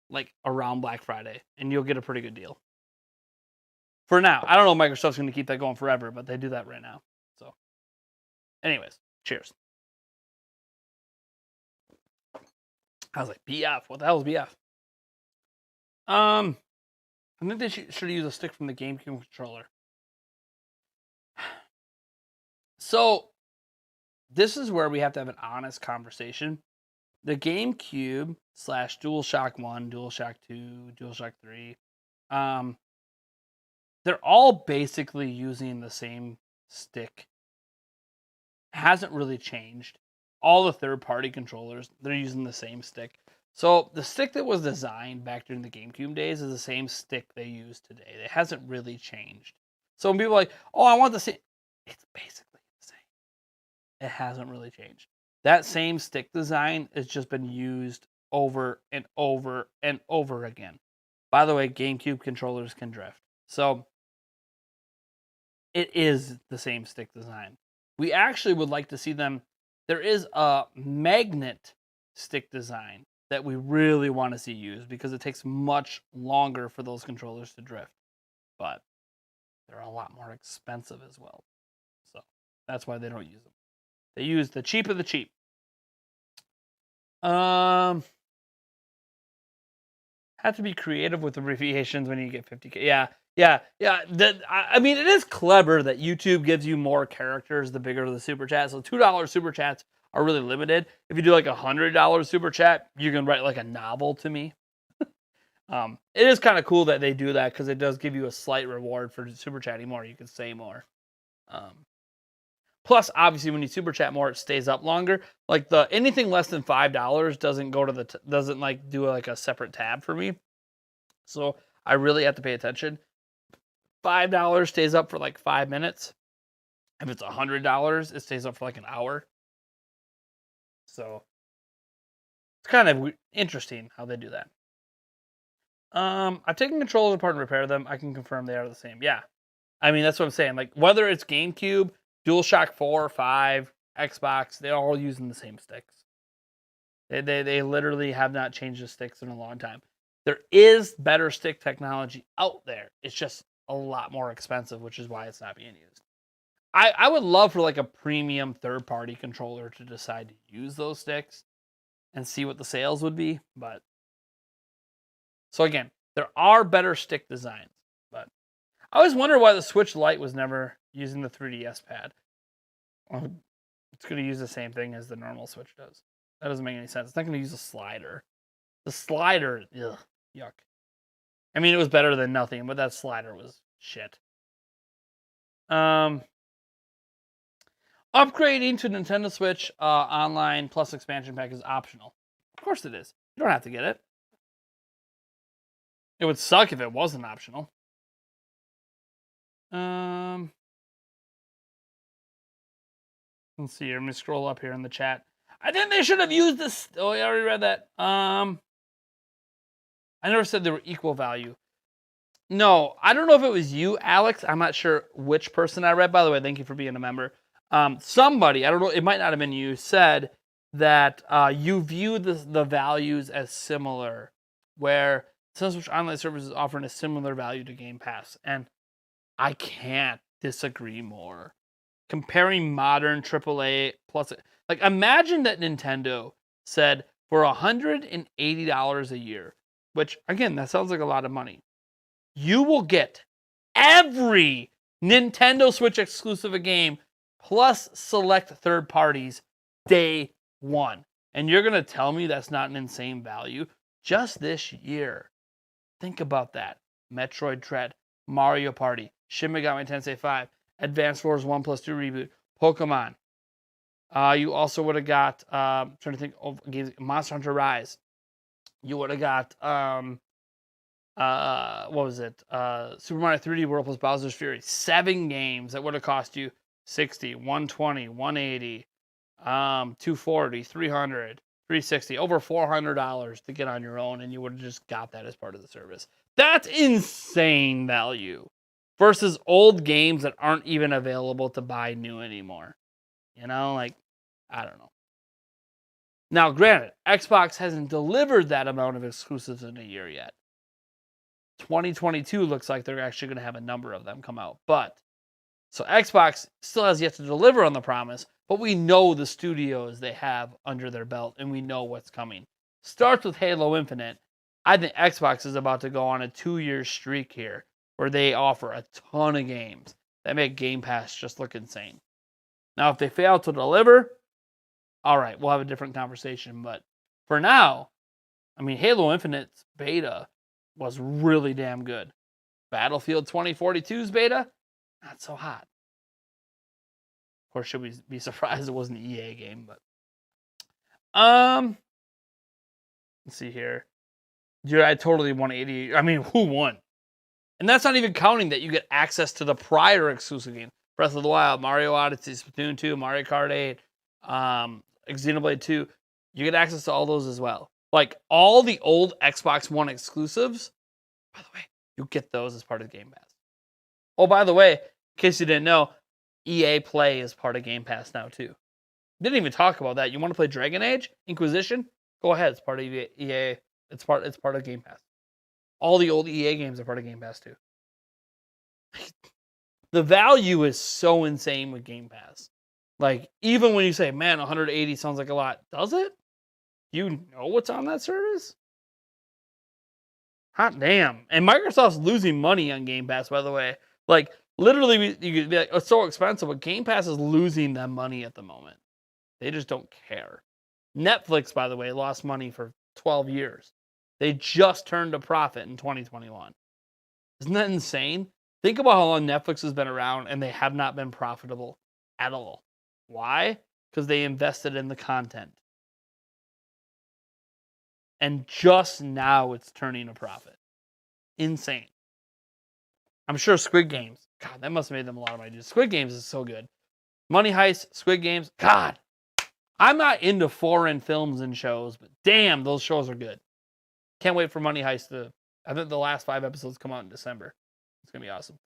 like around Black Friday, and you'll get a pretty good deal. For now. I don't know if Microsoft's going to keep that going forever, but they do that right now. So, anyways, cheers. I was like, BF? What the hell is BF? I think they should use a stick from the GameCube controller. So, this is where we have to have an honest conversation. The GameCube / DualShock 1, DualShock 2, DualShock 3, they're all basically using the same stick. Hasn't really changed. All the third-party controllers, they're using the same stick. So the stick that was designed back during the GameCube days is the same stick they use today. It hasn't really changed. So when people are like, oh, I want the same, it's basically the same. It hasn't really changed. That same stick design has just been used over and over and over again. By the way, GameCube controllers can drift. So it is the same stick design. We actually would like to see them. There is a magnet stick design that we really want to see used because it takes much longer for those controllers to drift. But they're a lot more expensive as well. So that's why they don't use them. They use the cheap of the cheap. Have to be creative with abbreviations when you get 50K. Yeah. I mean, it is clever that YouTube gives you more characters the bigger the super chat. So $2 super chats are really limited. If you do like $100 super chat, you can write like a novel to me. It is kind of cool that they do that because it does give you a slight reward for super chatting more. You can say more. Plus, obviously, when you super chat more, it stays up longer. Like anything less than $5 doesn't go to doesn't like do like a separate tab for me. So I really have to pay attention. $5 stays up for like 5 minutes. If it's $100, it stays up for like an hour. So it's kind of interesting how they do that. I've taken controllers apart and repaired them. I can confirm they are the same. Yeah. I mean, that's what I'm saying. Like, whether it's GameCube, DualShock 4, 5, Xbox, they're all using the same sticks. They literally have not changed the sticks in a long time. There is better stick technology out there. It's just a lot more expensive, which is why it's not being used. I would love for like a premium third-party controller to decide to use those sticks and see what the sales would be. But so again, there are better stick designs. But I always wonder why the Switch Lite was never using the 3DS pad. Well, it's going to use the same thing as the normal Switch does. That doesn't make any sense. It's not going to use a slider. The slider, ugh, yuck. I mean, it was better than nothing, but that slider was shit. Upgrading to Nintendo Switch Online Plus expansion pack is optional. Of course it is. You don't have to get it. It would suck if it wasn't optional. Let's see here. Let me scroll up here in the chat. I think they should have used this. Oh, I already read that. I never said they were equal value. No, I don't know if it was you, Alex. I'm not sure which person I read. By the way, thank you for being a member. Somebody, I don't know, it might not have been you, said that you view the values as similar, where Nintendo Switch Online Service is offering a similar value to Game Pass. And I can't disagree more. Comparing modern AAA plus, like, imagine that Nintendo said for $180 a year, which again, that sounds like a lot of money, you will get every Nintendo Switch exclusive game plus select third parties day one. And you're going to tell me that's not an insane value? Just this year. Think about that. Metroid Dread, Mario Party, Shin Megami Tensei 5, Advance Wars 1+2 Reboot, Pokemon. You also would have got, trying to think of games, Monster Hunter Rise. You would have got, what was it? Super Mario 3D World plus Bowser's Fury. 7 games that would have cost you $60, $120, $180, $240, $300, $360, over $400 to get on your own, and you would have just got that as part of the service. That's insane value versus old games that aren't even available to buy new anymore. You know, like, I don't know. Now, granted, Xbox hasn't delivered that amount of exclusives in a year yet. 2022 looks like they're actually going to have a number of them come out. But, so Xbox still has yet to deliver on the promise, but we know the studios they have under their belt, and we know what's coming. Starts with Halo Infinite. I think Xbox is about to go on a 2-year streak here, where they offer a ton of games that make Game Pass just look insane. Now, if they fail to deliver, all right, we'll have a different conversation. But for now, I mean, Halo Infinite's beta was really damn good. Battlefield 2042's beta, not so hot. Of course, should we be surprised it wasn't an EA game, but let's see here. Dude, I totally won 80. I mean, who won? And that's not even counting that you get access to the prior exclusive game. Breath of the Wild, Mario Odyssey, Splatoon 2, Mario Kart 8, Xenoblade 2. You get access to all those as well. Like, all the old Xbox One exclusives, by the way, you get those as part of Game Pass. Oh, by the way, in case you didn't know, EA Play is part of Game Pass now, too. Didn't even talk about that. You want to play Dragon Age? Inquisition? Go ahead. It's part of EA. It's part of Game Pass. All the old EA games are part of Game Pass, too. The value is so insane with Game Pass. Like, even when you say, man, 180 sounds like a lot. Does it? You know what's on that service? Hot damn. And Microsoft's losing money on Game Pass, by the way. Like, literally, you could be like, it's so expensive, but Game Pass is losing them money at the moment. They just don't care. Netflix, by the way, lost money for 12 years. They just turned a profit in 2021. Isn't that insane? Think about how long Netflix has been around and they have not been profitable at all. Why? Because they invested in the content. And just now it's turning a profit. Insane. I'm sure Squid Games. God, that must have made them a lot of money. Squid Games is so good. Money Heist, Squid Games. God, I'm not into foreign films and shows, but damn, those shows are good. Can't wait for Money Heist to. I think the last 5 episodes come out in December. It's gonna be awesome.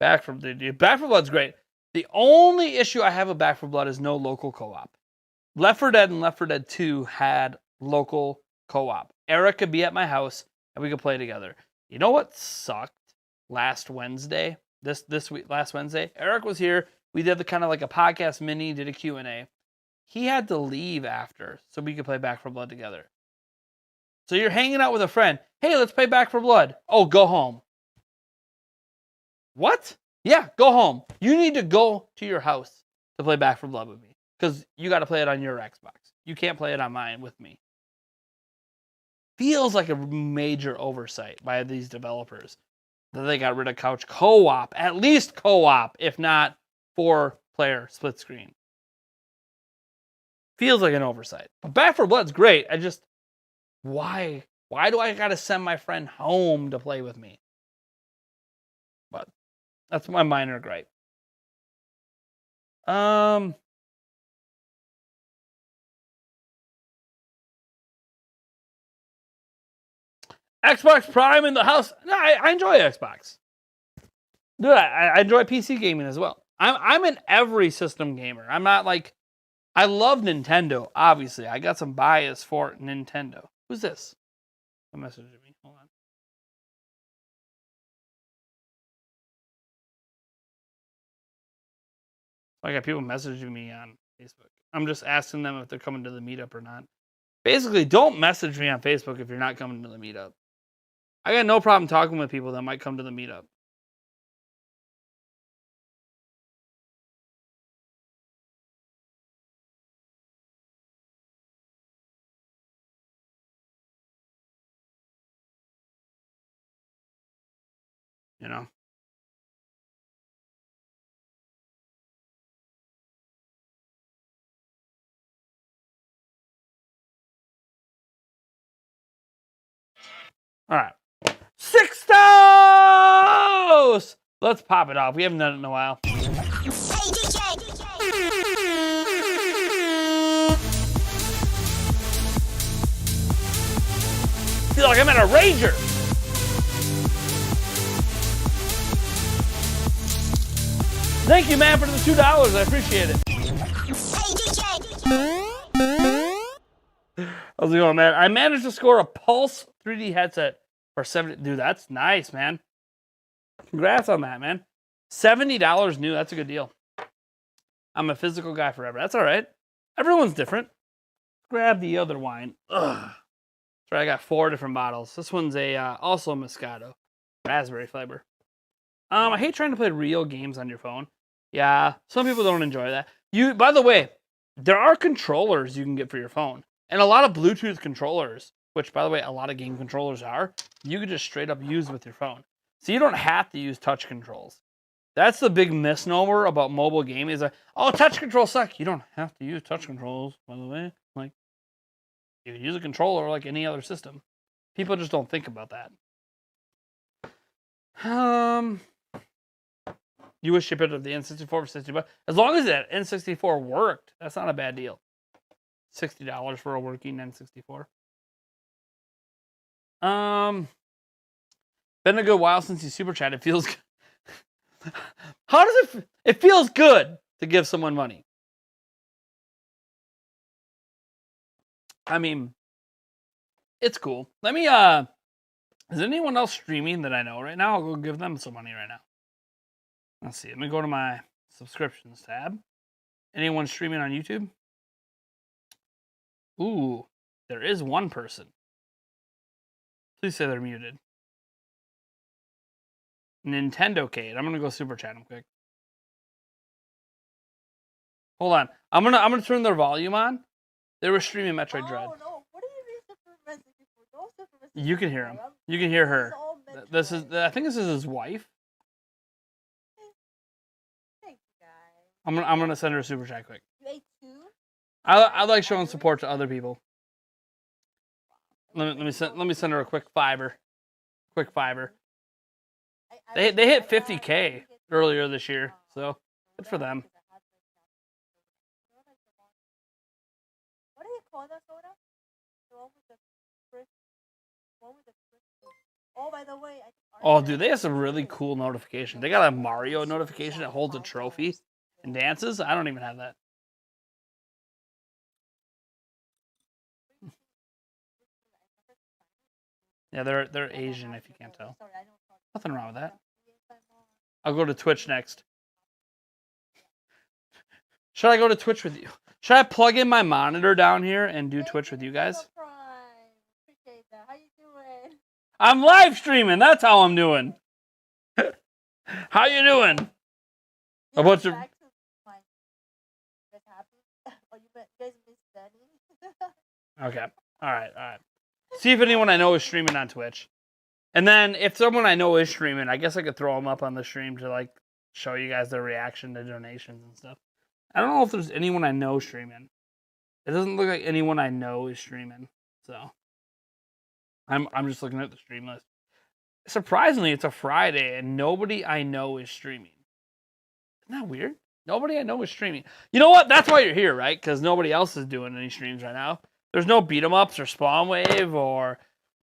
Back 4 Blood's great. The only issue I have with Back 4 Blood is no local co-op. Left 4 Dead and Left 4 Dead 2 had local co-op. Eric could be at my house and we could play together. You know what sucked last Wednesday? This week, last Wednesday, Eric was here. We did the kind of like a podcast mini, did a Q&A. He had to leave after so we could play Back 4 Blood together. So you're hanging out with a friend. Hey, let's play Back 4 Blood. Oh, go home. What? Yeah, go home. You need to go to your house to play Back 4 Blood with me because you got to play it on your Xbox. You can't play it on mine with me. Feels like a major oversight by these developers that they got rid of couch co-op, at least co-op, if not 4-player split screen. Feels like an oversight. But Back 4 Blood's great. I just, why do I got to send my friend home to play with me? But that's my minor gripe. Xbox Prime in the house. No, I enjoy Xbox. Dude, I enjoy PC gaming as well. I'm an every system gamer. I'm not like, I love Nintendo, obviously. I got some bias for Nintendo. Who's this? What message me? Hold on. I got people messaging me on Facebook. I'm just asking them if they're coming to the meetup or not. Basically, don't message me on Facebook if you're not coming to the meetup. I got no problem talking with people that might come to the meetup. You know? All right. 6 toes! Let's pop it off. We haven't done it in a while. Hey, DJ. Feel like I'm at a rager. Thank you, man, for the $2. I appreciate it. Hey, DJ. How's it going, man? I managed to score a Pulse 3D headset for $70. Dude, that's nice, man. Congrats on that, man. $70 new. That's a good deal. I'm a physical guy forever. That's all right. Everyone's different. Grab the other wine. Ugh. Sorry, I got 4 different bottles. This one's a also a Moscato, raspberry flavor. I hate trying to play real games on your phone. Yeah, some people don't enjoy that. By the way, there are controllers you can get for your phone, and a lot of Bluetooth controllers, which, by the way, a lot of game controllers are. You can just straight up use with your phone, so you don't have to use touch controls. That's the big misnomer about mobile gaming. Is like, oh, touch controls suck. You don't have to use touch controls, by the way. Like, you can use a controller like any other system. People just don't think about that. You wish ship it of the N64 for $60. As long as that N64 worked, that's not a bad deal. $60 for a working N64. Been a good while since you super chat. It feels good. How does it? It feels good to give someone money. I mean, it's cool. Let me. Is anyone else streaming that I know right now? I'll go give them some money right now. Let's see. Let me go to my subscriptions tab. Anyone streaming on YouTube? Ooh, there is one person. Please say they're muted. Nintendo Kate. I'm gonna go super chat him quick. Hold on. I'm gonna turn their volume on. They were streaming Metroid Dread. Oh no! What do you mean super messages for? No super messages. You can hear him. You can hear her. This is I think this is his wife. Thank you guys. I'm gonna send her a super chat quick. You ate 2? I like showing support to other people. Let me send her a quick fiver. Quick fiver. They hit 50K earlier this year, so good for them. What do you call that soda? The one with the crisp. Oh, by the way, oh, dude, they have some really cool notifications. They got a Mario notification that holds a trophy and dances. I don't even have that. Yeah, they're Asian, if you can't tell. Nothing wrong with that. I'll go to Twitch next. Should I go to Twitch with you? Should I plug in my monitor down here and do Twitch with you guys? I'm live streaming. That's how I'm doing. How you doing? A bunch of... Okay. All right. See if anyone I know is streaming on Twitch. And then if someone I know is streaming, I guess I could throw them up on the stream to like show you guys their reaction to donations and stuff. I don't know if there's anyone I know streaming. It doesn't look like anyone I know is streaming. So I'm just looking at the stream list. Surprisingly, it's a Friday and nobody I know is streaming. Isn't that weird? Nobody I know is streaming. You know what? That's why you're here, right? Because nobody else is doing any streams right now. There's no beat 'em ups or Spawn Wave or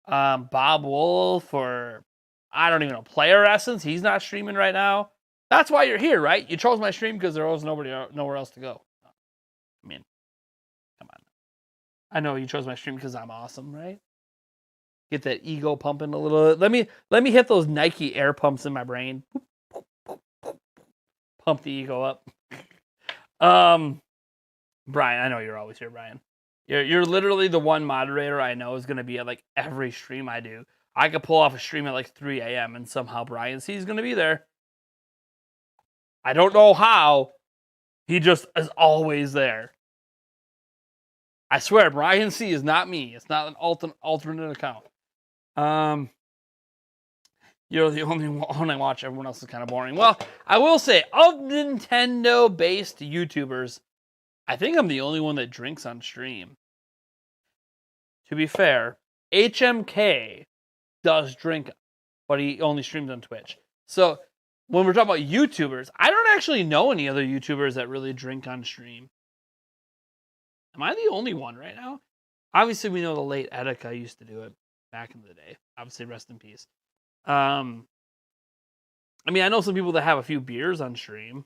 Bob Wolf or I don't even know, Player Essence. He's not streaming right now. That's why you're here, right? You chose my stream because there was nowhere else to go. I mean, come on. I know you chose my stream because I'm awesome, right? Get that ego pumping a little. Let me hit those Nike air pumps in my brain. Pump the ego up. Brian, I know you're always here, Brian. You're literally the one moderator I know is going to be at like every stream I do. I could pull off a stream at like 3 a.m. and somehow Brian C is going to be there. I don't know how. He just is always there. I swear, Brian C is not me. It's not an alternate account. You're the only one I watch. Everyone else is kind of boring. Well, I will say, of Nintendo-based YouTubers, I think I'm the only one that drinks on stream. To be fair, HMK does drink, but he only streams on Twitch. So when we're talking about YouTubers, I don't actually know any other YouTubers that really drink on stream. Am I the only one right now? Obviously, we know the late Etika used to do it back in the day. Obviously, rest in peace. I mean, I know some people that have a few beers on stream.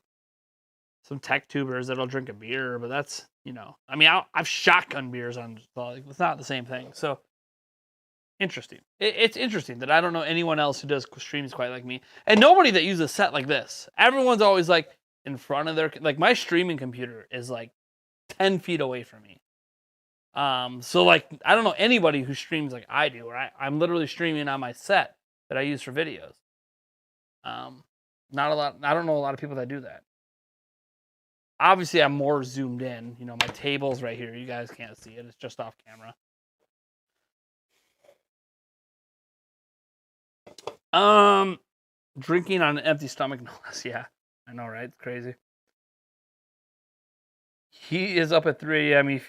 Some tech tubers that'll drink a beer, but that's, you know, I mean, I've shotgun beers on, like, it's not the same thing. So, interesting. It's interesting that I don't know anyone else who does streams quite like me. And nobody that uses a set like this. Everyone's always, like, in front of their, like, my streaming computer is, like, 10 feet away from me. So, like, I don't know anybody who streams like I do, or I'm literally streaming on my set that I use for videos. Not a lot. I don't know a lot of people that do that. Obviously, I'm more zoomed in. You know, my table's right here. You guys can't see it. It's just off camera. Drinking on an empty stomach, no less. Yeah, I know, right? It's crazy. He is up at 3 a.m. and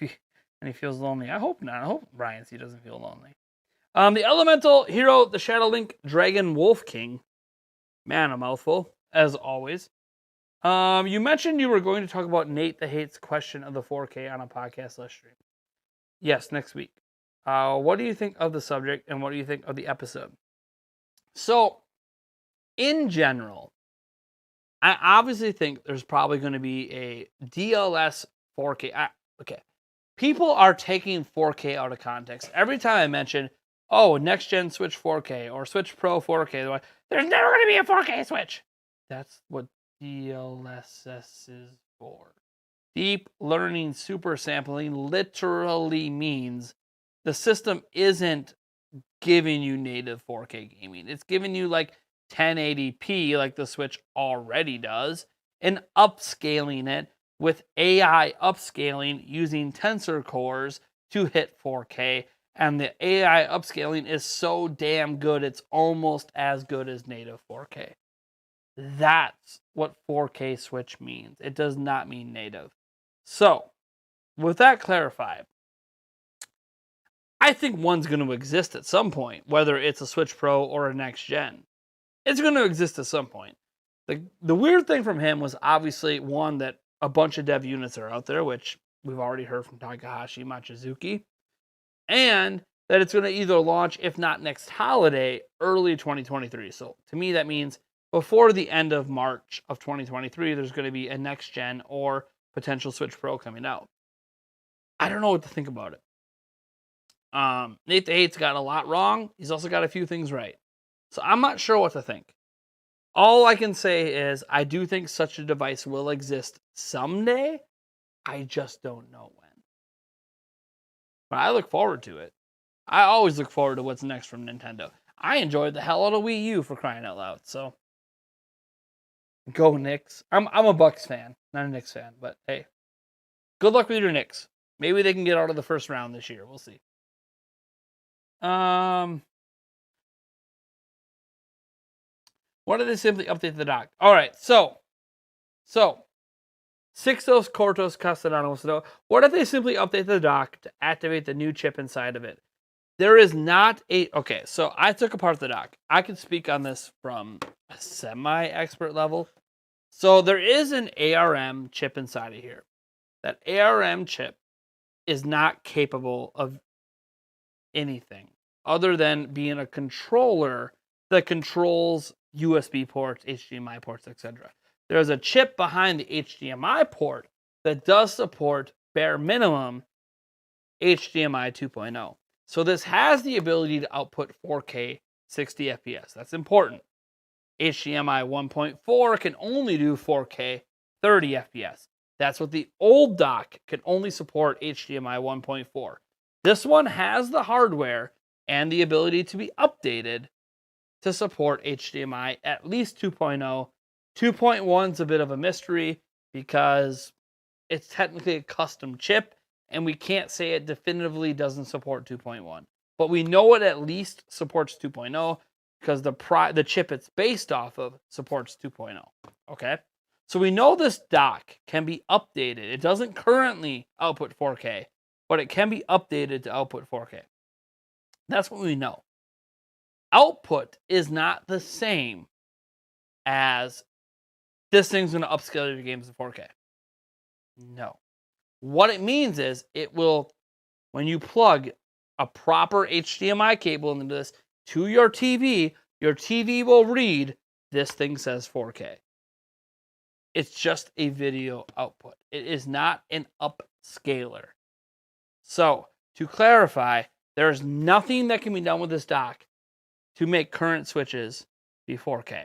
he feels lonely. I hope not. I hope Brian C doesn't feel lonely. The Elemental Hero, the Shadow Link Dragon Wolf King. Man, a mouthful, as always. You mentioned you were going to talk about Nate the Hate's question of the 4K on a podcast stream. Yes, next week. What do you think of the subject, and what do you think of the episode? So, in general, I obviously think there's probably going to be a DLS 4K. Okay. People are taking 4K out of context. Every time I mention, oh, next-gen Switch 4K or Switch Pro 4K, there's never going to be a 4K Switch. That's what DLSS is for. Deep Learning Super Sampling literally means the system isn't giving you native 4K gaming. It's giving you like 1080p like the Switch already does and upscaling it with AI upscaling using tensor cores to hit 4K. And the AI upscaling is so damn good, it's almost as good as native 4K. That's what 4K switch means. It does not mean native. So, with that clarified, I think one's going to exist at some point, whether it's a Switch Pro or a next gen. It's going to exist at some point. The weird thing from him was obviously one that a bunch of dev units are out there, which we've already heard from Takahashi Machizuki, and that it's going to either launch, if not next holiday, early 2023. So to me, that means before the end of March of 2023, there's going to be a next gen or potential Switch Pro coming out. I don't know what to think about it. Nate the Hate's got a lot wrong. He's also got a few things right. So I'm not sure what to think. All I can say is I do think such a device will exist someday. I just don't know when. But I look forward to it. I always look forward to what's next from Nintendo. I enjoyed the hell out of Wii U, for crying out loud. So go Knicks. I'm a Bucks fan, not a Knicks fan. But hey, good luck with your Knicks. Maybe they can get out of the first round this year. We'll see. What did they simply update the dock? All right, so Sixtos Cortos Castellanos. What if they simply update the dock to activate the new chip inside of it? There is not a... Okay, so I took apart the dock. I can speak on this from a semi-expert level. So there is an ARM chip inside of here. That ARM chip is not capable of anything other than being a controller that controls USB ports, HDMI ports, etc. There's a chip behind the HDMI port that does support bare minimum HDMI 2.0. So this has the ability to output 4K 60 FPS. That's important. HDMI 1.4 can only do 4K 30 FPS. That's what the old dock can only support, HDMI 1.4. This one has the hardware and the ability to be updated to support HDMI at least 2.0. 2.1 is a bit of a mystery because it's technically a custom chip and we can't say it definitively doesn't support 2.1. But we know it at least supports 2.0 because the chip it's based off of supports 2.0. Okay? So we know this dock can be updated. It doesn't currently output 4K, but it can be updated to output 4K. That's what we know. Output is not the same as this thing's going to upscale your games to 4K. No. What it means is it will, when you plug a proper HDMI cable into this to your TV will read, this thing says 4K. It's just a video output. It is not an upscaler. So, to clarify, there's nothing that can be done with this dock to make current switches be 4K.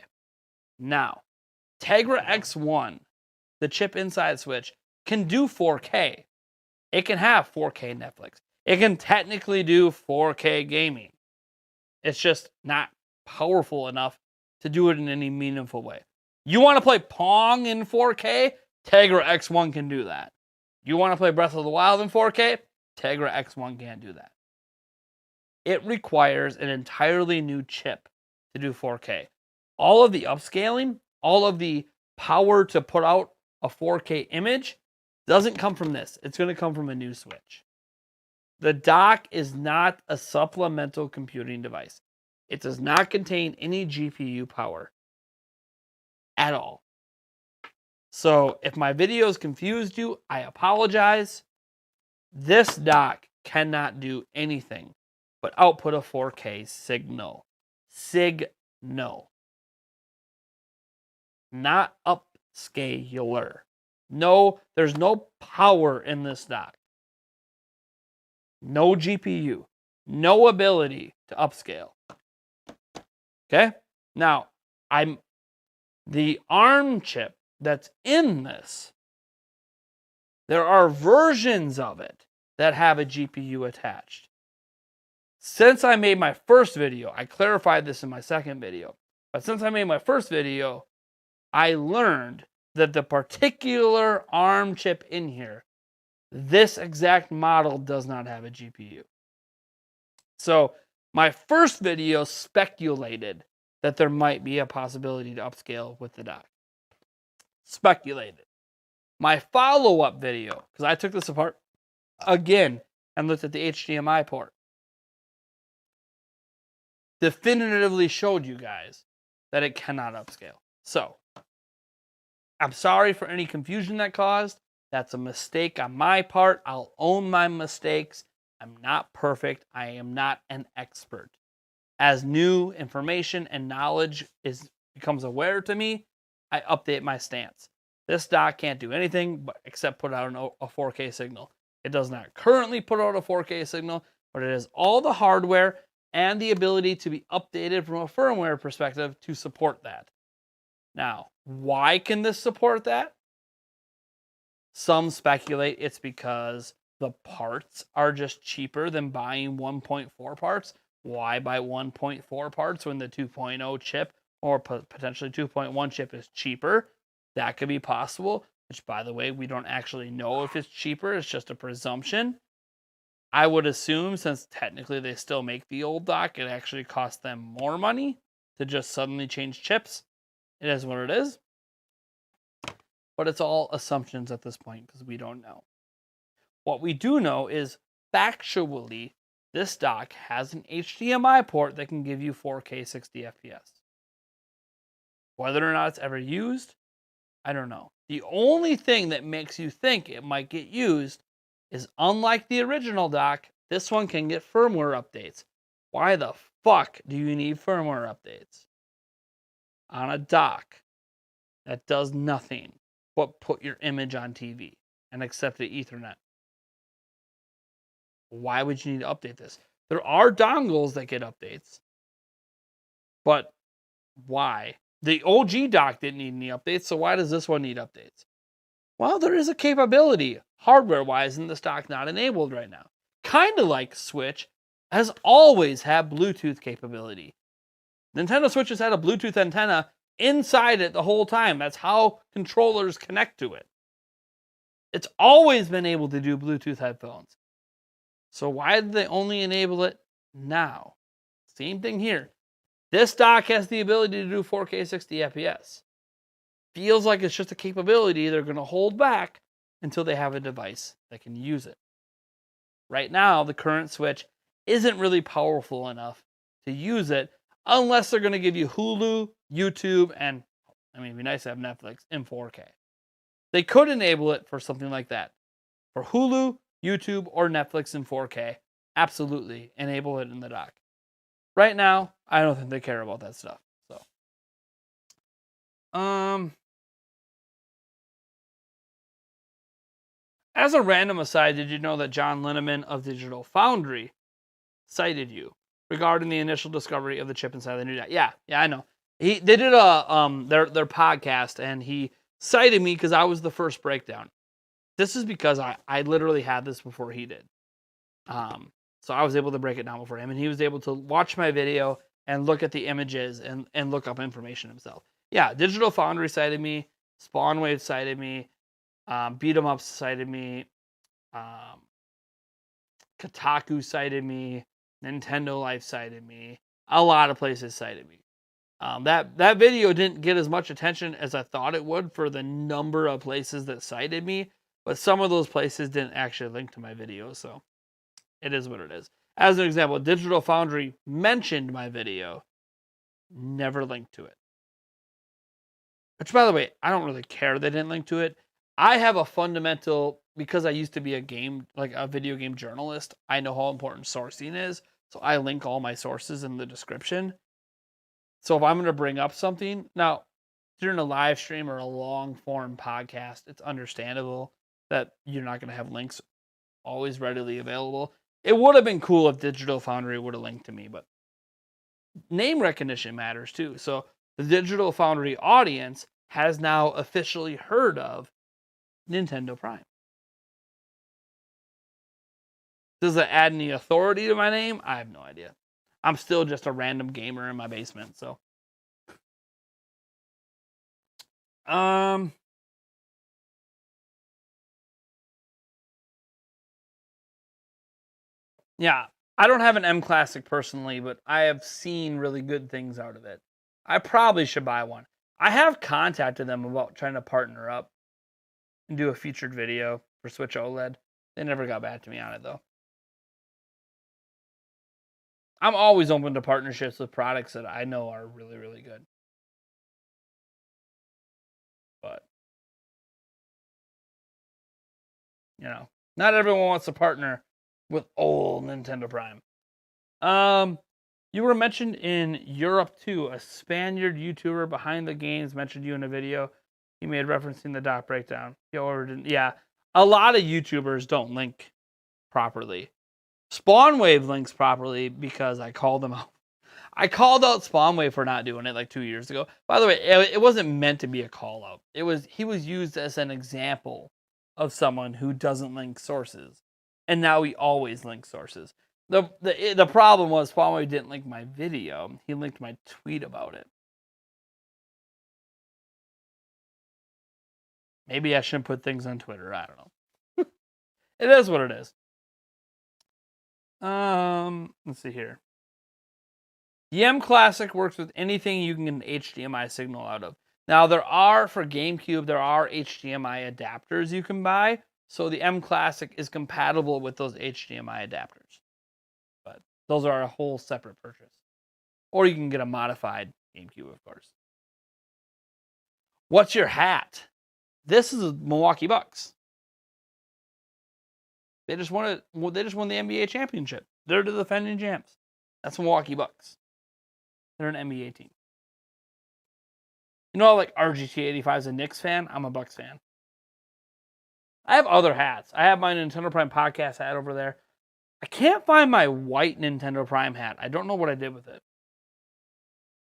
Now, Tegra X1, the chip inside Switch, can do 4K. It can have 4K Netflix. It can technically do 4K gaming. It's just not powerful enough to do it in any meaningful way. You want to play Pong in 4K? Tegra X1 can do that. You want to play Breath of the Wild in 4K? Tegra X1 can't do that. It requires an entirely new chip to do 4K. All of the upscaling, all of the power to put out a 4K image doesn't come from this. It's going to come from a new Switch. The dock is not a supplemental computing device. It does not contain any GPU power at all. So if my videos confused you, I apologize. This dock cannot do anything but output a 4K signal. Signal. Not upscaler. No, there's no power in this dock. No GPU. No ability to upscale. Okay? Now, the ARM chip that's in this, there are versions of it that have a GPU attached. Since I made my first video, I clarified this in my second video, but since I made my first video, I learned that the particular ARM chip in here, this exact model does not have a GPU. So my first video speculated that there might be a possibility to upscale with the dock. Speculated. My follow-up video, because I took this apart again and looked at the HDMI port, definitively showed you guys that it cannot upscale. So I'm sorry for any confusion that caused. That's a mistake on my part. I'll own my mistakes. I'm not perfect. I am not an expert. As new information and knowledge becomes aware to me, I update my stance. This dock can't do anything except put out a 4K signal. It does not currently put out a 4K signal, but it has all the hardware and the ability to be updated from a firmware perspective to support that. Now, why can this support that? Some speculate it's because the parts are just cheaper than buying 1.4 parts. Why buy 1.4 parts when the 2.0 chip or potentially 2.1 chip is cheaper? That could be possible, which, by the way, we don't actually know if it's cheaper. It's just a presumption. I would assume, since technically they still make the old dock, it actually costs them more money to just suddenly change chips. It is what it is. But it's all assumptions at this point because we don't know. What we do know is factually, this dock has an HDMI port that can give you 4K 60 FPS. Whether or not it's ever used, I don't know. The only thing that makes you think it might get used is, unlike the original dock, this one can get firmware updates. Why the fuck do you need firmware updates on a dock that does nothing but put your image on TV and accept the Ethernet? Why would you need to update this? There are dongles that get updates, but why? The OG dock didn't need any updates, so why does this one need updates? Well, there is a capability, hardware-wise, in the stock not enabled right now. Kind of like Switch has always had Bluetooth capability. Nintendo Switch has had a Bluetooth antenna inside it the whole time. That's how controllers connect to it. It's always been able to do Bluetooth headphones. So why did they only enable it now? Same thing here. This dock has the ability to do 4K 60 FPS. Feels like it's just a capability they're going to hold back until they have a device that can use it. Right now, the current Switch isn't really powerful enough to use it unless they're going to give you Hulu, YouTube, and, I mean, it'd be nice to have Netflix in 4K. They could enable it for something like that. For Hulu, YouTube, or Netflix in 4K, absolutely enable it in the dock. Right now, I don't think they care about that stuff. So, as a random aside, did you know that John Linneman of Digital Foundry cited you regarding the initial discovery of the chip inside the new dock? Yeah, I know. They did their podcast, and he cited me because I was the first breakdown. This is because I literally had this before he did. So I was able to break it down before him, and he was able to watch my video and look at the images and look up information himself. Yeah, Digital Foundry cited me, Spawnwave cited me, Beat 'em Up cited me, Kotaku cited me, Nintendo Life cited me, a lot of places cited me. That video didn't get as much attention as I thought it would for the number of places that cited me, but some of those places didn't actually link to my video, so it is what it is. As an example, Digital Foundry mentioned my video, never linked to it. Which, by the way, I don't really care they didn't link to it. I have a fundamental, because I used to be a video game journalist, I know how important sourcing is, so I link all my sources in the description. So if I'm going to bring up something, now, during a live stream or a long form podcast, it's understandable that you're not going to have links always readily available. It would have been cool if Digital Foundry would have linked to me, but name recognition matters too. So the Digital Foundry audience has now officially heard of Nintendo Prime. Does it add any authority to my name? I have no idea. I'm still just a random gamer in my basement, so. Yeah, I don't have an M Classic personally, but I have seen really good things out of it. I probably should buy one. I have contacted them about trying to partner up and do a featured video for Switch OLED. They never got back to me on it though. I'm always open to partnerships with products that I know are really, really good. But, not everyone wants to partner with old Nintendo Prime. You were mentioned in Europe too. A Spaniard YouTuber behind the games mentioned you in a video. He made referencing the doc breakdown. Yeah, a lot of YouTubers don't link properly. Spawnwave links properly because I called them out. I called out Spawnwave for not doing it like 2 years ago. By the way, it wasn't meant to be a call out. He was used as an example of someone who doesn't link sources, and now he always links sources. The problem was Spawnwave didn't link my video. He linked my tweet about it. Maybe I shouldn't put things on Twitter. I don't know. It is what it is. Let's see here. The M Classic works with anything you can get an HDMI signal out of. Now, for GameCube, there are HDMI adapters you can buy. So the M Classic is compatible with those HDMI adapters. But those are a whole separate purchase. Or you can get a modified GameCube, of course. What's your hat? This is Milwaukee Bucks. They just won the NBA championship. They're the defending champs. That's Milwaukee Bucks. They're an NBA team. You know, like RGT85 is a Knicks fan. I'm a Bucks fan. I have other hats. I have my Nintendo Prime podcast hat over there. I can't find my white Nintendo Prime hat. I don't know what I did with it.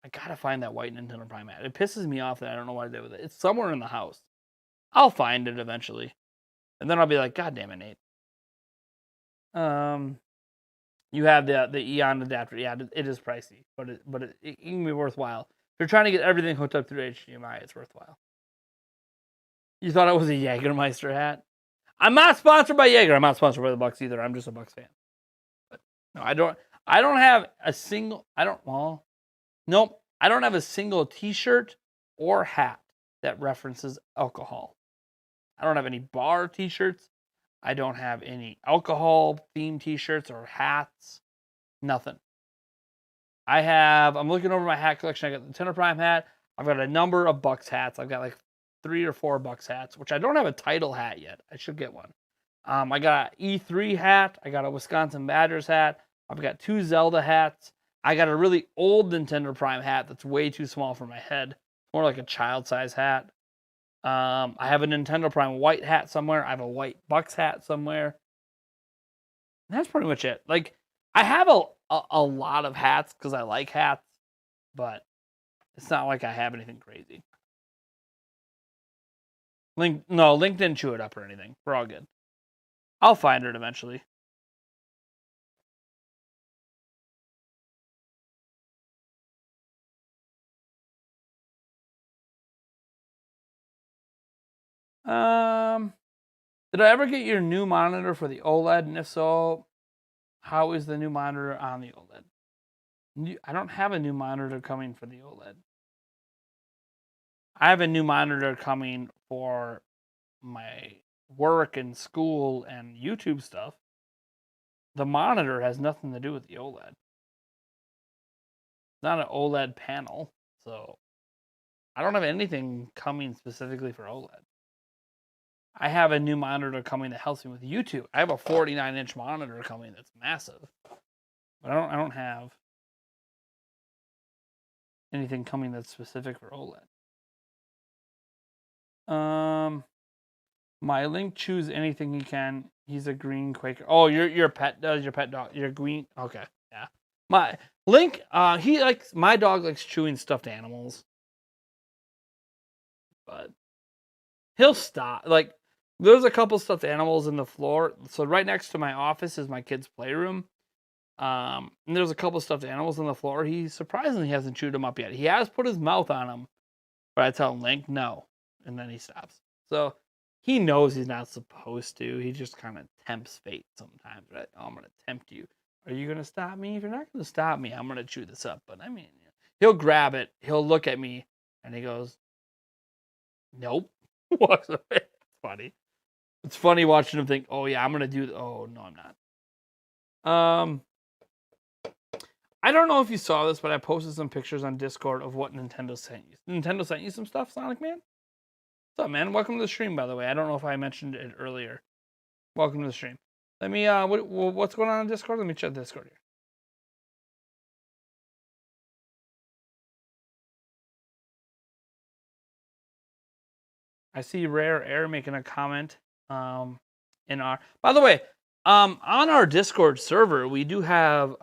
I gotta find that white Nintendo Prime hat. It pisses me off that I don't know what I did with it. It's somewhere in the house. I'll find it eventually. And then I'll be like, God damn it, Nate. You have the Eon adapter. Yeah, it is pricey, but it can be worthwhile. If you're trying to get everything hooked up through HDMI, it's worthwhile. You thought it was a Jägermeister hat? I'm not sponsored by Jaeger. I'm not sponsored by the Bucks either. I'm just a Bucks fan. But no, I don't have a single. Nope. I don't have a single T-shirt or hat that references alcohol. I don't have any bar T-shirts. I don't have any alcohol-themed T-shirts or hats. Nothing. I'm looking over my hat collection. I got the Nintendo Prime hat. I've got a number of Bucks hats. I've got like 3 or 4 Bucks hats, which I don't have a title hat yet. I should get one. I got an E3 hat. I got a Wisconsin Badgers hat. I've got 2 Zelda hats. I got a really old Nintendo Prime hat that's way too small for my head. More like a child-size hat. I have a Nintendo Prime white hat somewhere. I have a white Bucks hat somewhere. And that's pretty much it. Like, I have a lot of hats because I like hats, but it's not like I have anything crazy. Link didn't chew it up or anything. We're all good. I'll find it eventually. Did I ever get your new monitor for the OLED? And if so, how is the new monitor on the OLED? I don't have a new monitor coming for the OLED. I have a new monitor coming for my work and school and YouTube stuff. The monitor has nothing to do with the OLED. It's not an OLED panel, so I don't have anything coming specifically for OLED. I have a new monitor coming that helps me with YouTube. I have a 49-inch monitor coming that's massive. But I don't have anything coming that's specific for OLED. My Link chews anything he can. He's a green Quaker. Oh, your pet does, your pet dog. Your green. Okay, yeah. My Link, my dog likes chewing stuffed animals. But he'll stop. Like, there's a couple stuffed animals in the floor. So right next to my office is my kid's playroom. And there's a couple stuffed animals on the floor. He surprisingly hasn't chewed them up yet. He has put his mouth on them, but I tell him, Link, no. And then he stops. So he knows he's not supposed to. He just kind of tempts fate sometimes, right? Oh, I'm gonna tempt you. Are you gonna stop me? If you're not gonna stop me, I'm gonna chew this up. But I mean, he'll grab it. He'll look at me, and he goes, "Nope." Walks away. It's funny. It's funny watching him think, "Oh yeah, I'm gonna do." Oh no, I'm not. I don't know if you saw this, but I posted some pictures on Discord of what Nintendo sent you. Nintendo sent you some stuff, Sonic Man? What's up, man? Welcome to the stream, by the way. I don't know if I mentioned it earlier. Welcome to the stream. Let me, what's going on Discord? Let me check Discord here. I see Rare Air making a comment in our... By the way, on our Discord server, we do have...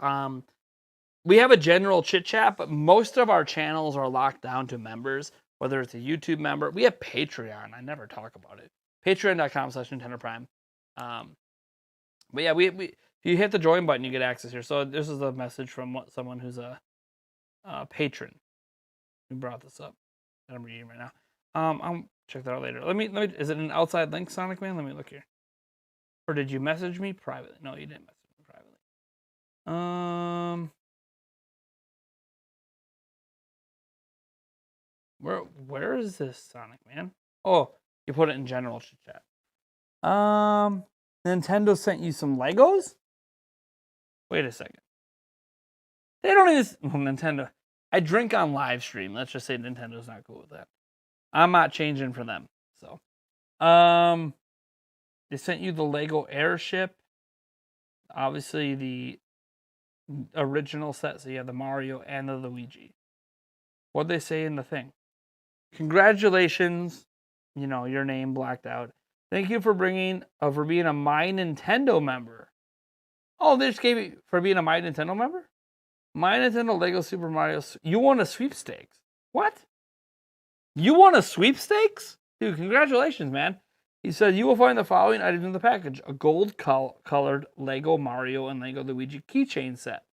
we have a general chit chat, but most of our channels are locked down to members, whether it's a YouTube member. We have Patreon. I never talk about it. Patreon.com/Nintendo Prime. But yeah, we if you hit the join button, you get access here. So this is a message from someone who's a patron who brought this up that I'm reading right now. I'll check that out later. Let me. Is it an outside link, Sonic Man? Let me look here. Or did you message me privately? No, you didn't message me privately. Where is this, Sonic Man? Oh, you put it in general chat. Nintendo sent you some Legos? Wait a second. They don't even... Well, Nintendo. I drink on live stream. Let's just say Nintendo's not cool with that. I'm not changing for them. So, they sent you the Lego Airship. Obviously, the original set. So you have the Mario and the Luigi. What'd they say in the thing? Congratulations. You know, your name blacked out. Thank you for being a My Nintendo member. Oh, they just gave you for being a My Nintendo member? My Nintendo Lego Super Mario. You won a sweepstakes. What? You won a sweepstakes? Dude, congratulations, man. He said you will find the following items in the package: a gold colored Lego Mario and Lego Luigi keychain set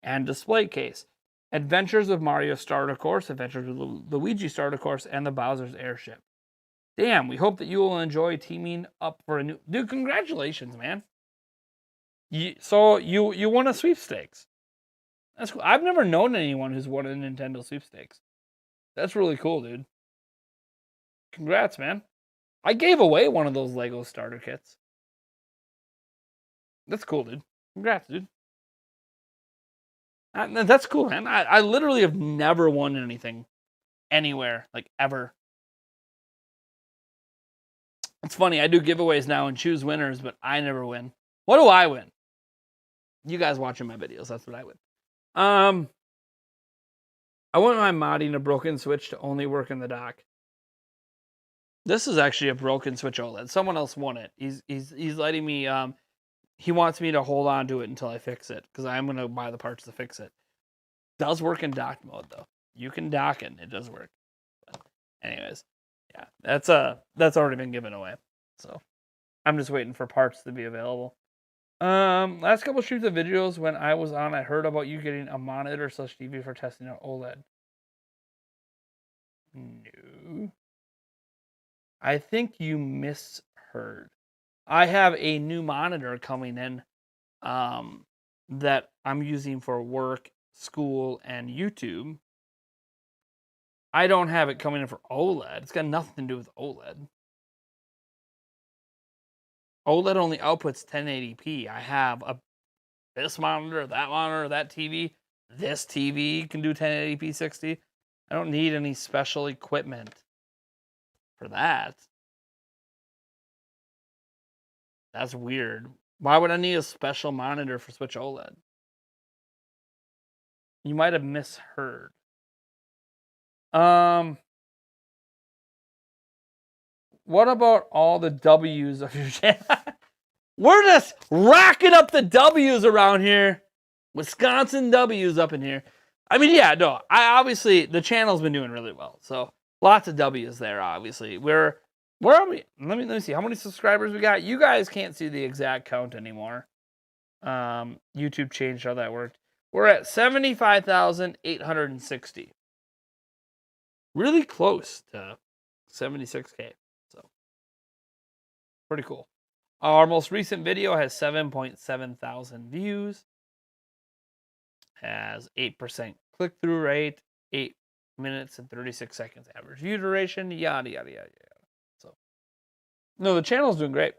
and display case. Adventures of Mario Starter Course, Adventures of Luigi Starter Course, and the Bowser's Airship. Damn, we hope that you will enjoy teaming up for a new... Dude, congratulations, man. So you won a sweepstakes. That's cool. I've never known anyone who's won a Nintendo sweepstakes. That's really cool, dude. Congrats, man. I gave away one of those Lego starter kits. That's cool, dude. Congrats, dude. That's cool, man. I literally have never won anything anywhere, like ever. It's funny, I do giveaways now and choose winners, but I never win. What do I win? You guys watching my videos, that's what I win. I wouldn't mind modding a broken Switch to only work in the dock. This is actually a broken Switch OLED. Someone else won it. He's letting me he wants me to hold on to it until I fix it, because I'm gonna buy the parts to fix it. Does work in dock mode though. You can dock it and it does work. But anyways, yeah, that's already been given away. So I'm just waiting for parts to be available. Last couple streams of videos when I was on, I heard about you getting a monitor / TV for testing out OLED. No. I think you misheard. I have a new monitor coming in that I'm using for work, school, and YouTube. I don't have it coming in for OLED. It's got nothing to do with OLED. OLED only outputs 1080p. I have this monitor, that TV. This TV can do 1080p 60. I don't need any special equipment for that. That's weird. Why would I need a special monitor for Switch OLED? You might have misheard. What about all the W's of your channel? We're just racking up the W's around here. Wisconsin W's up in here. I mean, yeah, no. Obviously the channel's been doing really well. So lots of W's there, obviously. Where are we? Let me see how many subscribers we got. You guys can't see the exact count anymore. YouTube changed how that worked. We're at 75,860. Really close to 76K. So Pretty cool. Our most recent video has 7.7 thousand views. Has 8% click-through rate, 8 minutes and 36 seconds average view duration, yada, yada, yada, yada. So, no, the channel's doing great.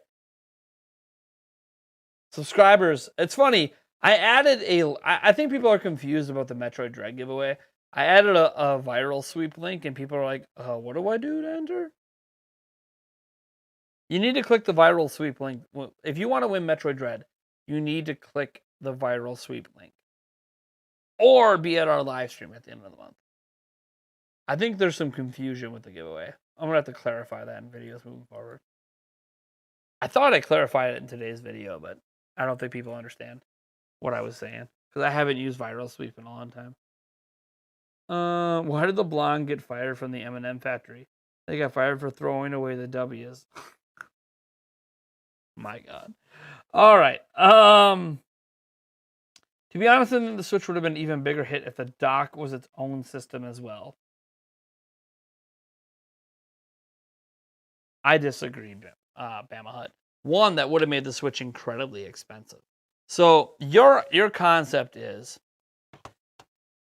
Subscribers, it's funny. I think people are confused about the Metroid Dread giveaway. I added a viral sweep link, and people are like, what do I do to enter? You need to click the viral sweep link. If you want to win Metroid Dread, you need to click the viral sweep link. Or be at our live stream at the end of the month. I think there's some confusion with the giveaway. I'm going to have to clarify that in videos moving forward. I thought I clarified it in today's video, but I don't think people understand what I was saying. Because I haven't used viral sweep in a long time. Why did the blonde get fired from the M&M factory? They got fired for throwing away the W's. My God. All right. To be honest, I think the Switch would have been an even bigger hit if the dock was its own system as well. I disagree, Bama Hut. One, that would have made the Switch incredibly expensive. So your concept is,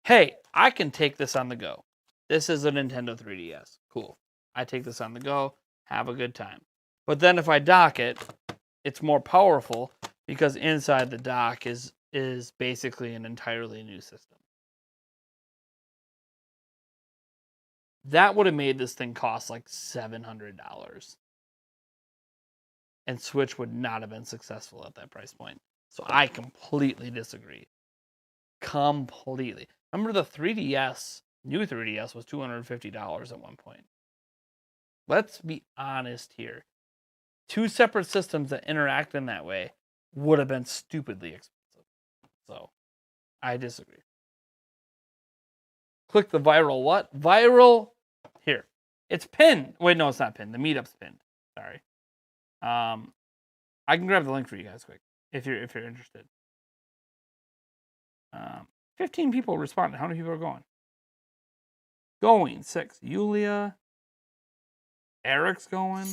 hey, I can take this on the go. This is a Nintendo 3DS. Cool. I take this on the go, have a good time. But then if I dock it, it's more powerful because inside the dock is basically an entirely new system. That would have made this thing cost like $700. And Switch would not have been successful at that price point. So I completely disagree. Completely. Remember the 3DS, new 3DS was $250 at one point. Let's be honest here. Two separate systems that interact in that way would have been stupidly expensive. So, I disagree. Click the viral what? Viral. Here. It's pinned. Wait, no, it's not pinned. The Meetup's pinned. Sorry. I can grab the link for you guys quick if you're interested. 15 people responded. How many people are going? Going 6. Yulia. Eric's going.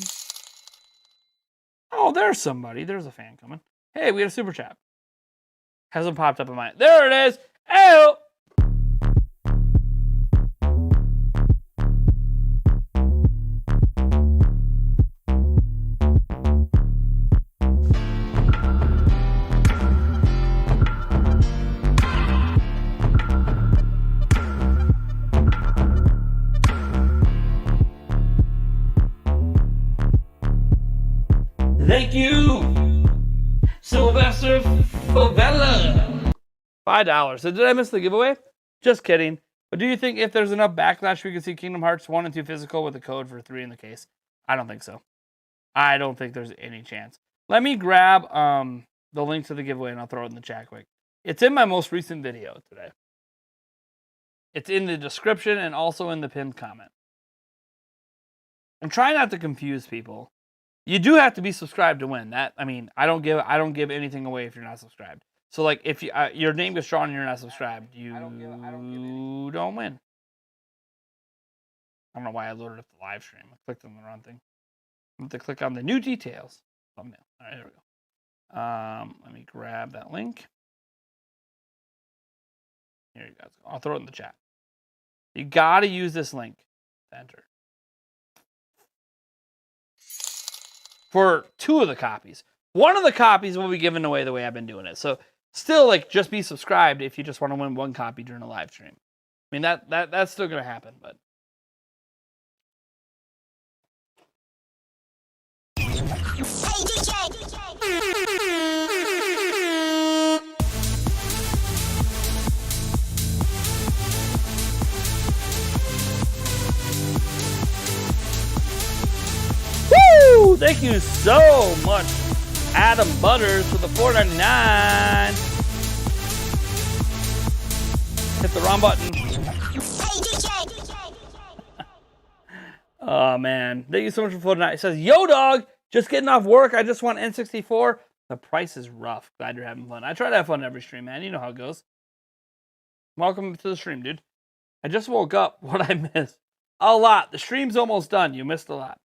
Oh, there's somebody. There's a fan coming. Hey, we had a super chat. Hasn't popped up in my... There it is! Ew! Thank you, Sylvester Favela. $5. So did I miss the giveaway? Just kidding. But do you think if there's enough backlash we can see Kingdom Hearts 1 and 2 physical with a code for 3 in the case? I don't think so. I don't think there's any chance. Let me grab the link to the giveaway and I'll throw it in the chat quick. It's in my most recent video today. It's in the description and also in the pinned comment. I'm trying not to confuse people. You do have to be subscribed to win. That, I mean, I don't give anything away if you're not subscribed. So like if you, your name gets drawn and you're not subscribed, you don't win. I don't know why I loaded up the live stream. I clicked on the wrong thing. I have to click on the new details thumbnail. All right, there we go. Let me grab that link. Here you guys go. I'll throw it in the chat. You got to use this link to enter. For 2 of the copies. 1 of the copies will be given away the way I've been doing it. So still, like, just be subscribed if you just want to win 1 copy during a live stream. I mean, that's still going to happen, but. Hey, DJ! Woo! Thank you so much, Adam Butters, for the $4.99. Hit the wrong button. Oh, man. Thank you so much for $4.99. It says, yo, dog, just getting off work. I just want N64. The price is rough. Glad you're having fun. I try to have fun every stream, man. You know how it goes. Welcome to the stream, dude. I just woke up. What I missed? A lot. The stream's almost done. You missed a lot.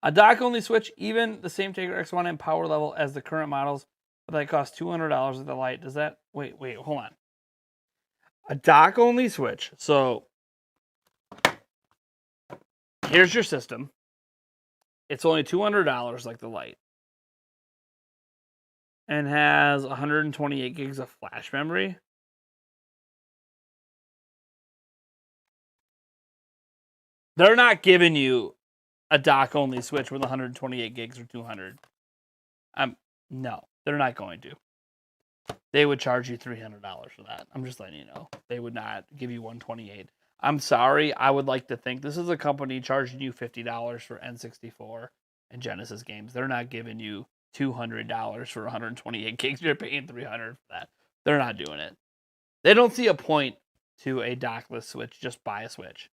A dock-only Switch, even the same Taker X1 and power level as the current models, but that costs $200 with the light. Does that... Wait, hold on. A dock-only Switch. So, here's your system. It's only $200 like the light. And has 128 gigs of flash memory. They're not giving you a dock-only Switch with 128 gigs or 200. No, they're not going to. They would charge you $300 for that. I'm just letting you know. They would not give you 128. I'm sorry. I would like to think this is a company charging you $50 for N64 and Genesis games. They're not giving you $200 for 128 gigs. You're paying $300 for that. They're not doing it. They don't see a point to a dockless Switch. Just buy a Switch.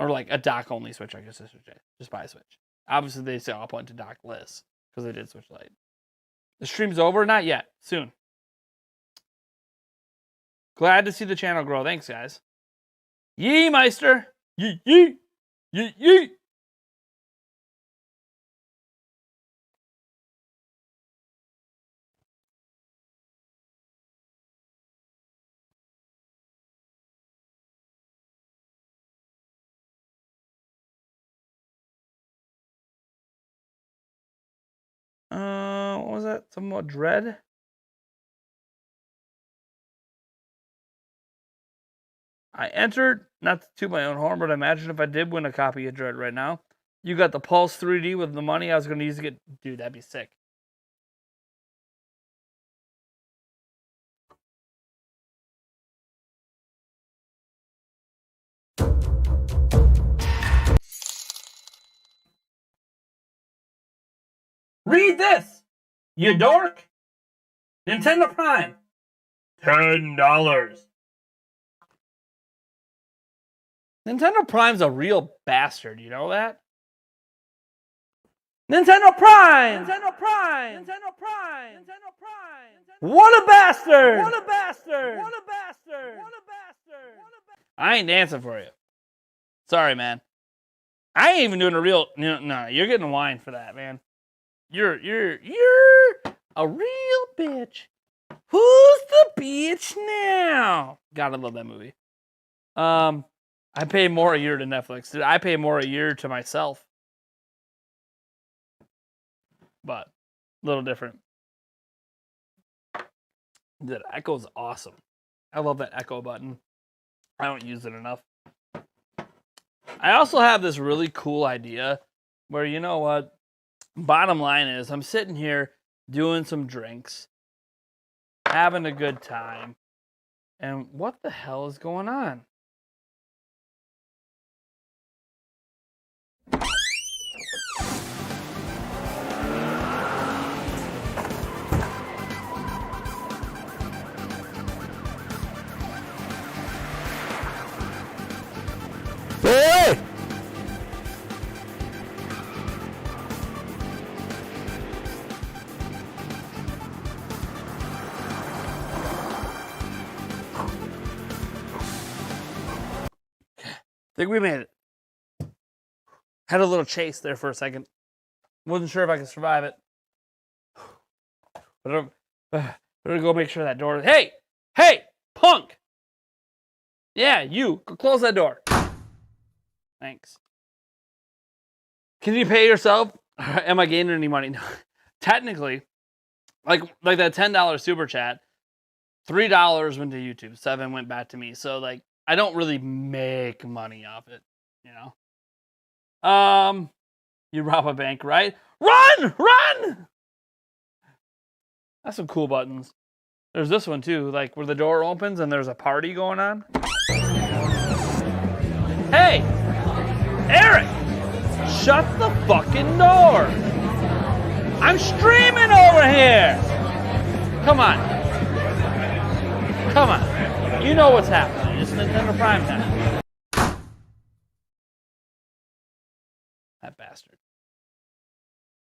Or like a dock-only Switch, I guess I should say. Just buy a Switch. Obviously, they say I'll point to dockless because they did Switch Lite. The stream's over? Not yet. Soon. Glad to see the channel grow. Thanks, guys. Yee, Meister. Yee, yee. Yee, yee. What was that? Somewhat Dread? I entered, not to toot my own horn, but imagine if I did win a copy of Dread right now. You got the Pulse 3D with the money I was going to use to get... Dude, that'd be sick. Read this, you dork. Nintendo Prime. $10. Nintendo Prime's a real bastard, you know that? Nintendo Prime! Nintendo Prime! Nintendo Prime! Nintendo Prime! What a bastard! What a bastard! What a bastard! What a bastard! I ain't dancing for you. Sorry, man. I ain't even doing a real... No, you're getting wine for that, man. You're a real bitch. Who's the bitch now? Gotta love that movie. I pay more a year to Netflix. Dude, I pay more a year to myself. But a little different. That Echo's awesome. I love that Echo button. I don't use it enough. I also have this really cool idea where, you know what? Bottom line is, I'm sitting here doing some drinks, having a good time, and what the hell is going on? Hey! I think we made it. Had a little chase there for a second. Wasn't sure if I could survive it. But better go make sure that door... Hey! Hey! Punk! Yeah, you. Go close that door. Thanks. Can you pay yourself? Am I gaining any money? No. Technically, like that $10 super chat, $3 went to YouTube, $7 went back to me. So like I don't really make money off it, you know. You rob a bank, right? Run! Run! That's some cool buttons. There's this one too, like where the door opens and there's a party going on. Hey! Eric! Shut the fucking door! I'm streaming over here! Come on. Come on. You know what's happening. It's Nintendo Prime time. That bastard.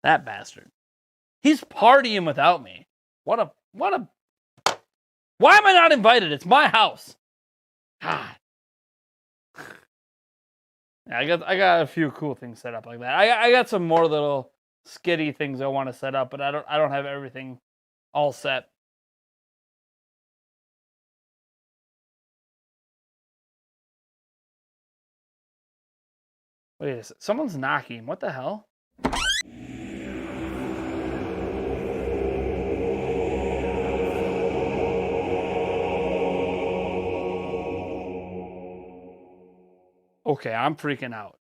That bastard. He's partying without me. What a... Why am I not invited? It's my house. God. Yeah, I got a few cool things set up like that. I got some more little skitty things I want to set up, but I don't have everything all set. Wait a second. Someone's knocking. What the hell? Okay, I'm freaking out.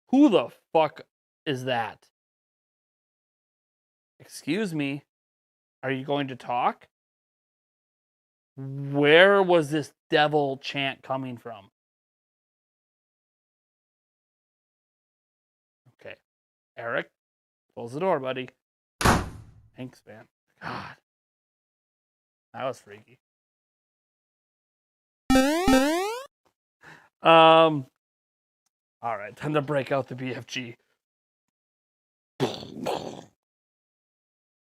Who the fuck is that? Excuse me. Are you going to talk? Where was this devil chant coming from? Okay. Eric, close the door, buddy. Thanks, man. God. That was freaky. All right, time to break out the BFG.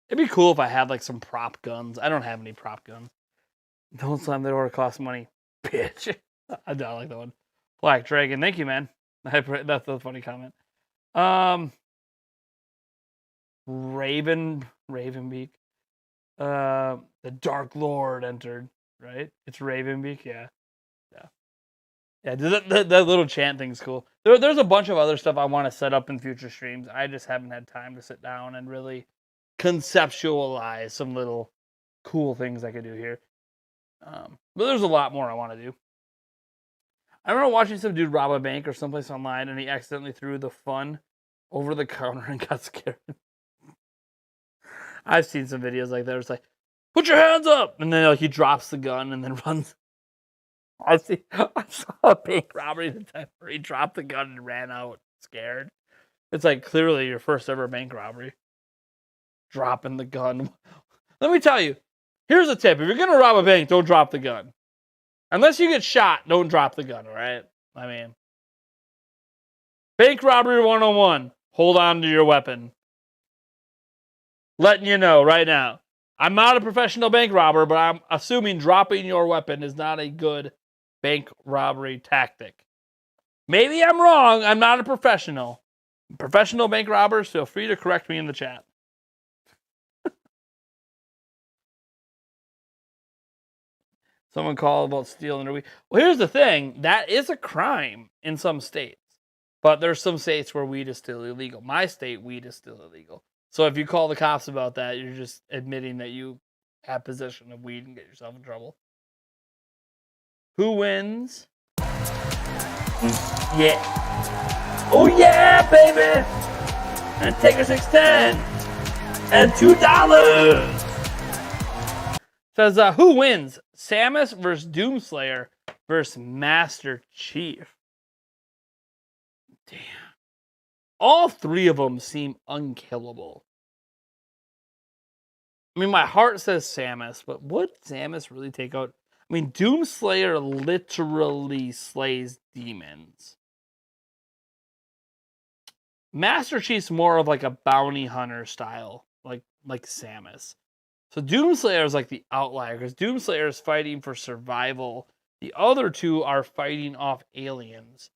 It'd be cool if I had like some prop guns. I don't have any prop guns. Don't slam the door, it costs money. Bitch. I don't like that one. Black Dragon, thank you, man. That's a funny comment. Ravenbeak. The Dark Lord entered, right? It's Ravenbeak, yeah. Yeah, that little chant thing's cool. There's a bunch of other stuff I want to set up in future streams. I just haven't had time to sit down and really conceptualize some little cool things I could do here. But there's a lot more I want to do. I remember watching some dude rob a bank or someplace online, and he accidentally threw the fun over the counter and got scared. I've seen some videos like that. It's like, put your hands up, and then like he drops the gun and then runs. I saw a bank robbery the time where he dropped the gun and ran out scared. It's like clearly your first ever bank robbery. Dropping the gun. Let me tell you, here's a tip. If you're gonna rob a bank, don't drop the gun. Unless you get shot, don't drop the gun, alright? I mean, bank robbery 101. Hold on to your weapon. Letting you know right now. I'm not a professional bank robber, but I'm assuming dropping your weapon is not a good bank robbery tactic. Maybe I'm wrong. I'm not a professional. Professional bank robbers, feel free to correct me in the chat. Someone called about stealing their weed. Well, here's the thing. That is a crime in some states. But there's some states where weed is still illegal. My state, weed is still illegal. So if you call the cops about that, you're just admitting that you have possession of weed and get yourself in trouble. Who wins? Yeah. Oh yeah, baby! And take a 610 and $2. Says who wins? Samus versus Doomslayer versus Master Chief. Damn. All three of them seem unkillable. I mean, my heart says Samus, but would Samus really take out? I mean, Doomslayer literally slays demons. Master Chief's more of like a bounty hunter style, like Samus. So Doomslayer is like the outlier, because Doomslayer is fighting for survival. The other two are fighting off aliens.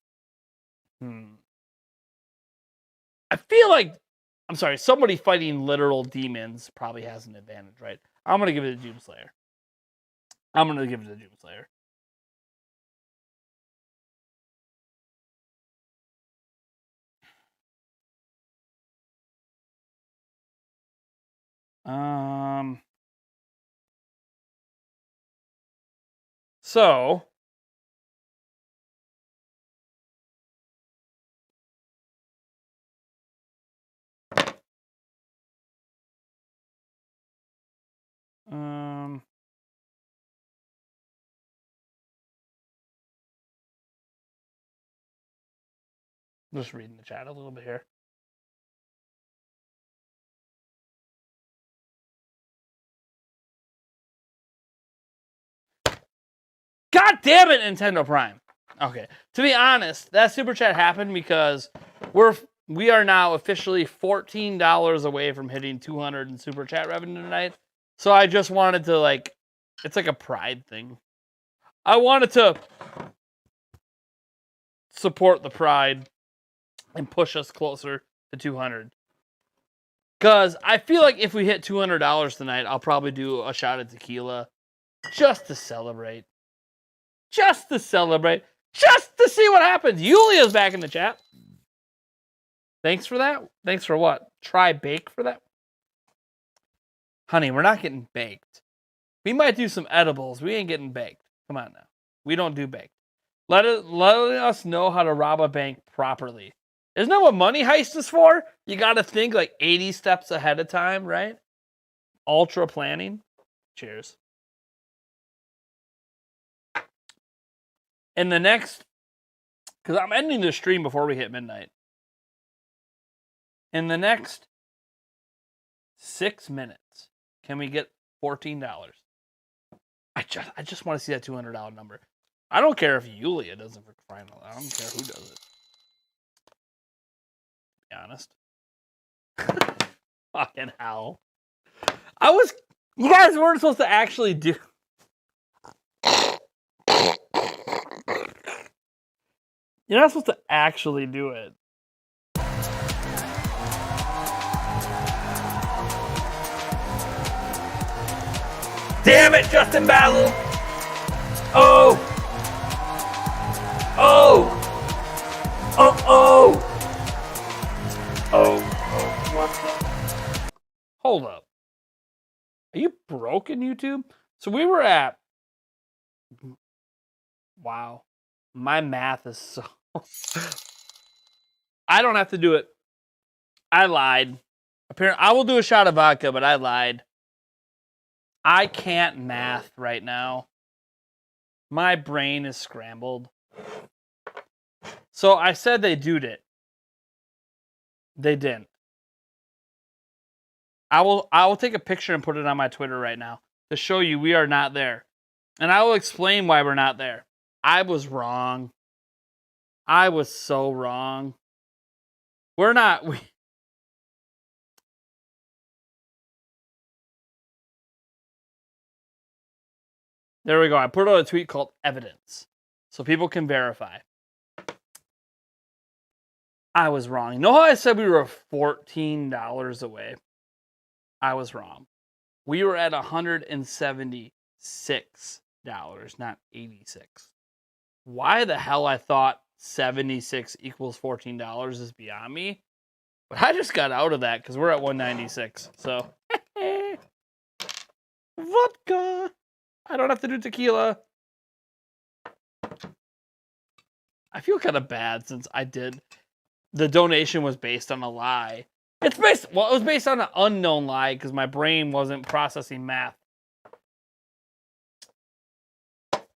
I feel like, I'm sorry, somebody fighting literal demons probably has an advantage, right? I'm going to give it to Doomslayer. So just reading the chat a little bit here. God damn it, Nintendo Prime. Okay, to be honest, that super chat happened because we are now officially $14 away from hitting 200 in super chat revenue tonight. So I just wanted to it's like a pride thing. I wanted to support the pride and push us closer to 200. Because I feel like if we hit $200 tonight, I'll probably do a shot of tequila just to celebrate. Just to celebrate. Just to see what happens. Yulia's back in the chat. Thanks for that. Thanks for what? Try bake for that? Honey, we're not getting baked. We might do some edibles. We ain't getting baked. Come on now. We don't do baked. Let us know how to rob a bank properly. Isn't that what Money Heist is for? You got to think like 80 steps ahead of time, right? Ultra planning. Cheers. In the next, because I'm ending the stream before we hit midnight. In the next 6 minutes, can we get $14? I just want to see that $200 number. I don't care if Yulia does it for crying out loud. I don't care who does it. To be honest. Fucking hell. You guys weren't supposed to actually do. You're not supposed to actually do it. Damn it, Justin Battle! Oh! Oh! Oh! Oh! Oh! What the? Hold up. Are you broken, YouTube? So we were at... Wow. My math is so... I don't have to do it. I lied. Apparently, I will do a shot of vodka, but I lied. I can't math right now. My brain is scrambled. So I said they doed it. They didn't. I will take a picture and put it on my Twitter right now to show you we are not there. And I will explain why we're not there. I was wrong. I was so wrong. We're not. There we go. I put out a tweet called evidence so people can verify. I was wrong. You know how I said we were $14 away? I was wrong. We were at $176, not 86. Why the hell I thought 76 equals $14 is beyond me. But I just got out of that because we're at 196. So, vodka. I don't have to do tequila. I feel kind of bad since I did. The donation was based on a lie. It was based on an unknown lie because my brain wasn't processing math.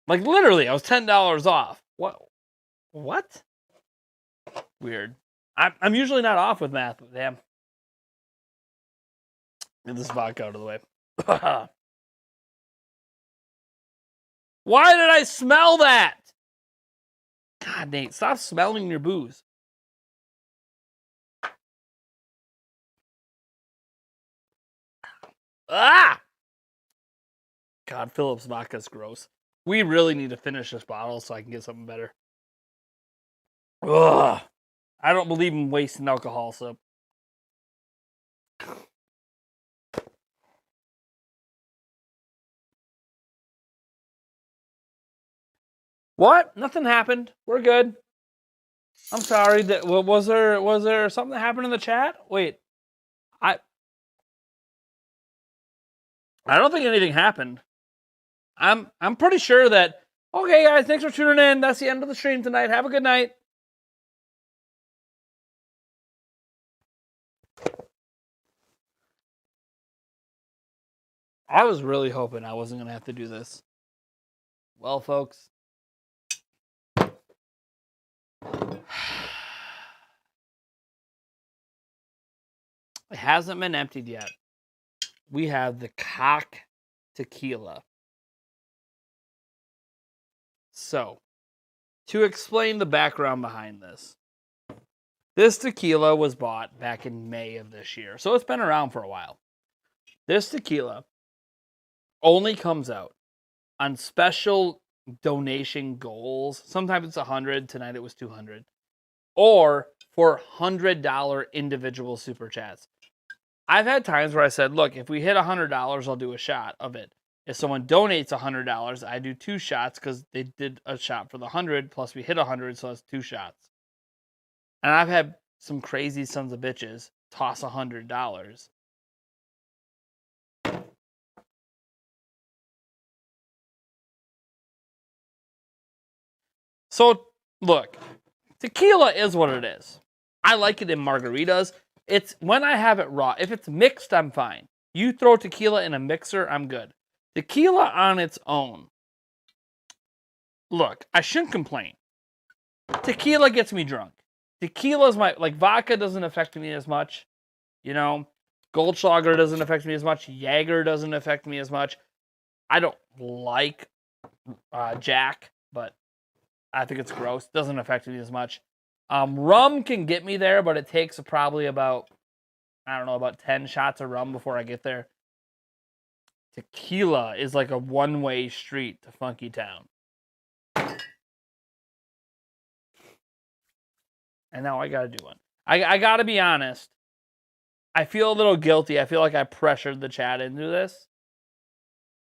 Like literally, I was $10 off. What? Weird. I'm usually not off with math, but damn. Get this vodka out of the way. Why did I smell that? God, Nate, stop smelling your booze. Ah! God, Phillips vodka's gross. We really need to finish this bottle so I can get something better. Ugh. I don't believe in wasting alcohol, so. What? Nothing happened. We're good. I'm sorry. Was there something that happened in the chat? Wait. I don't think anything happened. I'm pretty sure that. Okay, guys, thanks for tuning in. That's the end of the stream tonight. Have a good night. I was really hoping I wasn't going to have to do this. Well, folks. It hasn't been emptied yet. We have the cock tequila. So, to explain the background behind this. This tequila was bought back in May of this year. So it's been around for a while. This tequila only comes out on special donation goals. Sometimes it's 100. Tonight it was 200. Or for $100 individual super chats. I've had times where I said, look, if we hit $100, I'll do a shot of it. If someone donates $100, I do 2 shots because they did a shot for the 100, plus we hit 100, so that's 2 shots. And I've had some crazy sons of bitches toss $100. So, look, tequila is what it is. I like it in margaritas. It's when I have it raw. If it's mixed, I'm fine. You throw tequila in a mixer, I'm good. Tequila on its own. Look, I shouldn't complain. Tequila gets me drunk. Tequila's like vodka doesn't affect me as much. You know, Goldschlager doesn't affect me as much. Jaeger doesn't affect me as much. I don't like Jack, but I think it's gross. Doesn't affect me as much. Rum can get me there, but it takes probably about 10 shots of rum before I get there. Tequila is like a one-way street to Funky Town. And now I gotta do one. I gotta be honest. I feel a little guilty. I feel like I pressured the chat into this.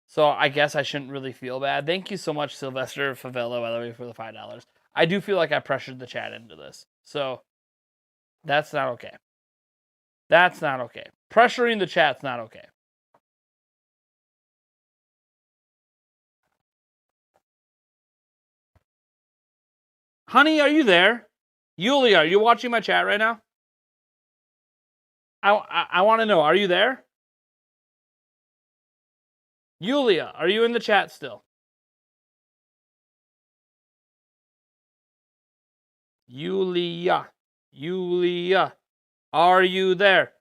So I guess I shouldn't really feel bad. Thank you so much, Sylvester Favela, by the way, for the $5. I do feel like I pressured the chat into this. So that's not okay. That's not okay. Pressuring the chat's not okay. Honey, are you there? Yulia, are you watching my chat right now? I want to know, are you there? Yulia, are you in the chat still? Yulia, are you there?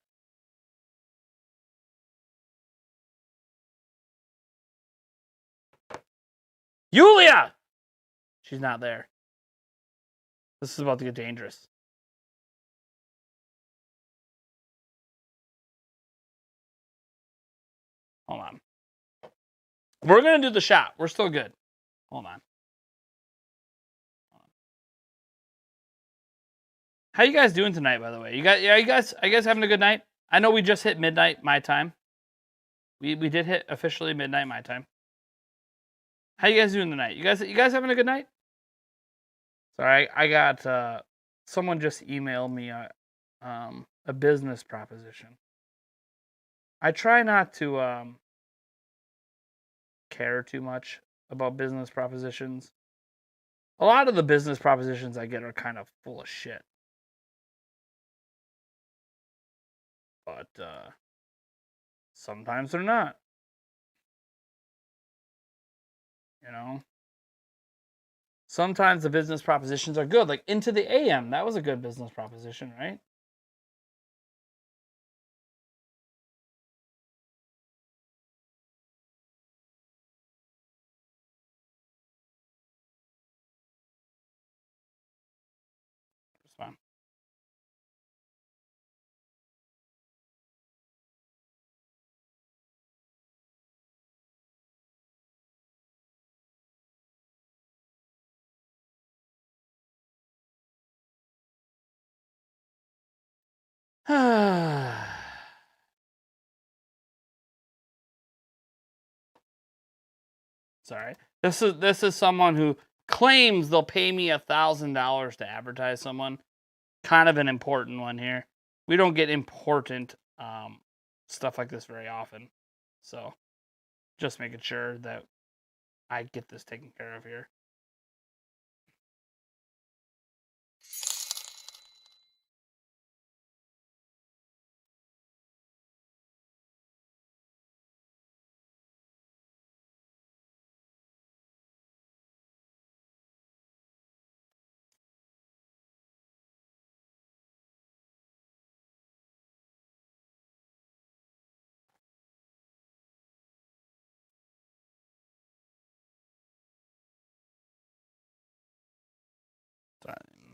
Yulia! She's not there. This is about to get dangerous. Hold on. We're going to do the shot. We're still good. Hold on. How you guys doing tonight, by the way? You guys having a good night? I know we just hit midnight my time. We did hit officially midnight my time. How you guys doing tonight? You guys having a good night? Sorry, I got someone just emailed me a business proposition. I try not to care too much about business propositions. A lot of the business propositions I get are kind of full of shit. But sometimes they're not. You know? Sometimes the business propositions are good. Like Into the AM, that was a good business proposition, right? It's fine. Sorry. This is someone who claims they'll pay me $1,000 to advertise someone. Kind of an important one here. We don't get important stuff like this very often. So just making sure that I get this taken care of here.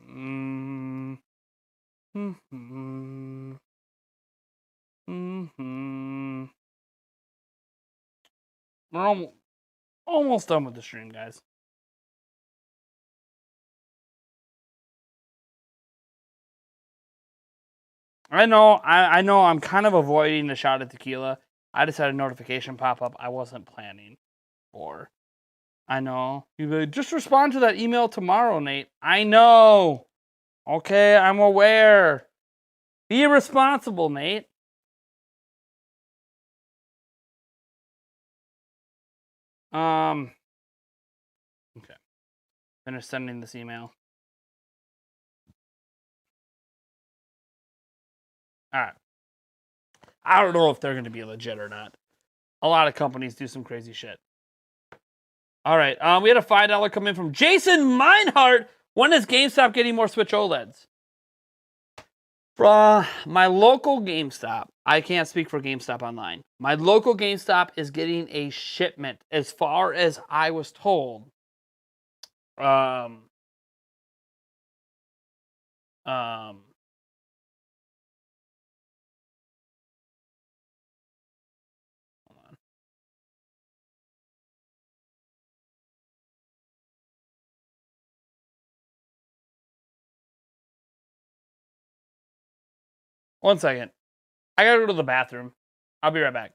Mm-hmm. Mm-hmm. We're almost done with the stream, guys. I know. I know. I'm kind of avoiding the shot of tequila. I just had a notification pop up I wasn't planning for. I know. You like, just respond to that email tomorrow, Nate. I know. Okay, I'm aware. Be responsible, Nate. Okay. Finish sending this email. All right. I don't know if they're going to be legit or not. A lot of companies do some crazy shit. All right. We had a $5 come in from Jason Meinhardt. When is GameStop getting more Switch OLEDs? From my local GameStop, I can't speak for GameStop online. My local GameStop is getting a shipment, as far as I was told. Hold on. One second. I gotta go to the bathroom. I'll be right back.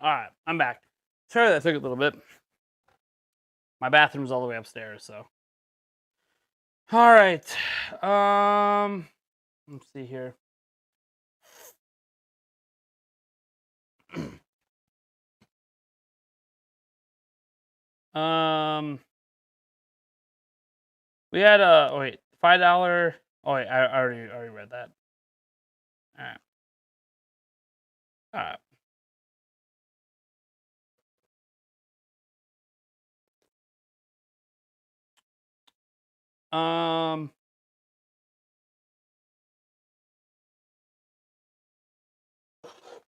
All right, I'm back. Sorry that took a little bit. My bathroom's all the way upstairs, so. All right. Let's see here. We had $5. Oh wait, I already read that. All right. All right. All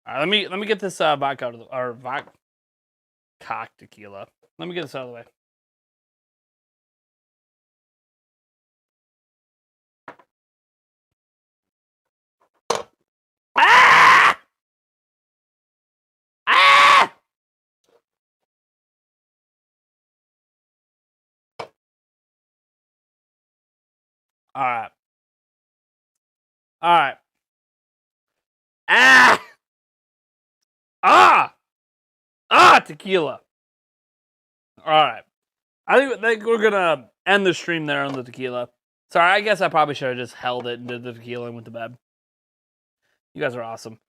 right, let me get this vodka out of the or vodka tequila. Let me get this out of the way. Ah! Ah! All right. All right. Ah! Ah! Ah! Tequila. All right. I think we're gonna end the stream there on the tequila. Sorry, I guess I probably should have just held it and did the tequila and went to bed. You guys are awesome.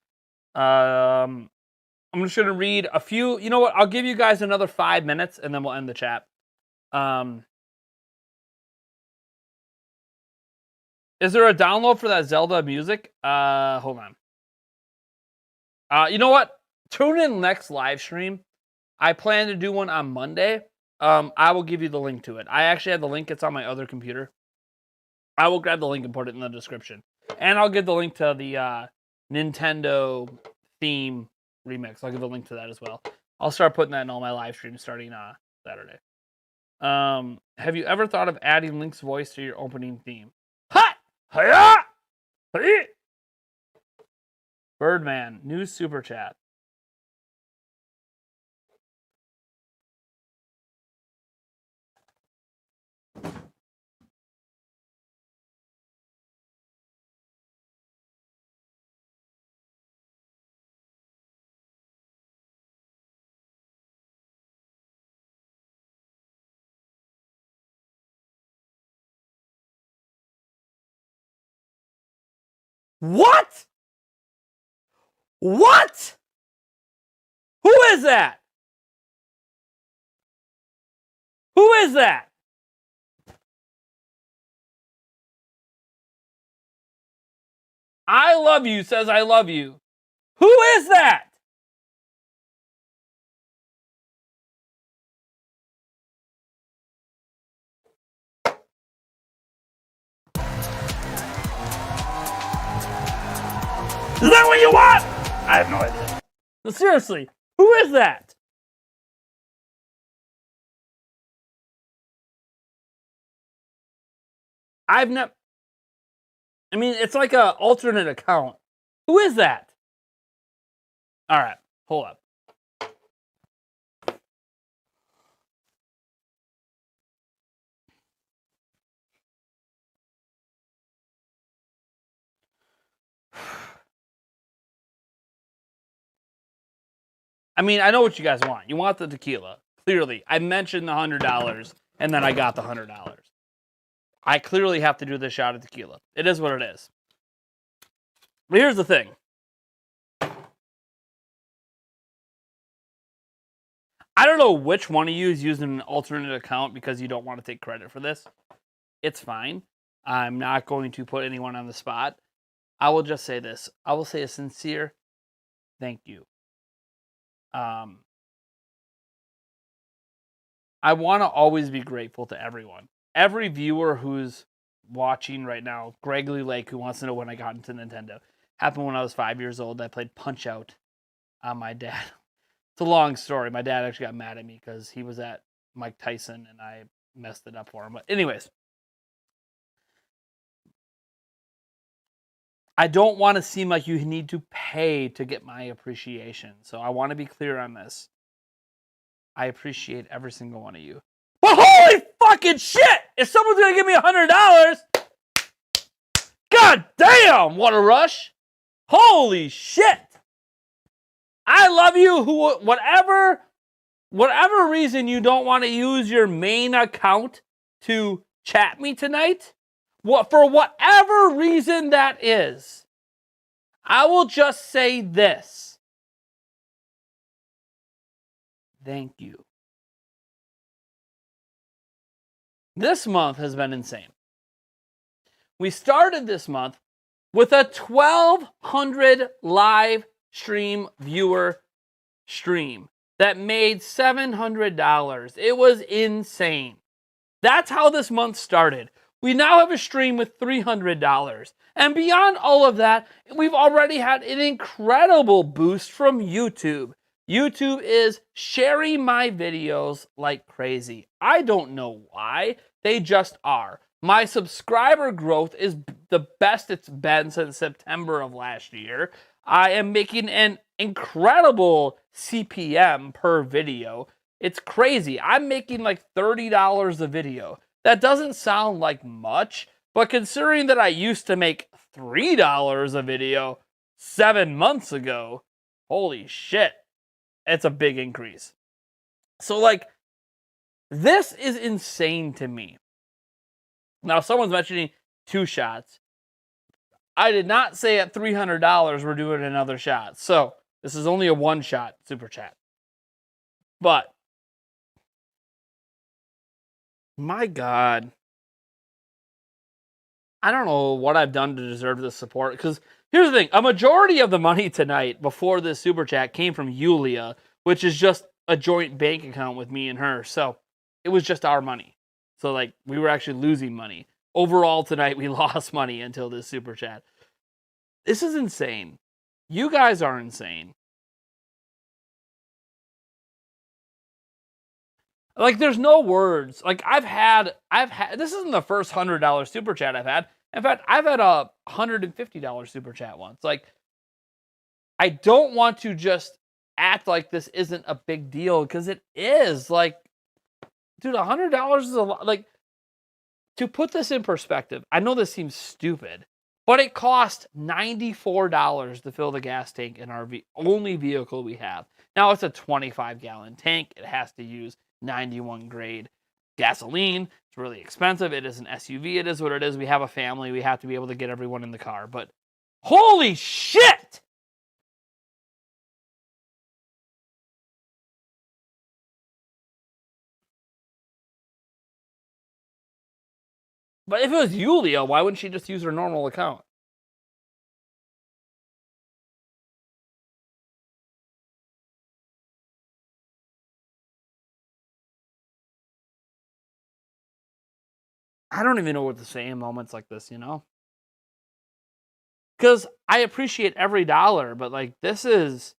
I'm just gonna read a few. You know what? I'll give you guys another 5 minutes and then we'll end the chat. Is there a download for that Zelda music? Hold on. You know what? Tune in next live stream. I plan to do one on Monday. I will give you the link to it. I actually have the link. It's on my other computer. I will grab the link and put it in the description. And I'll give the link to the Nintendo theme remix. I'll give a link to that as well. I'll start putting that in all my live streams starting Saturday. Have you ever thought of adding Link's voice to your opening theme? Ha! Hiya! Hiya! Birdman, new super chat. What? What? Who is that? Who is that? I love you says I love you. Who is that? Is that what you want? I have no idea. No, seriously, who is that? I've never. I mean, it's like an alternate account. Who is that? All right, hold up. I mean, I know what you guys want. You want the tequila. Clearly, I mentioned the $100, and then I got the $100. I clearly have to do this shot of tequila. It is what it is. But here's the thing. I don't know which one of you is using an alternate account because you don't want to take credit for this. It's fine. I'm not going to put anyone on the spot. I will just say this. I will say a sincere thank you. I want to always be grateful to everyone. Every viewer who's watching right now, Greg Lee Lake, who wants to know when I got into Nintendo, happened when I was 5 years old. I played Punch-Out on my dad. It's a long story. My dad actually got mad at me because he was at Mike Tyson and I messed it up for him. But anyways, I don't want to seem like you need to pay to get my appreciation. So I want to be clear on this. I appreciate every single one of you. But holy fucking shit! If someone's gonna give me $100, god damn, what a rush! Holy shit! I love you. Whatever reason you don't want to use your main account to chat me tonight, for whatever reason that is, I will just say this. Thank you. This month has been insane. We started this month with a 1,200 live stream viewer stream that made $700. It was insane. That's how this month started. We now have a stream with $300. And beyond all of that, we've already had an incredible boost from YouTube. YouTube is sharing my videos like crazy. I don't know why. They just are. My subscriber growth is the best it's been since September of last year. I am making an incredible CPM per video. It's crazy. I'm making like $30 a video. That doesn't sound like much, but considering that I used to make $3 a video 7 months ago, holy shit, it's a big increase. So like, this is insane to me. Now, someone's mentioning 2 shots. I did not say at $300 we're doing another shot. So this is only a 1-shot super chat. But my God, I don't know what I've done to deserve this support. Because here's the thing. A majority of the money tonight before this super chat came from Yulia, which is just a joint bank account with me and her. So it was just our money. So like, we were actually losing money. Overall tonight, we lost money until this super chat. This is insane. You guys are insane. Like, there's no words. Like, I've had, this isn't the first $100 super chat I've had. In fact, I've had a $150 super chat once. Like, I don't want to just act like this isn't a big deal, because it is. Like, dude, $100 is a lot. Like, to put this in perspective, I know this seems stupid, but it cost $94 to fill the gas tank in our only vehicle we have. Now, it's a 25-gallon tank. It has to use 91 grade gasoline. It's really expensive. It is an SUV. It is what it is. We have a family. We have to be able to get everyone in the car. But holy shit! But if it was Yulia, why wouldn't she just use her normal account? I don't even know what to say in moments like this, you know? Because I appreciate every dollar, but like, this is,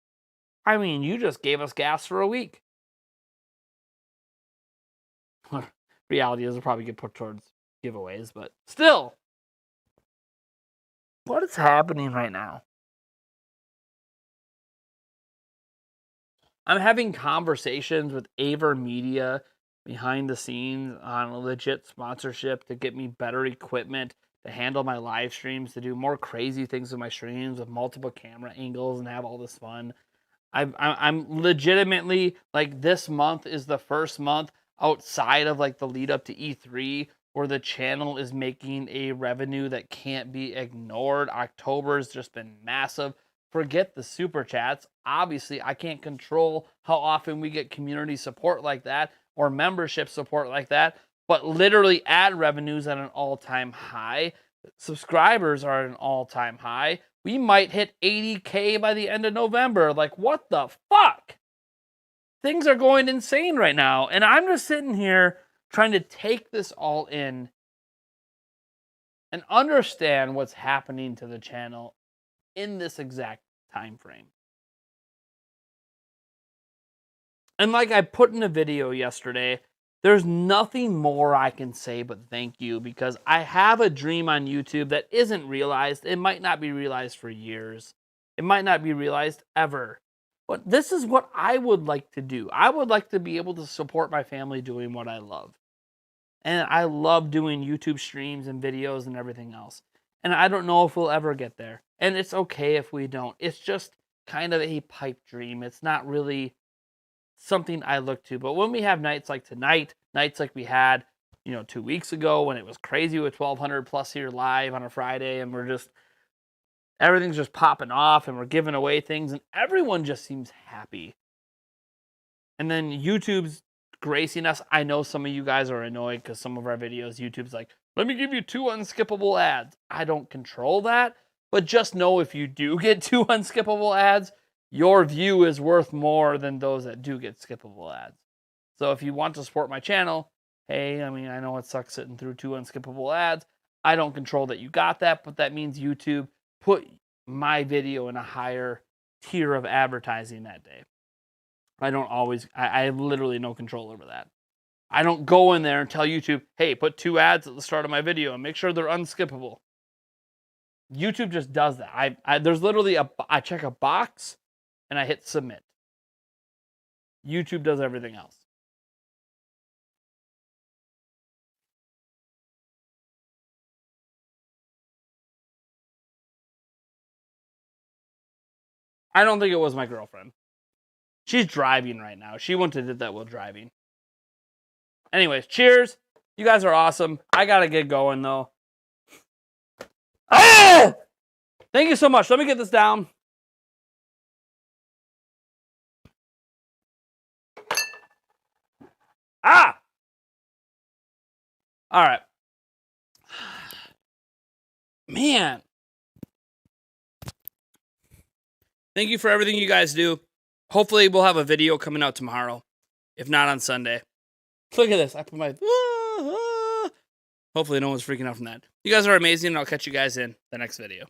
I mean, you just gave us gas for a week. Reality is, will probably get put towards giveaways, but still, what is happening right now? I'm having conversations with Aver Media behind the scenes on a legit sponsorship to get me better equipment to handle my live streams, to do more crazy things with my streams with multiple camera angles and have all this fun. I'm legitimately, like, this month is the first month outside of like the lead up to E3 where the channel is making a revenue that can't be ignored. October has just been massive. Forget the super chats. Obviously, I can't control how often we get community support like that or membership support like that, but literally ad revenues at an all-time high. Subscribers are at an all-time high. We might hit 80K by the end of November. Like, what the fuck? Things are going insane right now. And I'm just sitting here trying to take this all in and understand what's happening to the channel in this exact time frame. And like I put in a video yesterday, there's nothing more I can say but thank you, because I have a dream on YouTube that isn't realized. It might not be realized for years. It might not be realized ever. But this is what I would like to do. I would like to be able to support my family doing what I love. And I love doing YouTube streams and videos and everything else. And I don't know if we'll ever get there. And it's okay if we don't. It's just, kind of a pipe dream. It's not really something I look to. But when we have nights like tonight, nights like we had, 2 weeks ago when it was crazy with 1,200 plus here live on a Friday, and everything's just popping off and we're giving away things and everyone just seems happy. And then YouTube's gracing us. I know some of you guys are annoyed because some of our videos, YouTube's like, let me give you 2 unskippable ads. I don't control that, but just know if you do get 2 unskippable ads, your view is worth more than those that do get skippable ads. So if you want to support my channel, hey, I know it sucks sitting through 2 unskippable ads. I don't control that you got that, but that means YouTube put my video in a higher tier of advertising that day. I have literally no control over that. I don't go in there and tell YouTube, hey, put 2 ads at the start of my video and make sure they're unskippable. YouTube just does that. There's literally I check a box and I hit submit. YouTube does everything else. I don't think it was my girlfriend. She's driving right now. She wouldn't have did that while driving. Anyways, cheers. You guys are awesome. I gotta get going though. Ah! Thank you so much. Let me get this down. Ah! All right. Man. Thank you for everything you guys do. Hopefully we'll have a video coming out tomorrow. If not on Sunday. Look at this. I put my... Hopefully no one's freaking out from that. You guys are amazing, and I'll catch you guys in the next video.